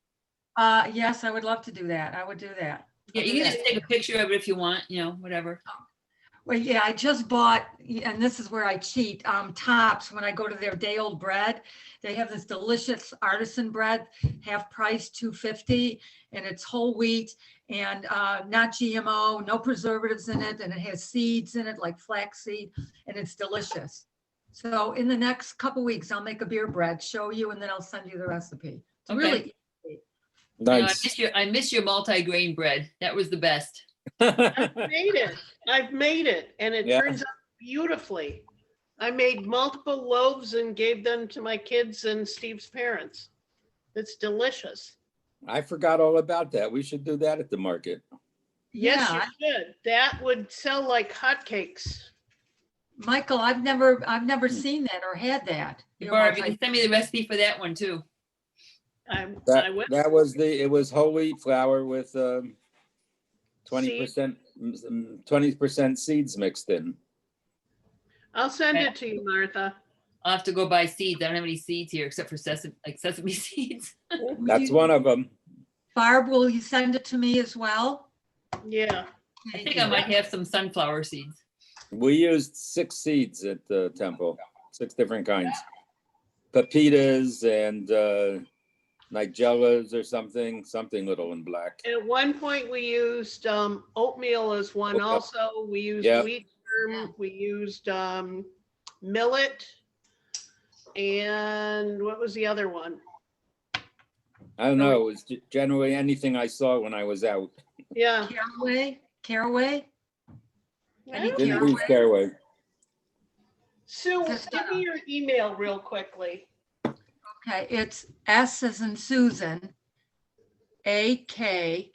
Speaker 4: Yes, I would love to do that. I would do that.
Speaker 11: Yeah, you can just take a picture of it if you want, whatever.
Speaker 4: Well, yeah, I just bought, and this is where I cheat, Tops, when I go to their day old bread, they have this delicious artisan bread, half price, $2.50, and it's whole wheat and not GMO, no preservatives in it, and it has seeds in it like flaxseed, and it's delicious. So in the next couple weeks, I'll make a beer bread, show you, and then I'll send you the recipe. It's
Speaker 11: Okay.
Speaker 4: really easy.
Speaker 1: Nice.
Speaker 11: I miss your multi-grain bread. That was the best.
Speaker 8: I've made it and it
Speaker 1: Yeah.
Speaker 8: turns out beautifully. I made multiple loaves and gave them to my kids and Steve's parents. It's delicious.
Speaker 1: I forgot all about that. We should do that at the market.
Speaker 8: Yes, you should. That would sell like hotcakes.
Speaker 4: Michael, I've never seen that or had that.
Speaker 11: Barb, you can send me the recipe for that one too.
Speaker 1: That was it was whole wheat flour with 20% seeds mixed in.
Speaker 8: I'll send it to you, Martha.
Speaker 11: I'll have to go buy seeds. I don't have any seeds here except for sesame seeds.
Speaker 1: That's one of them.
Speaker 4: Barb, will you send it to me as well?
Speaker 8: Yeah.
Speaker 11: I think I might have some sunflower seeds.
Speaker 1: We used 6 seeds at the temple, 6 different kinds. Pepitas and nigellas or something little and black.
Speaker 8: At one point, we used oatmeal as one
Speaker 1: Oatmeal.
Speaker 8: also. We used
Speaker 1: Yep.
Speaker 8: wheat germ. We used millet. And what was the other one?
Speaker 1: I don't know. It was generally anything I saw when I was out.
Speaker 8: Yeah.
Speaker 4: Caraway?
Speaker 1: Didn't leave Caraway.
Speaker 8: Sue, give me your email real quickly.
Speaker 4: Okay, it's S as in Susan, AK,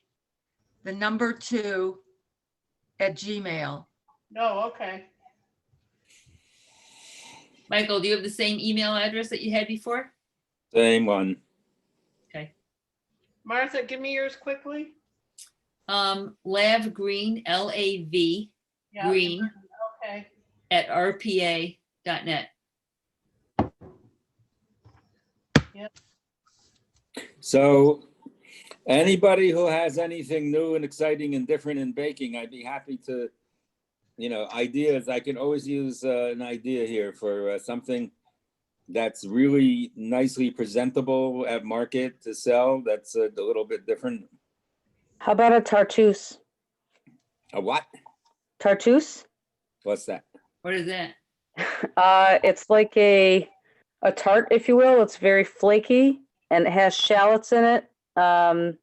Speaker 4: the number 2 at Gmail.
Speaker 8: Oh, okay.
Speaker 11: Michael, do you have the same email address that you had before?
Speaker 1: Same one.
Speaker 11: Okay.
Speaker 8: Martha, give me yours quickly.
Speaker 11: Lav Green, LAV
Speaker 8: Yeah.
Speaker 11: Green
Speaker 8: Okay.
Speaker 11: at rpa.net.
Speaker 8: Yep.
Speaker 1: So anybody who has anything new and exciting and different in baking, I'd be happy to, ideas. I can always use an idea here for something that's really nicely presentable at market to sell. That's a little bit different.
Speaker 19: How about a tartuse?
Speaker 1: A what?
Speaker 19: Tartuse?
Speaker 1: What's that?
Speaker 11: What is that?
Speaker 19: It's like a tart, if you will. It's very flaky and it has shallots in it. And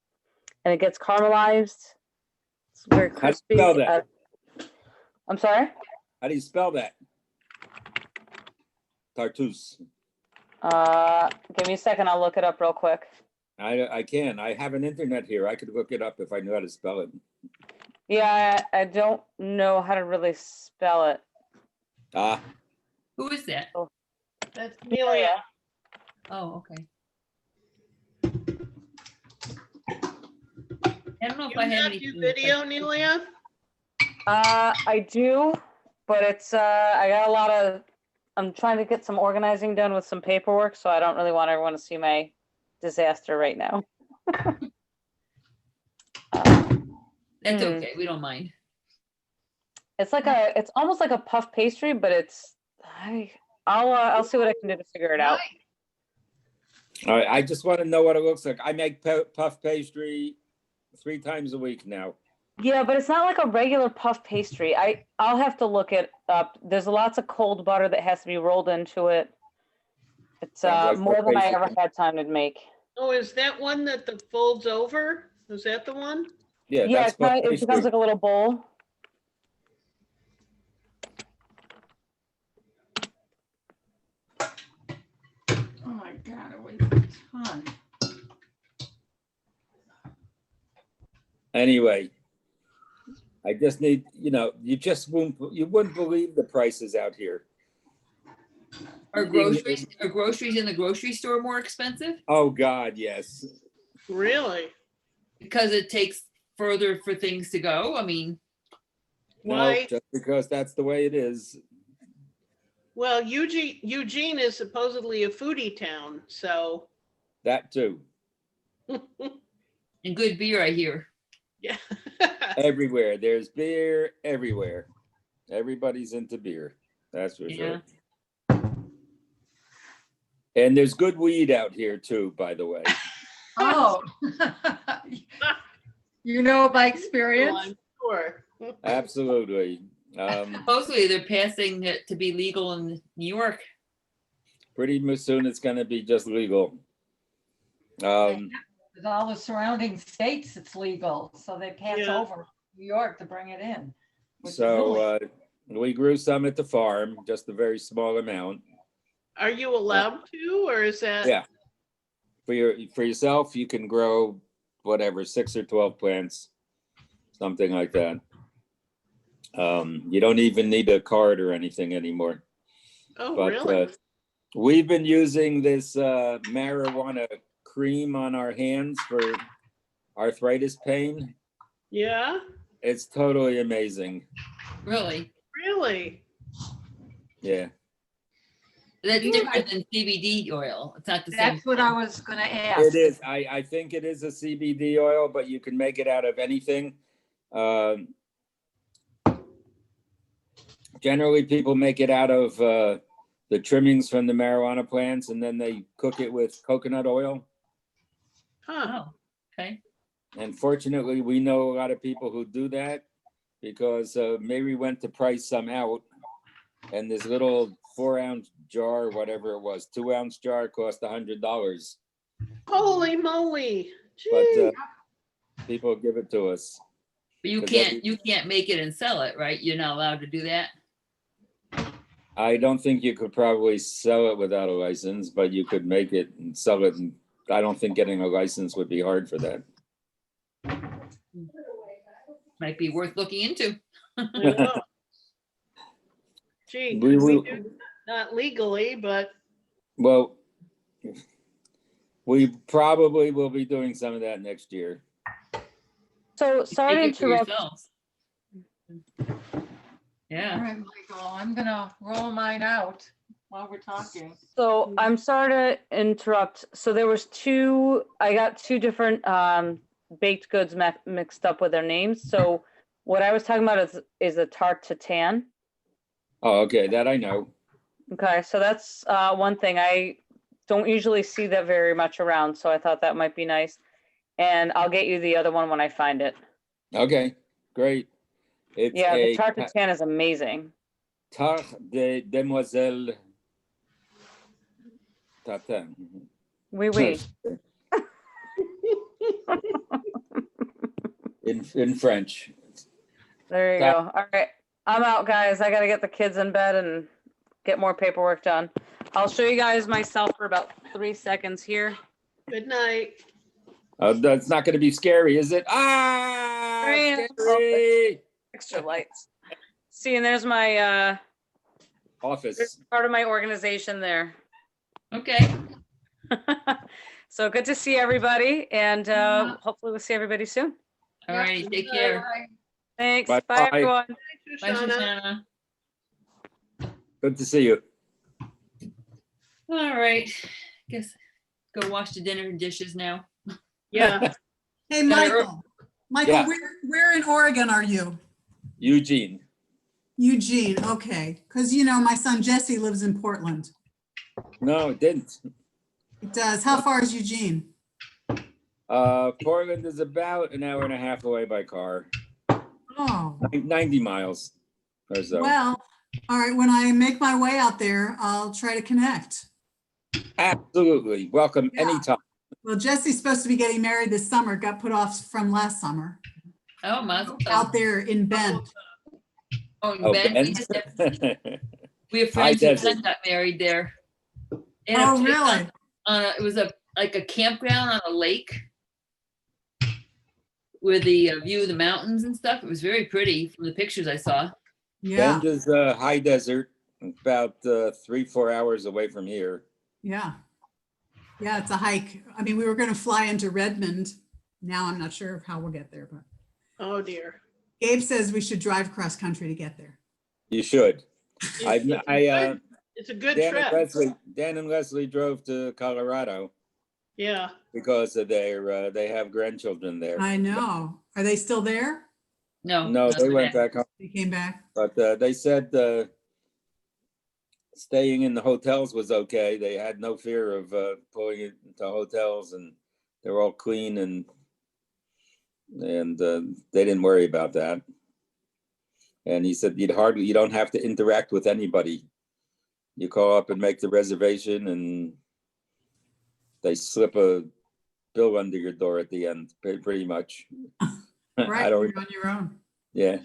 Speaker 19: it gets caramelized. It's very
Speaker 1: How do you
Speaker 19: crispy.
Speaker 1: spell that?
Speaker 19: I'm sorry?
Speaker 1: How do you spell that? Tartuse.
Speaker 19: Give me a second. I'll look it up real quick.
Speaker 1: I can. I have an internet here. I could look it up if I knew how to spell it.
Speaker 19: Yeah, I don't know how to really spell it.
Speaker 11: Who is that?
Speaker 8: That's Amelia.
Speaker 11: Oh, okay. I don't know if I have any.
Speaker 8: Do video, Nelia?
Speaker 19: I do, but it's I got I'm trying to get some organizing done with some paperwork, so I don't really want everyone to see my disaster right now.
Speaker 11: That's okay. We don't mind.
Speaker 19: It's like it's almost like a puff pastry, but I'll see what I can do to figure it out.
Speaker 1: All right, I just want to know what it looks like. I make puff pastry 3 times a week now.
Speaker 19: Yeah, but it's not like a regular puff pastry. I'll have to look it up. There's lots of cold butter that has to be rolled into it. It's
Speaker 1: Sounds like
Speaker 19: more
Speaker 1: puff
Speaker 19: than I
Speaker 1: pastry.
Speaker 19: ever had time to make.
Speaker 8: Oh, is that one that the folds over? Is that the one?
Speaker 1: Yeah,
Speaker 19: Yeah,
Speaker 1: that's puff
Speaker 19: it
Speaker 1: pastry.
Speaker 19: becomes like a little bowl.
Speaker 4: Oh my God, it weighs a ton.
Speaker 1: Anyway, I just need, you wouldn't believe the prices out here.
Speaker 11: Are groceries in the grocery store more expensive?
Speaker 1: Oh, God, yes.
Speaker 8: Really?
Speaker 11: Because it takes further for things to go? I mean.
Speaker 1: No,
Speaker 8: Why?
Speaker 1: just because that's the way it is.
Speaker 8: Well, Eugene is supposedly a foodie town, so.
Speaker 1: That too.
Speaker 11: And good beer, I hear.
Speaker 8: Yeah.
Speaker 1: Everywhere. There's beer everywhere. Everybody's into beer. That's for sure. And there's good weed out here too, by the way.
Speaker 4: Oh. You know by experience?
Speaker 8: I'm sure.
Speaker 1: Absolutely.
Speaker 11: Supposedly they're passing it to be legal in New York.
Speaker 1: Pretty much soon it's going to be just legal.
Speaker 4: With all the surrounding states, it's legal, so they pass
Speaker 8: Yeah.
Speaker 4: over New York to bring it in.
Speaker 1: So we grew some at the farm, just a very small amount.
Speaker 8: Are you allowed to, or is that?
Speaker 1: Yeah. For yourself, you can grow whatever, 6 or 12 plants, something like that. You don't even need a card or anything anymore.
Speaker 8: Oh,
Speaker 1: But
Speaker 8: really?
Speaker 1: we've been using this marijuana cream on our hands for arthritis pain.
Speaker 8: Yeah,
Speaker 1: It's totally amazing.
Speaker 11: Really?
Speaker 8: really?
Speaker 1: Yeah.
Speaker 11: That's different than CBD oil. It's not the same.
Speaker 4: That's what I was gonna ask.
Speaker 1: It is. I think it is a CBD oil, but you can make it out of anything. Generally, people make it out of the trimmings from the marijuana plants, and then they cook it with coconut oil.
Speaker 8: Huh.
Speaker 11: Oh, okay.
Speaker 1: And fortunately, we know a lot of people who do that because Mary went to price some out, and this little 4-ounce jar, whatever it was, 2-ounce jar cost $100.
Speaker 8: Holy moly.
Speaker 1: But
Speaker 8: Gee.
Speaker 1: people give it to us.
Speaker 11: But you can't make it and sell it, right? You're not allowed to do that.
Speaker 1: I don't think you could probably sell it without a license, but you could make it and sell it. And I don't think getting a license would be hard for that.
Speaker 11: Might be worth looking into.
Speaker 8: Gee,
Speaker 1: We will-
Speaker 8: we do not legally, but
Speaker 1: Well, we probably will be doing some of that next year.
Speaker 19: So sorry to
Speaker 11: Take it for
Speaker 19: interrupt.
Speaker 11: yourselves.
Speaker 4: All
Speaker 11: Yeah.
Speaker 4: right, Michael, I'm gonna roll mine out while we're talking.
Speaker 19: So I'm sorry to interrupt. So there was I got 2 different baked goods mixed up with their names. So what I was talking about is a tarte tatin.
Speaker 1: Oh, okay, that I know.
Speaker 19: Okay, so that's one thing. I don't usually see that very much around, so I thought that might be nice. And I'll get you the other one when I find it.
Speaker 1: Okay, great. It's
Speaker 19: Yeah, the
Speaker 1: a
Speaker 19: tarte tatin is amazing.
Speaker 1: tarte de demoiselle tatin.
Speaker 19: Oui, oui.
Speaker 1: In French.
Speaker 19: There you go. All right, I'm out, guys. I gotta get the kids in bed and get more paperwork done. I'll show you guys myself for about 3 seconds here.
Speaker 8: good night.
Speaker 1: That's not going to be scary, is it? Ah, scary.
Speaker 19: Extra lights. See, and there's my
Speaker 1: Office.
Speaker 19: part of my organization there.
Speaker 11: Okay.
Speaker 19: So good to see everybody, and hopefully we'll see everybody soon.
Speaker 11: All right. Take care.
Speaker 19: Thanks.
Speaker 1: Bye.
Speaker 19: Bye, everyone.
Speaker 11: Bye, Shoshana.
Speaker 1: Good to see you.
Speaker 11: All right. Guess go wash the dinner dishes now.
Speaker 8: Yeah.
Speaker 16: Hey, Michael,
Speaker 1: Yeah.
Speaker 16: where in Oregon are you?
Speaker 1: Eugene.
Speaker 16: Eugene, okay, because you know, my son Jesse lives in Portland.
Speaker 1: No, it didn't.
Speaker 16: It does. How far is Eugene?
Speaker 1: Portland is about an hour and a half away by car.
Speaker 16: Oh,
Speaker 1: 90 miles or so.
Speaker 16: well, all right, when I make my way out there, I'll try to connect.
Speaker 1: Absolutely. Welcome
Speaker 16: Yeah.
Speaker 1: anytime.
Speaker 16: Well, Jesse's supposed to be getting married this summer, got put off from last summer,
Speaker 11: Oh, Mazel tov.
Speaker 16: out there in Bend.
Speaker 11: Oh, in
Speaker 1: Oh,
Speaker 11: Bend,
Speaker 1: Ben?
Speaker 11: we have friends whose
Speaker 1: desert.
Speaker 11: son got married there. In a
Speaker 16: Oh,
Speaker 11: place
Speaker 16: really?
Speaker 11: It was like a campground on a lake with the view of the mountains and stuff. It was very pretty from the pictures I saw.
Speaker 16: Yeah,
Speaker 1: Bend is a high desert, about 3-4 hours away from here.
Speaker 16: yeah. Yeah, it's a hike. I mean, we were going to fly into Redmond. Now I'm not sure how we'll get there, but
Speaker 8: Oh, dear.
Speaker 16: Gabe says we should drive cross country to get there.
Speaker 1: You should.
Speaker 8: It's a good
Speaker 1: Dan and Leslie drove to Colorado
Speaker 8: Yeah.
Speaker 1: because of they have grandchildren there.
Speaker 16: I know. Are they still there?
Speaker 1: No, they went back home.
Speaker 16: They came back.
Speaker 1: But they said staying in the hotels was okay. They had no fear of pulling it into hotels, and they're all clean, and they didn't worry about that. And he said you don't have to interact with anybody. You call up and make the reservation, and they slip a bill under your door at the end, pretty much.
Speaker 16: Right, you're on your own.
Speaker 1: Yeah.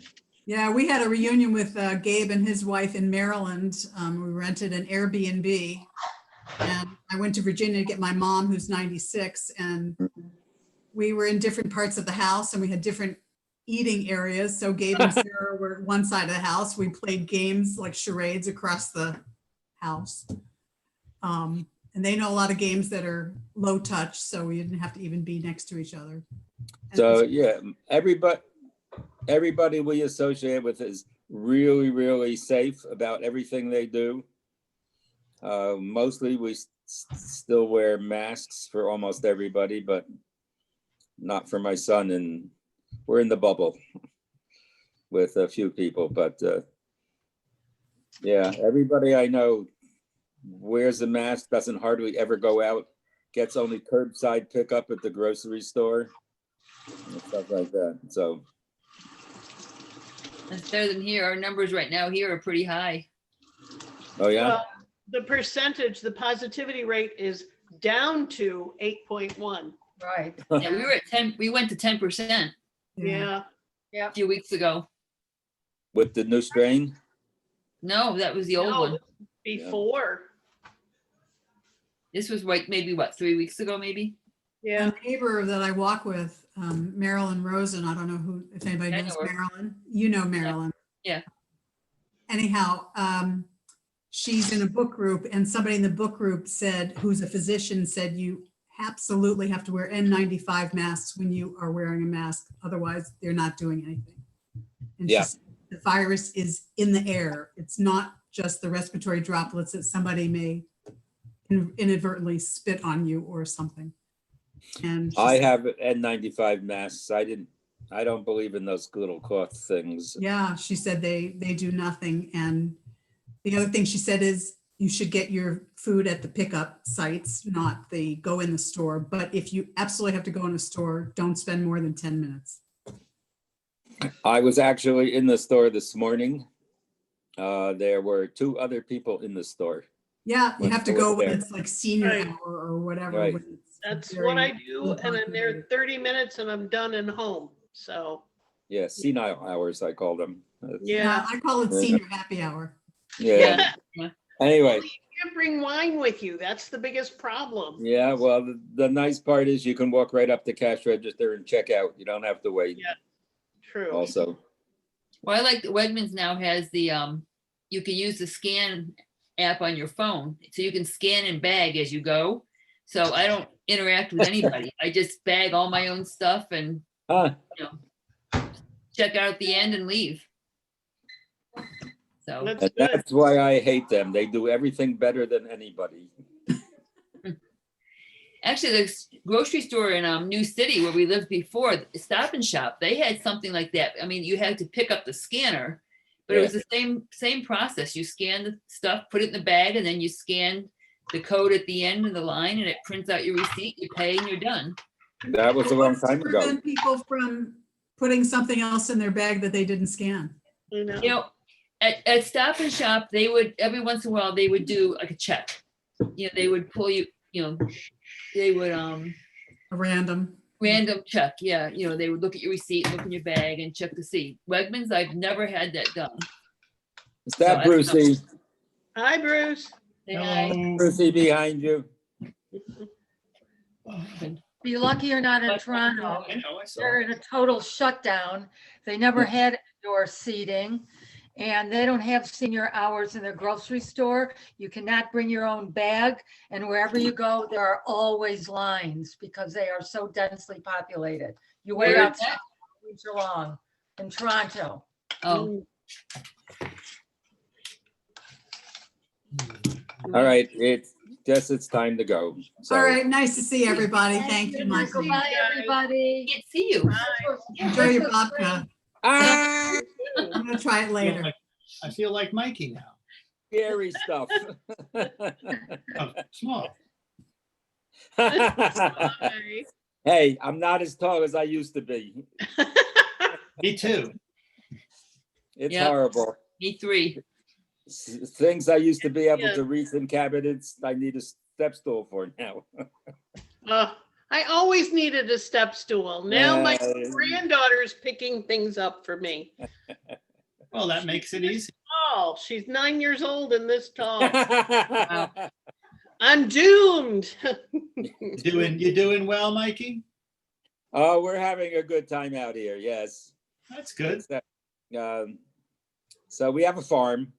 Speaker 16: Yeah, we had a reunion with Gabe and his wife in Maryland. We rented an Airbnb, and I went to Virginia to get my mom, who's 96, and we were in different parts of the house, and we had different eating areas. So Gabe and Sarah were at one side of the house. We played games like charades across the house. And they know a lot of games that are low touch, so we didn't have to even be next to each other.
Speaker 1: So yeah, everybody we associate with is really, really safe about everything they do. Mostly we still wear masks for almost everybody, but not for my son, and we're in the bubble with a few people. But yeah, everybody I know wears a mask, doesn't hardly ever go out, gets only curbside pickup at the grocery store and stuff like that. So
Speaker 11: That's better than here. Our numbers right now here are pretty high.
Speaker 1: oh yeah.
Speaker 8: Well, the positivity rate is down to 8.1.
Speaker 4: Right.
Speaker 11: Yeah, we were at 10, we went to 10%.
Speaker 8: Yeah.
Speaker 11: A few weeks ago.
Speaker 1: With the new strain?
Speaker 11: No, that was the old
Speaker 8: No,
Speaker 11: one.
Speaker 8: Before.
Speaker 11: This was like maybe what, 3 weeks ago, maybe?
Speaker 8: Yeah.
Speaker 16: A neighbor that I walk with, Marilyn Rosen, I don't know if anybody
Speaker 11: I
Speaker 16: knows
Speaker 11: know her.
Speaker 16: Marilyn. You know Marilyn.
Speaker 11: Yeah.
Speaker 16: Anyhow, she's in a book group, and somebody in the book group said, who's a physician, said you absolutely have to wear N95 masks when you are wearing a mask. Otherwise, they're not doing anything. And she
Speaker 1: Yeah.
Speaker 16: said, the virus is in the air. It's not just the respiratory droplets that somebody may inadvertently spit on you or something. And she
Speaker 1: I
Speaker 16: said,
Speaker 1: have N95 masks. I don't believe in those little cloth things.
Speaker 16: yeah, she said they do nothing. And the other thing she said is you should get your food at the pickup sites, not the go in the store. But if you absolutely have to go in a store, don't spend more than 10 minutes.
Speaker 1: I was actually in the store this morning. There were 2 other people in the store.
Speaker 16: Yeah, you
Speaker 1: When
Speaker 16: have to
Speaker 1: I
Speaker 16: go
Speaker 1: was
Speaker 16: when
Speaker 1: there.
Speaker 16: it's like senior
Speaker 8: Right.
Speaker 16: hour or whatever.
Speaker 1: Right.
Speaker 16: when it's
Speaker 8: That's
Speaker 16: very
Speaker 8: what I do.
Speaker 16: low
Speaker 8: And then they're
Speaker 16: populated.
Speaker 8: 30 minutes and I'm done and home. So,
Speaker 1: Yeah, senile hours, I call them.
Speaker 8: yeah.
Speaker 16: I call it senior happy hour.
Speaker 1: Yeah. Anyway,
Speaker 8: You can't bring wine with you. That's the biggest problem.
Speaker 1: yeah, well, the nice part is you can walk right up to cash register and check out. You don't have to wait.
Speaker 8: Yeah. True.
Speaker 1: Also,
Speaker 11: Well, I like that Wegmans now has the, you can use the scan app on your phone. So you can scan and bag as you go. So I don't interact with anybody. I just bag all my own stuff and you know, check out at the end and leave. So
Speaker 1: and that's why I hate them. They do everything better than anybody.
Speaker 11: actually, the grocery store in New City where we lived before, Stop and Shop, they had something like that. I mean, you had to pick up the scanner, But it was the same process. You scan the stuff, put it in the bag, and then you scan the code at the end of the line, and it prints out your receipt. You pay, and you're done.
Speaker 1: That was a long
Speaker 16: What's to
Speaker 1: time ago.
Speaker 16: prevent people from putting something else in their bag that they didn't scan?
Speaker 8: You know?
Speaker 11: You know, at Stop and Shop, they would, every once in a while, they would do like a check. You know, they would pull you, you know, they would,
Speaker 16: A random.
Speaker 11: check, yeah. You know, they would look at your receipt, look in your bag and check to see. Wegmans, I've never had that done.
Speaker 1: Is
Speaker 11: So I
Speaker 1: that
Speaker 11: don't know.
Speaker 1: Brucey?
Speaker 8: Hi, Bruce.
Speaker 11: Say hi.
Speaker 1: Brucey behind you.
Speaker 4: Be lucky you're not in Toronto. They're in a total shutdown. They never had indoor seating. And they don't have senior hours in their grocery store. You cannot bring your own bag. And wherever you go, there are always lines because they are so densely populated. You wait
Speaker 11: Where is
Speaker 4: outside weeks long in Toronto.
Speaker 11: Oh,
Speaker 1: All right, it's time to go. So,
Speaker 16: All right, nice to see everybody. Thank you, Michael.
Speaker 4: Bye, everybody.
Speaker 11: can't see you.
Speaker 16: Enjoy your babka.
Speaker 1: Ah,
Speaker 16: I'm gonna try it later.
Speaker 21: I feel like Mikey now.
Speaker 1: scary stuff.
Speaker 21: Oh, small.
Speaker 1: Hey, I'm not as tall as I used to be.
Speaker 21: Me too.
Speaker 1: It's
Speaker 11: Yep.
Speaker 1: horrible.
Speaker 11: Me three.
Speaker 1: Things I used to be able
Speaker 8: Yeah.
Speaker 1: to reach in cabinets, I need a step stool for now.
Speaker 8: I always needed a step stool. Now my
Speaker 1: Yeah.
Speaker 8: granddaughter's picking things up for me.
Speaker 21: Well, that makes it easy.
Speaker 8: Oh, she's 9 years old and this tall. I'm doomed.
Speaker 21: You doing well, Mikey?
Speaker 1: Oh, we're having a good time out here. Yes.
Speaker 21: That's good.
Speaker 1: So we have a farm.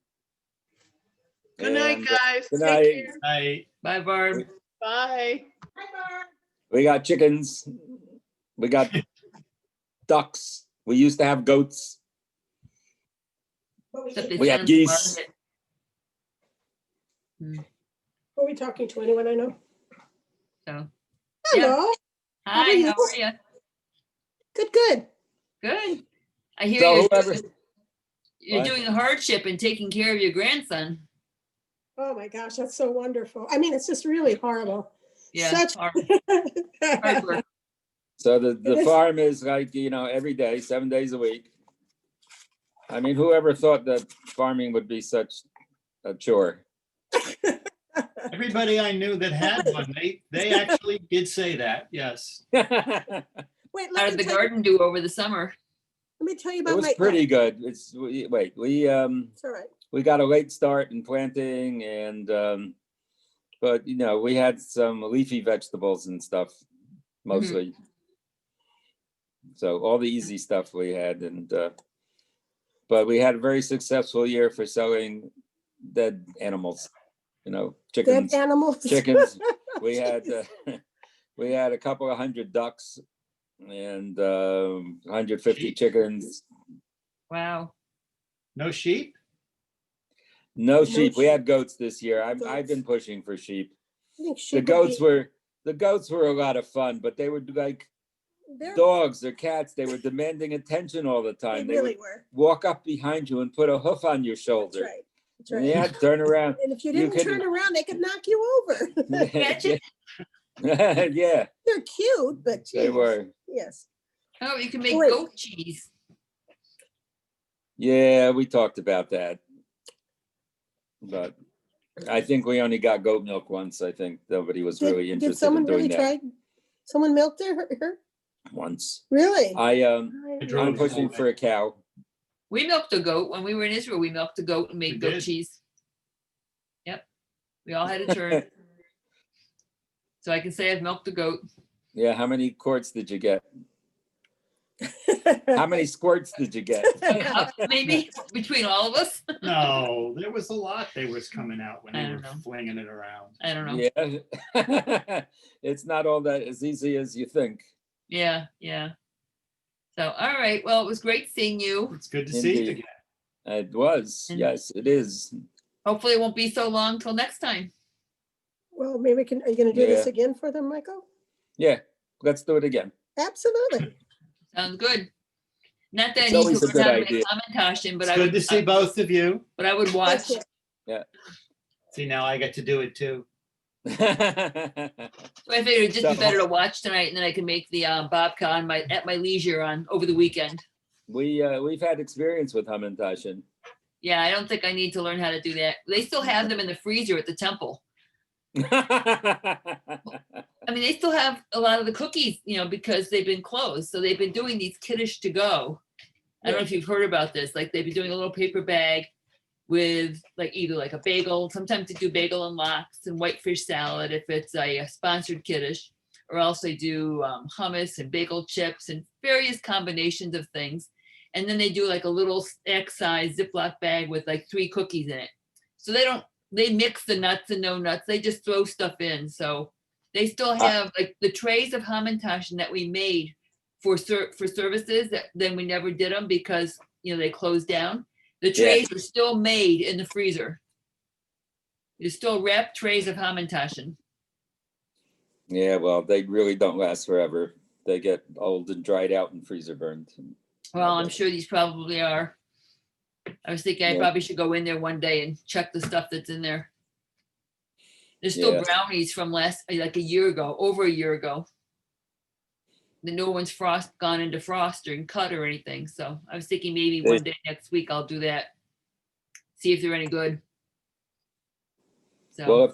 Speaker 8: Good night,
Speaker 1: And,
Speaker 8: guys.
Speaker 1: good
Speaker 8: Take
Speaker 1: night.
Speaker 8: care.
Speaker 11: Bye, Barb.
Speaker 8: Bye.
Speaker 1: We got chickens. We got ducks. We used to have goats.
Speaker 11: Except they
Speaker 1: We have
Speaker 11: sound
Speaker 1: geese.
Speaker 11: smart.
Speaker 14: Are we talking to anyone I know?
Speaker 11: So,
Speaker 14: Hello.
Speaker 11: hi, how are you?
Speaker 14: Good, good.
Speaker 11: Good. I hear
Speaker 1: So
Speaker 11: you're,
Speaker 1: whoever,
Speaker 11: you're
Speaker 1: What?
Speaker 11: doing a hardship and taking care of your grandson.
Speaker 14: Oh my gosh, that's so wonderful. I mean, it's just really horrible.
Speaker 11: Yeah,
Speaker 14: Such.
Speaker 11: hard work.
Speaker 1: so the
Speaker 14: It is.
Speaker 1: farm is like, every day, 7 days a week. I mean, whoever thought that farming would be such a chore?
Speaker 21: Everybody I knew that had one, they actually did say that, yes.
Speaker 14: Wait,
Speaker 11: How
Speaker 14: let
Speaker 11: did
Speaker 14: me
Speaker 11: the
Speaker 14: tell you,
Speaker 11: garden do over the summer?
Speaker 14: let me tell you
Speaker 1: It
Speaker 14: about
Speaker 1: was
Speaker 14: my.
Speaker 1: pretty good. It's
Speaker 14: It's all right.
Speaker 1: we got a late start in planting and but we had some leafy vegetables and stuff mostly. So all the easy stuff we had and but we had a very successful year for selling dead animals, chickens.
Speaker 14: Dead animals.
Speaker 1: Chickens. We had we had a couple of hundred ducks and 150 chickens.
Speaker 11: Wow.
Speaker 21: No sheep?
Speaker 1: No sheep. We
Speaker 14: sheep.
Speaker 1: had goats this year. I've
Speaker 14: Goats.
Speaker 1: been pushing for sheep.
Speaker 14: I think
Speaker 1: The
Speaker 14: sheep would
Speaker 1: goats
Speaker 14: be-
Speaker 1: were a lot of fun, but they were like
Speaker 14: they're-
Speaker 1: dogs or cats. They were demanding attention all the
Speaker 14: They
Speaker 1: time. They
Speaker 14: really
Speaker 1: would
Speaker 14: were.
Speaker 1: walk up behind you and put a hoof on your
Speaker 14: That's
Speaker 1: shoulder.
Speaker 14: right. That's
Speaker 1: And you
Speaker 14: right.
Speaker 1: had to turn around.
Speaker 14: And if you
Speaker 1: You
Speaker 14: didn't
Speaker 1: could-
Speaker 14: turn around, they could knock you over.
Speaker 1: Yeah,
Speaker 14: They're cute, but
Speaker 1: they
Speaker 14: geez.
Speaker 1: were.
Speaker 14: Yes.
Speaker 11: Oh, you can make
Speaker 14: Wait.
Speaker 11: goat cheese.
Speaker 1: Yeah, we talked about that. But I think we only got goat milk once. I think nobody was really
Speaker 14: Did
Speaker 1: interested in
Speaker 14: someone
Speaker 1: doing
Speaker 14: really
Speaker 1: that
Speaker 14: try? Someone milked her?
Speaker 1: once.
Speaker 14: Really?
Speaker 1: I'm pushing for a cow.
Speaker 11: We milked a goat when we were in Israel. We milked a goat and made
Speaker 21: We
Speaker 11: goat
Speaker 21: did.
Speaker 11: cheese. Yep. We all had a turn. So I can say I've milked a goat.
Speaker 1: Yeah, how many quarts did you get? How many squirts did you get?
Speaker 11: Maybe between all of us.
Speaker 21: No, there was a lot they was coming out when
Speaker 11: I
Speaker 21: they
Speaker 11: don't
Speaker 21: were
Speaker 11: know.
Speaker 21: flinging it around.
Speaker 11: I don't know.
Speaker 1: Yeah. It's not all that as easy as you think.
Speaker 11: Yeah, yeah. So, all right. Well, it was great seeing you.
Speaker 21: It's good to see you
Speaker 1: Indeed.
Speaker 21: again.
Speaker 1: It was.
Speaker 11: And-
Speaker 1: Yes, it is.
Speaker 11: Hopefully it won't be so long till next time.
Speaker 14: Well, maybe we can, are you gonna do this
Speaker 1: Yeah.
Speaker 14: again for them, Michael?
Speaker 1: Yeah, let's do it again.
Speaker 14: Absolutely.
Speaker 11: Sounds good. Not that I
Speaker 1: It's
Speaker 11: need to
Speaker 1: always a
Speaker 11: learn
Speaker 1: good
Speaker 11: how to make
Speaker 1: idea.
Speaker 11: Hamantaschen, but
Speaker 21: It's
Speaker 11: I
Speaker 21: good
Speaker 11: would,
Speaker 21: to see both of you.
Speaker 11: but I would watch.
Speaker 1: Yeah.
Speaker 21: See, now I get to do it too.
Speaker 11: So I figured it'd just be
Speaker 1: So-
Speaker 11: better to watch tonight, and then I can make the babka on at my leisure on over the weekend.
Speaker 1: We've had experience with Hamantaschen.
Speaker 11: Yeah, I don't think I need to learn how to do that. They still have them in the freezer at the temple. I mean, they still have a lot of the cookies, because they've been closed. So they've been doing these kiddish to go. I don't know if you've heard about this. Like they've been doing a little paper bag with like either like a bagel. Sometimes they do bagel and lox and white fish salad if it's a sponsored kiddish, or else they do hummus and bagel chips and various combinations of things. And then they do like a little snack-size Ziploc bag with like 3 cookies in it. So they mix the nuts and no nuts. They just throw stuff in. So they still have like the trays of Hamantaschen that we made for services that then we never did them because, they closed down. The trays are still made in the freezer. There's still wrapped trays of Hamantaschen.
Speaker 1: Yeah, well, they really don't last forever. They get old and dried out and freezer burned.
Speaker 11: Well, I'm sure these probably are. I was thinking I probably should go in there one day and check the stuff that's in there. There's still brownies from like a year ago, over a year ago. The new one's gone into frost or cut or anything. So I was thinking maybe one day next week I'll do that. See if they're any good. So.
Speaker 1: Well,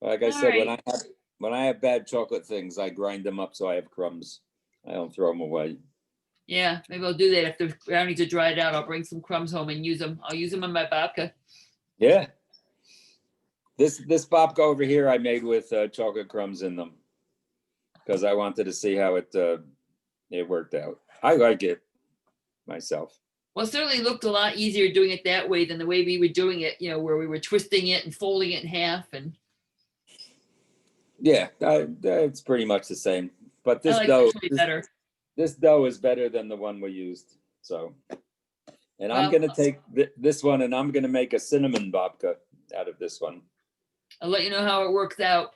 Speaker 1: like I said,
Speaker 11: right.
Speaker 1: when I have bad chocolate things, I grind them up so I have crumbs. I don't throw them away.
Speaker 11: Yeah, maybe I'll do that. If the brownies are dried out, I'll bring some crumbs home and use them. I'll use them in my babka.
Speaker 1: Yeah. This babka over here I made with chocolate crumbs in them because I wanted to see how it worked out. I like it myself.
Speaker 11: Well, it certainly looked a lot easier doing it that way than the way we were doing it, where we were twisting it and folding it in half. And
Speaker 1: yeah, it's pretty much the same. But this
Speaker 11: I like
Speaker 1: dough,
Speaker 11: this way better.
Speaker 1: This dough is better than the one we used. So, and I'm going to take this one and I'm going to make a cinnamon babka out of this one.
Speaker 11: I'll let you know how it works out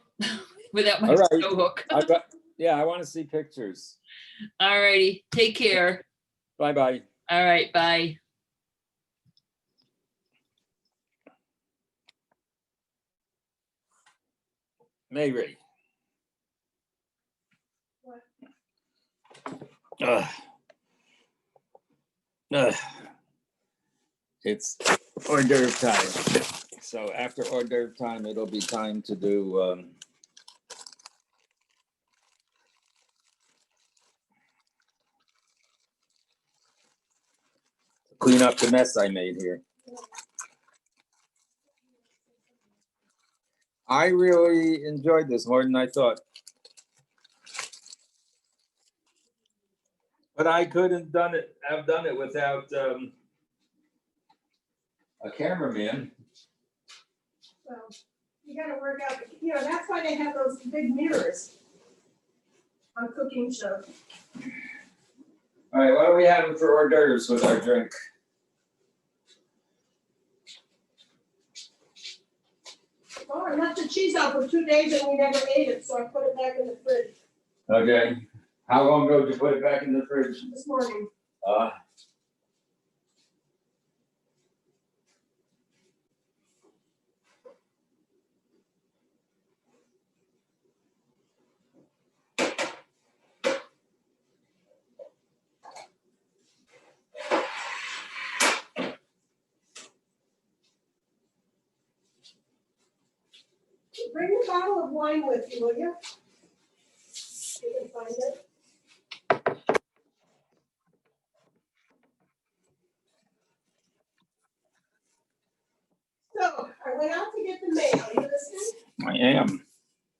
Speaker 11: without my
Speaker 1: All right.
Speaker 11: dough hook.
Speaker 1: I want to see pictures.
Speaker 11: All righty. Take care.
Speaker 1: Bye-bye.
Speaker 11: All right. Bye.
Speaker 1: Mayri. It's hors d'oeuvre time. So after hors d'oeuvre time, it'll be time to do clean up the mess I made here. I really enjoyed this more than I thought. But I couldn't have done it without a cameraman.
Speaker 14: Well, you gotta work out, that's why they have those big mirrors on cooking shows.
Speaker 1: All right, what are we having for hors d'oeuvres with our drink?
Speaker 14: Oh, I left the cheese out for 2 days and we never ate it, so I put it back in the fridge
Speaker 1: Okay. How long ago did you put it back in the fridge?
Speaker 14: this morning. Bring a bottle of wine with you, will you? You can find it. So I went out to get the mail. Are you listening?
Speaker 1: I am.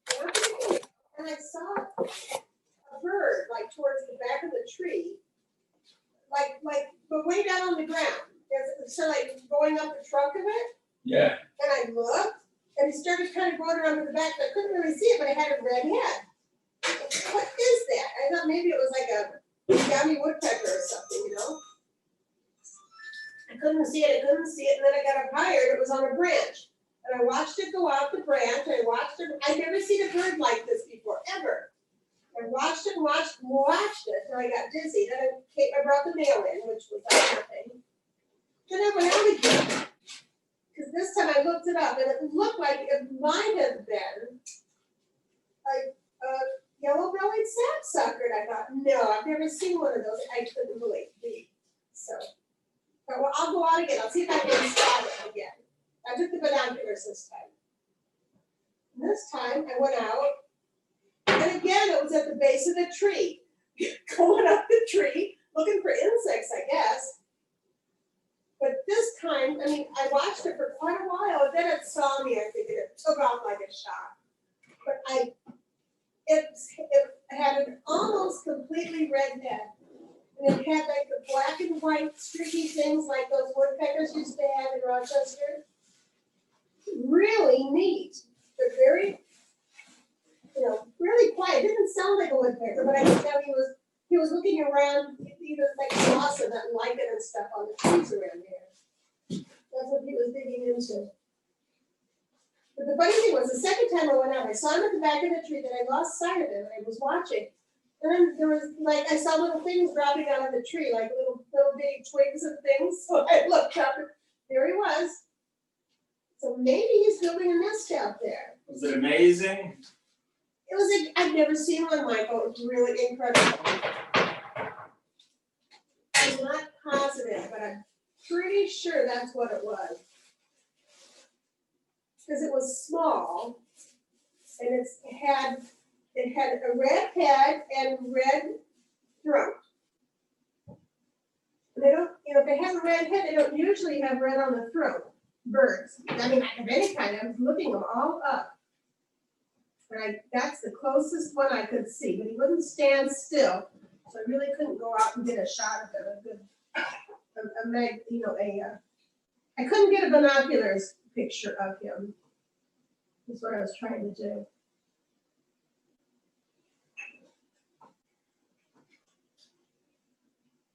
Speaker 14: I went to get the mail, and I saw a bird like towards the back of the tree, but way down on the ground. So like going up the trunk of it.
Speaker 1: Yeah.
Speaker 14: And I looked, and he started kind of going around to the back. I couldn't really see it, but it had a red head. What is that? I thought maybe it was like a gummy woodpecker or something, I couldn't see it, and then I got up higher, and it was on a branch. And I watched it go out the branch, I'd never seen a bird like this before, ever. I watched it and watched it, and I got dizzy. Then I brought the mail in, which was like nothing. Then I went out again. Because this time I looked it up, and it looked like it might have been like a yellow-bellied sapsucker. And I thought, no, I've never seen one of those. I couldn't believe it. So, but well, I'll go out again. I'll see if I can spot it again. I took the binoculars this time. And this time I went out, and again it was at the base of the tree, going up the tree, looking for insects, I guess. But this time, I mean, I watched it for quite a while, and then it saw me. I think it took off like a shot. But it had an almost completely red head, and it had like the black and white streaky things like those woodpeckers used to have in Rochester. Really neat, but very, really quiet. It didn't sound like a woodpecker, but I could tell he was looking around, even like moss and that lichen and stuff on the trees around there. That's what he was digging into. But the funny thing was, the second time I went out, I saw him at the back of the tree, then I lost sight of him, and I was watching. And then there was like, I saw little things dropping out of the tree, like little bitty twigs and things. So I looked up, and there he was. So maybe he's building a nest out there.
Speaker 1: Was it amazing?
Speaker 14: It was, I've never seen one, Michael. It was really incredible. I'm not positive, but I'm pretty sure that's what it was. Because it was small, and it had a red head and red throat. And they don't, if they have a red head, they don't usually have red on the throat. Birds. I mean, of any kind. I was looking them all up. But that's the closest one I could see. But he wouldn't stand still, so I really couldn't go out and get a shot of him. I couldn't get a binoculars picture of him. That's what I was trying to do.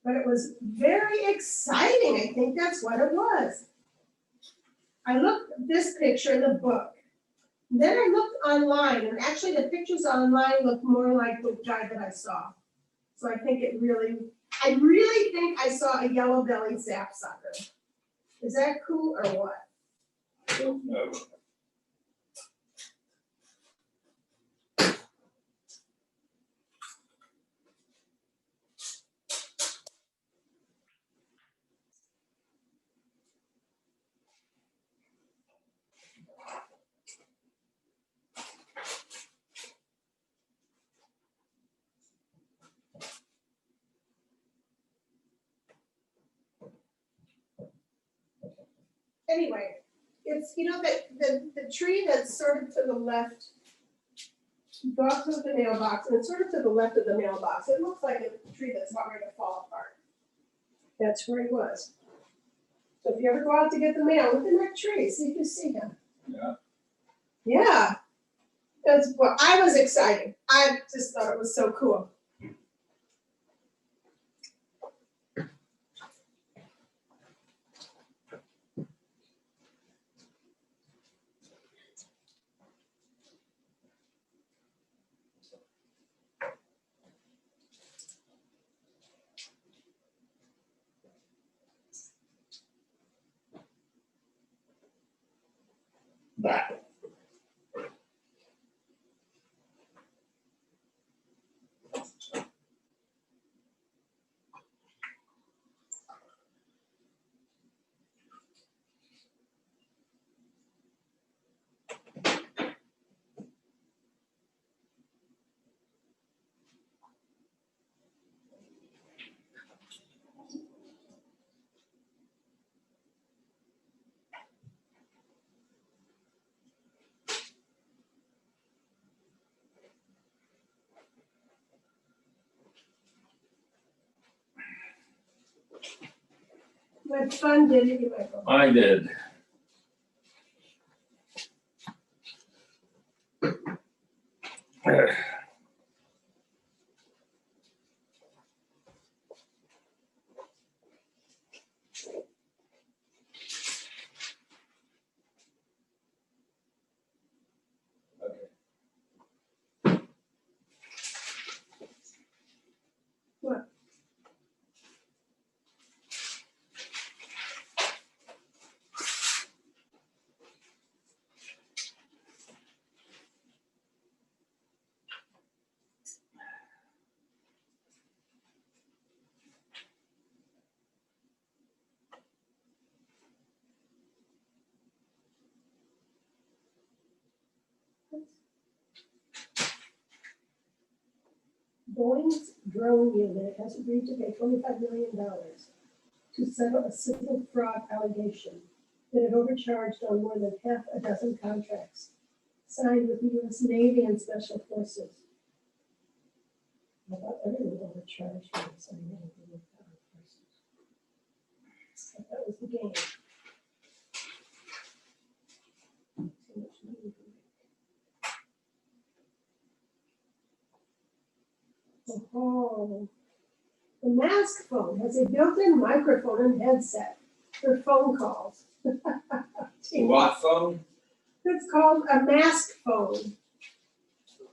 Speaker 14: But it was very exciting. I think that's what it was. I looked at this picture in the book. Then I looked online, and actually the pictures online look more like the guy that I saw. So I really think I saw a yellow-bellied sapsucker. Is that cool or what?
Speaker 1: No.
Speaker 14: Anyway, it's, the tree that's sort of to the left, go up to the mailbox, and it's sort of to the left of the mailbox. It looks like a tree that's about ready to fall apart. That's where he was. So if you ever go out to get the mail, look in that tree, see if you see him.
Speaker 1: Yeah.
Speaker 14: Yeah. I was excited. I just thought it was so cool.
Speaker 1: That.
Speaker 14: What fun did you, Michael?
Speaker 1: I did.
Speaker 14: Boeing's drone unit has agreed to pay $25 million to settle a civil fraud allegation that it overcharged on more than half a dozen contracts signed with the US Navy and Special Forces. I thought everyone overcharged when they signed anything with armed forces. That was the game. Too much money for me. Oh, the Mask phone has a built-in microphone and headset for phone calls.
Speaker 1: What phone?
Speaker 14: It's called a Mask phone.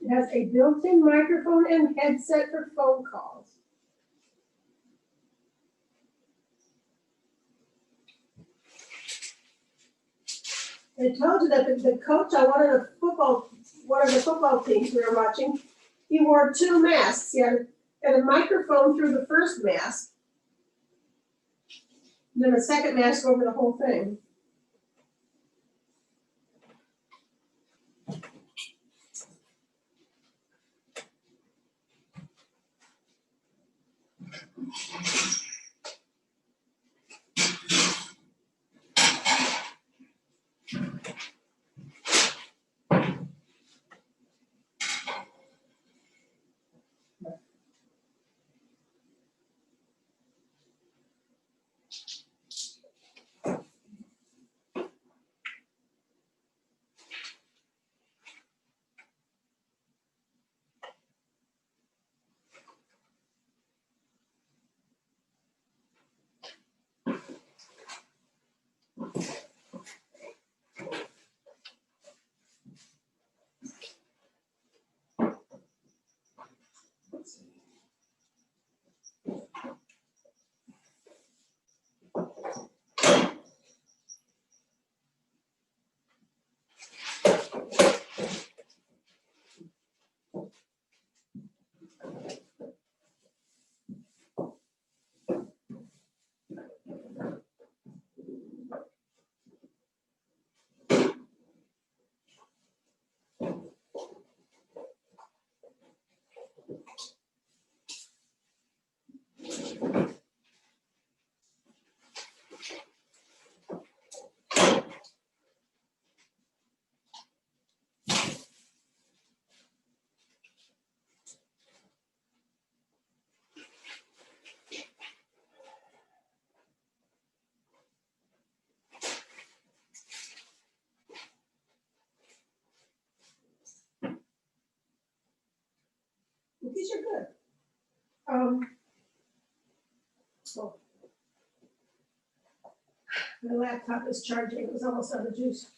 Speaker 14: It has a built-in microphone and headset for phone calls. I told you that the coach on one of the football teams we were watching, he wore two masks. He had a microphone through the first mask, and then a second mask over the whole thing. These are good. Oh. My laptop is charging. It was almost out of juice.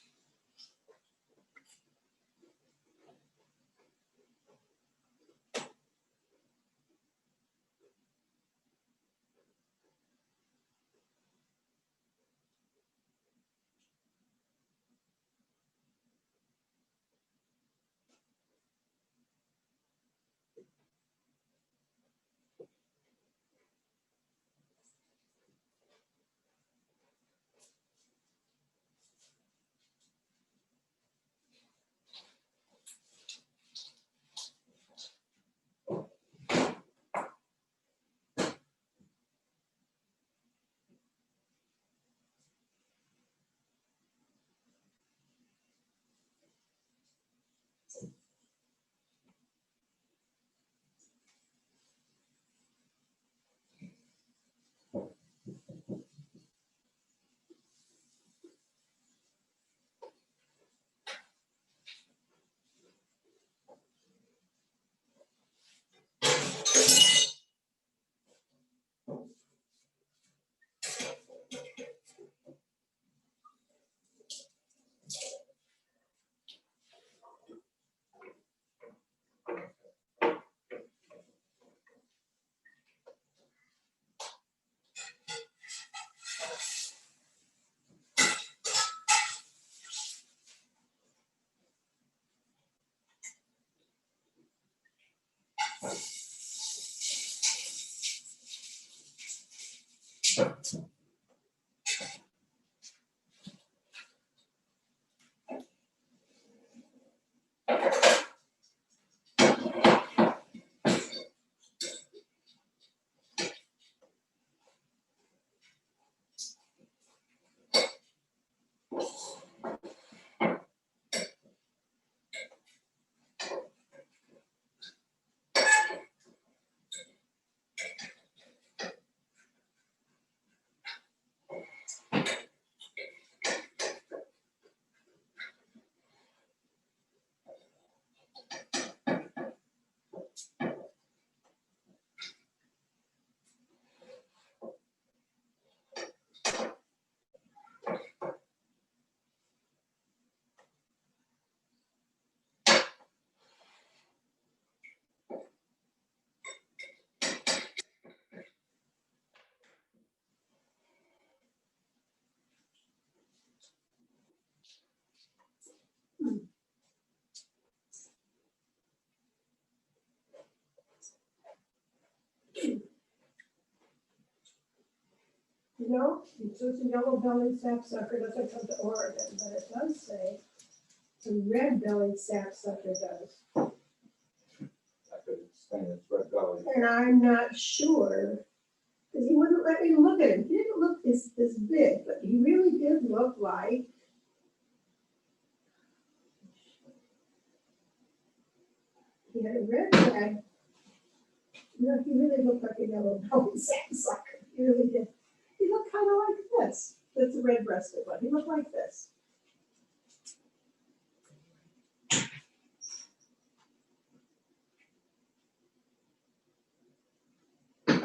Speaker 14: you know, it's a yellow-bellied sapsucker doesn't come to Oregon, but it does say the red-bellied sapsucker does.
Speaker 1: I could explain it's red belly.
Speaker 14: And I'm not sure, because he wouldn't let me look at him. He didn't look this big, but he really did look like. He had a red tag. You know, he really looked like a yellow-bellied sapsucker. He really did. He looked kind of like this. That's a red-breasted one. He looked like this. I'll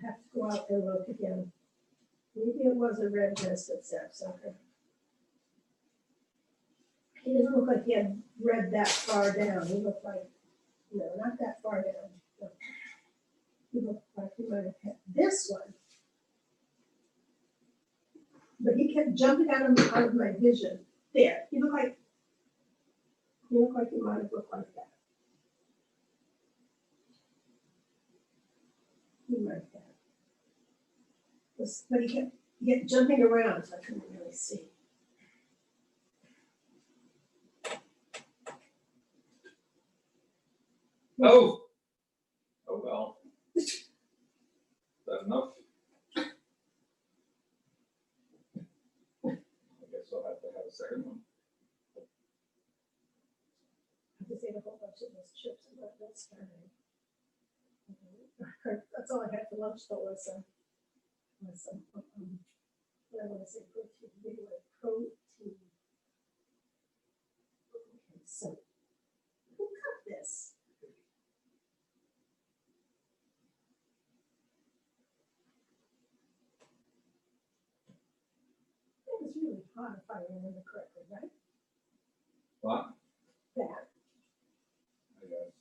Speaker 14: have to go out and look again. Maybe it was a red-breasted sapsucker. He didn't look like he had red that far down. He looked like, no, not that far down. No. He looked like he might have had this one. But he kept jumping out of my vision. There, he looked like he might have looked like that. He might have. But he kept jumping around, so I couldn't really see.
Speaker 1: Oh! Oh, well. Is that enough? I guess I'll have to have a second one.
Speaker 14: I just ate a whole bunch of those chips and that's starting. That's all I had for lunch though was what I want to say protein, maybe like protein. Okay, so who cut this? It was really hot if I remember correctly, right?
Speaker 1: What?
Speaker 14: That.
Speaker 1: I guess.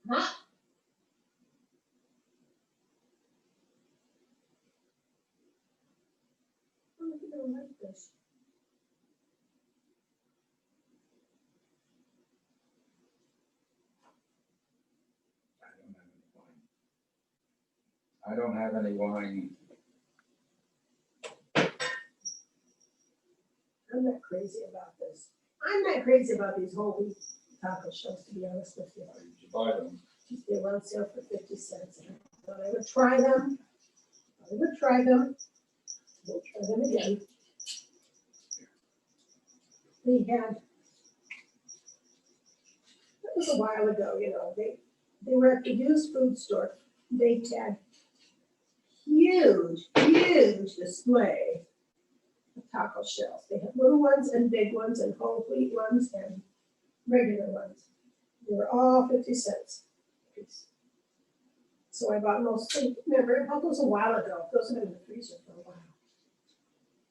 Speaker 14: Huh? I don't think I don't like this.
Speaker 1: I don't have any wine.
Speaker 14: I'm not crazy about this. I'm not crazy about these whole wheat taco shells, to be honest with you.
Speaker 1: Did you buy them?
Speaker 14: They were on sale for 50 cents. And I thought I would try them. We'll try them again. They had, that was a while ago, you know, they were at the used food store. They had huge display of taco shells. They had little ones and big ones and whole wheat ones and regular ones. They were all 50 cents a piece. So I bought mostly, remember, I bought those a while ago. Those have been in the freezer for a while.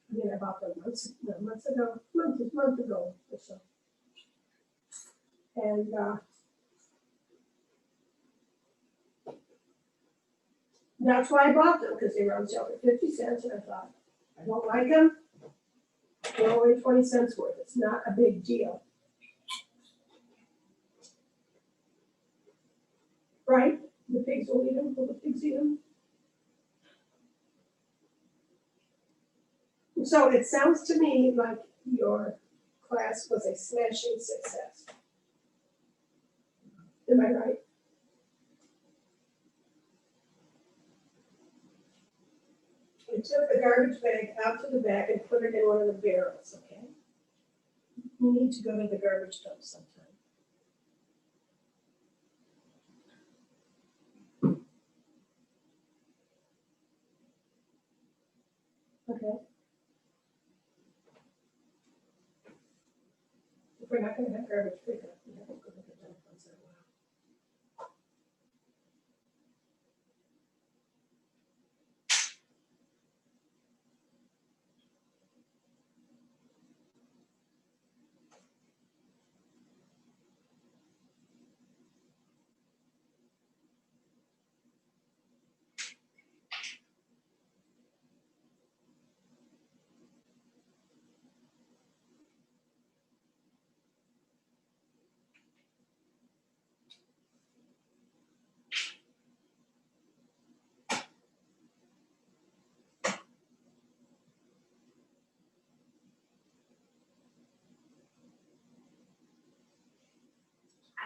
Speaker 14: I mean, I bought them months ago, a month ago or so. And that's why I bought them, because they were on sale for 50 cents. And I thought, I don't like them. They're only 20 cents worth. It's not a big deal. Right? The pigs will eat them. Will the pigs eat them? So it sounds to me like your class was a smashing success. Am I right? I took the garbage bag out to the back and put it in one of the barrels, okay? You need to go to the garbage dump sometime. Okay. If we're not gonna have garbage pickup, we have to go to the dump once in a while.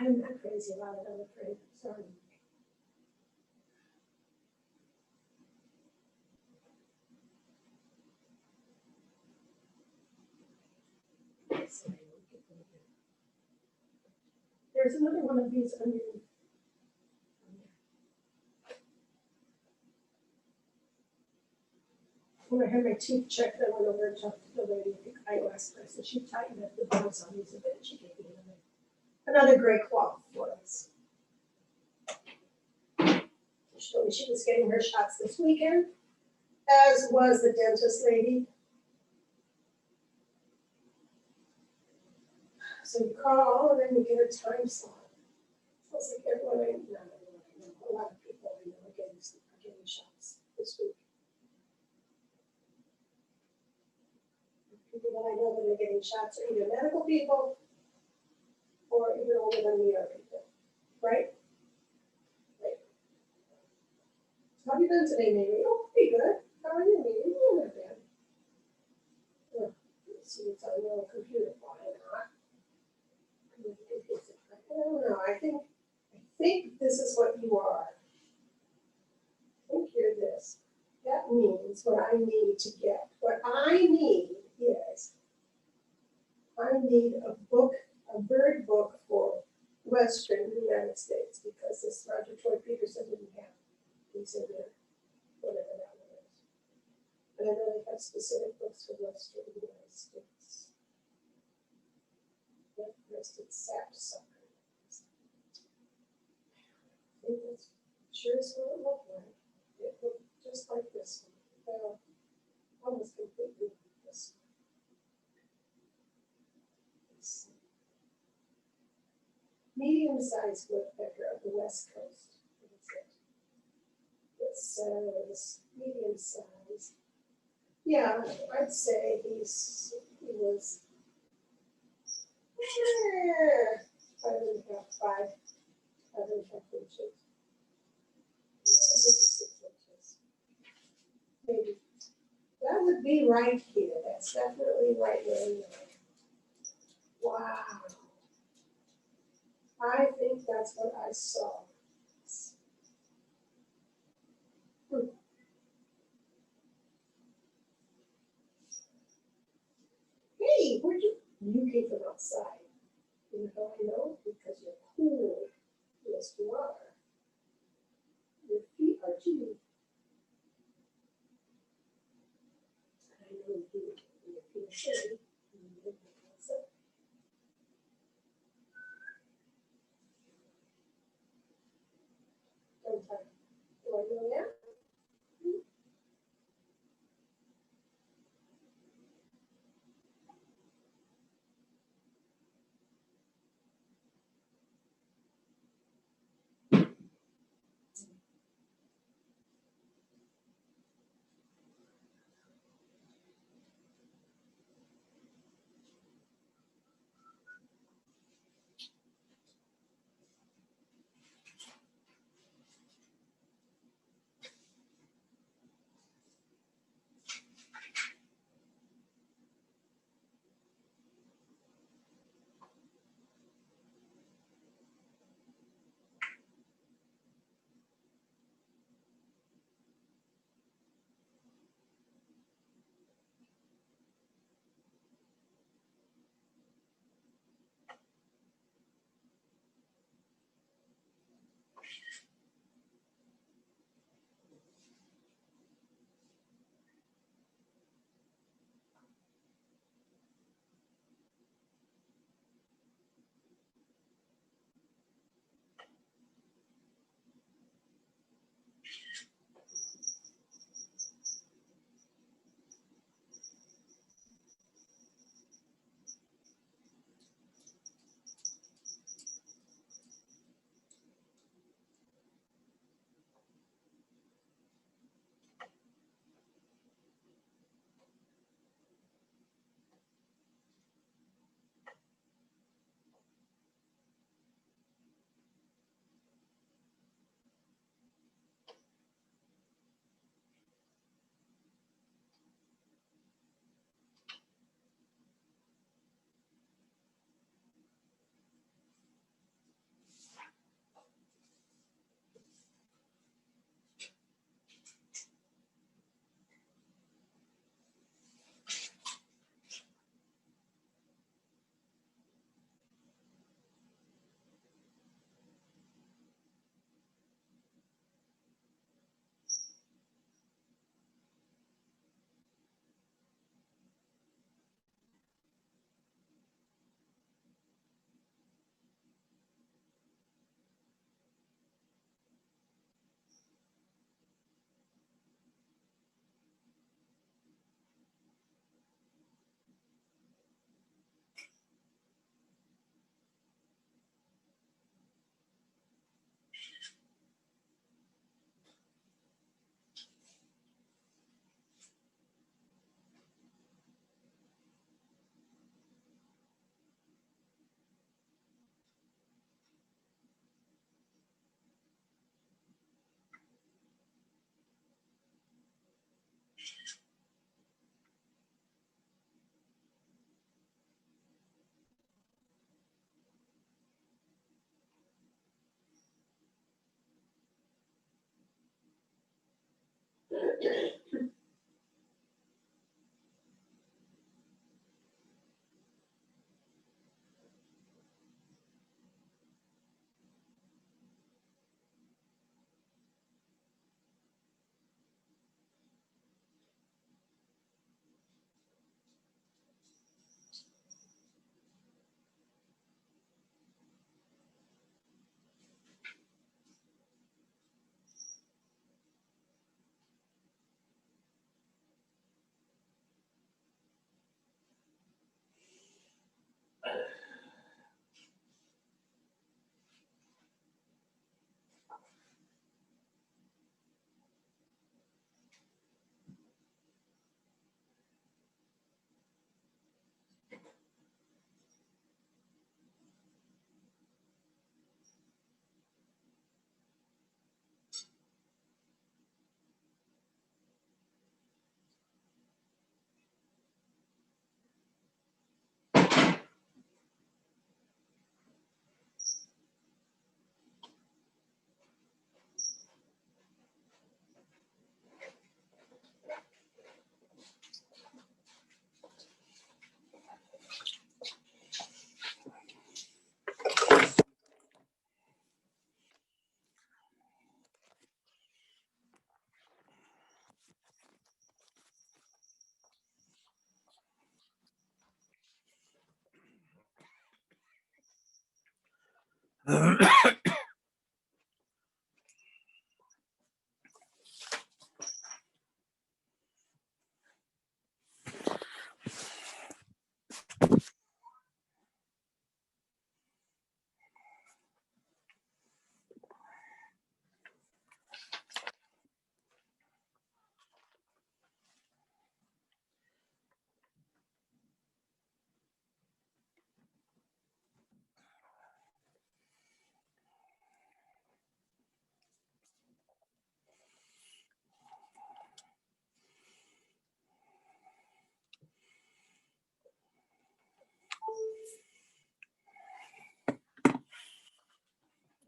Speaker 14: I'm not crazy about it, I'm afraid, sorry. There's another one of these underneath. When I had my teeth checked, I went over and talked to the lady at the eyeglass place, and she tightened up the bows on these a bit, and she gave me another gray cloth for us. She told me she was getting her shots this weekend, as was the dentist lady. So you call and then you get a time slot. So it's like everyone I know, a lot of people I know are getting shots this week. People that I know that are getting shots are either medical people or even older than we are people, right? Right. How have you been today, Mary? Oh, pretty good. How are you, Mary? Oh, not bad. Oh, let's see what's on your computer. Why not? I don't know. I think this is what you are. I think you're this. That means what I need to get. What I need is I need a book, a bird book for Western United States, because this Roger Troy Peterson didn't have these in there, whatever that one is. And I know they have specific books for Western United States. That rested sapsucker. I think that's sure is what it looked like. It looked just like this one. Well, almost completely like this one. Medium-sized woodpecker of the West Coast. It says medium size. Yeah, I'd say he was 5.5 inches. Yeah, maybe 6 inches. Maybe. That would be right here. That's definitely right where you are. Wow. I think that's what I saw. Hey, where'd you came from outside? You know how I know? Because you're cool. Yes, you are. Your feet are too. I know you do. Your feet are shitty. Don't touch. Do I know that?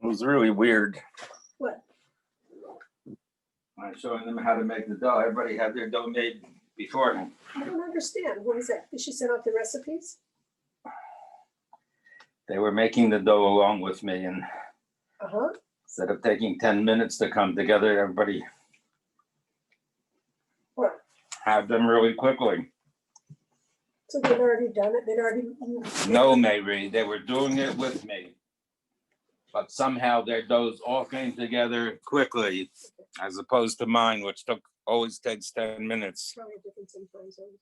Speaker 1: It was really weird.
Speaker 14: What?
Speaker 1: I'm showing them how to make the dough. Everybody had their dough made beforehand.
Speaker 14: I don't understand. What is that? Did she send out the recipes?
Speaker 1: They were making the dough along with me, and
Speaker 14: Uh-huh.
Speaker 1: instead of taking 10 minutes to come together, everybody
Speaker 14: What?
Speaker 1: had them really quickly.
Speaker 14: So they'd already done it? They'd already.
Speaker 1: No, Mary, they were doing it with me. But somehow their doughs all came together quickly, as opposed to mine, which always takes 10 minutes.
Speaker 14: Probably different in time zones.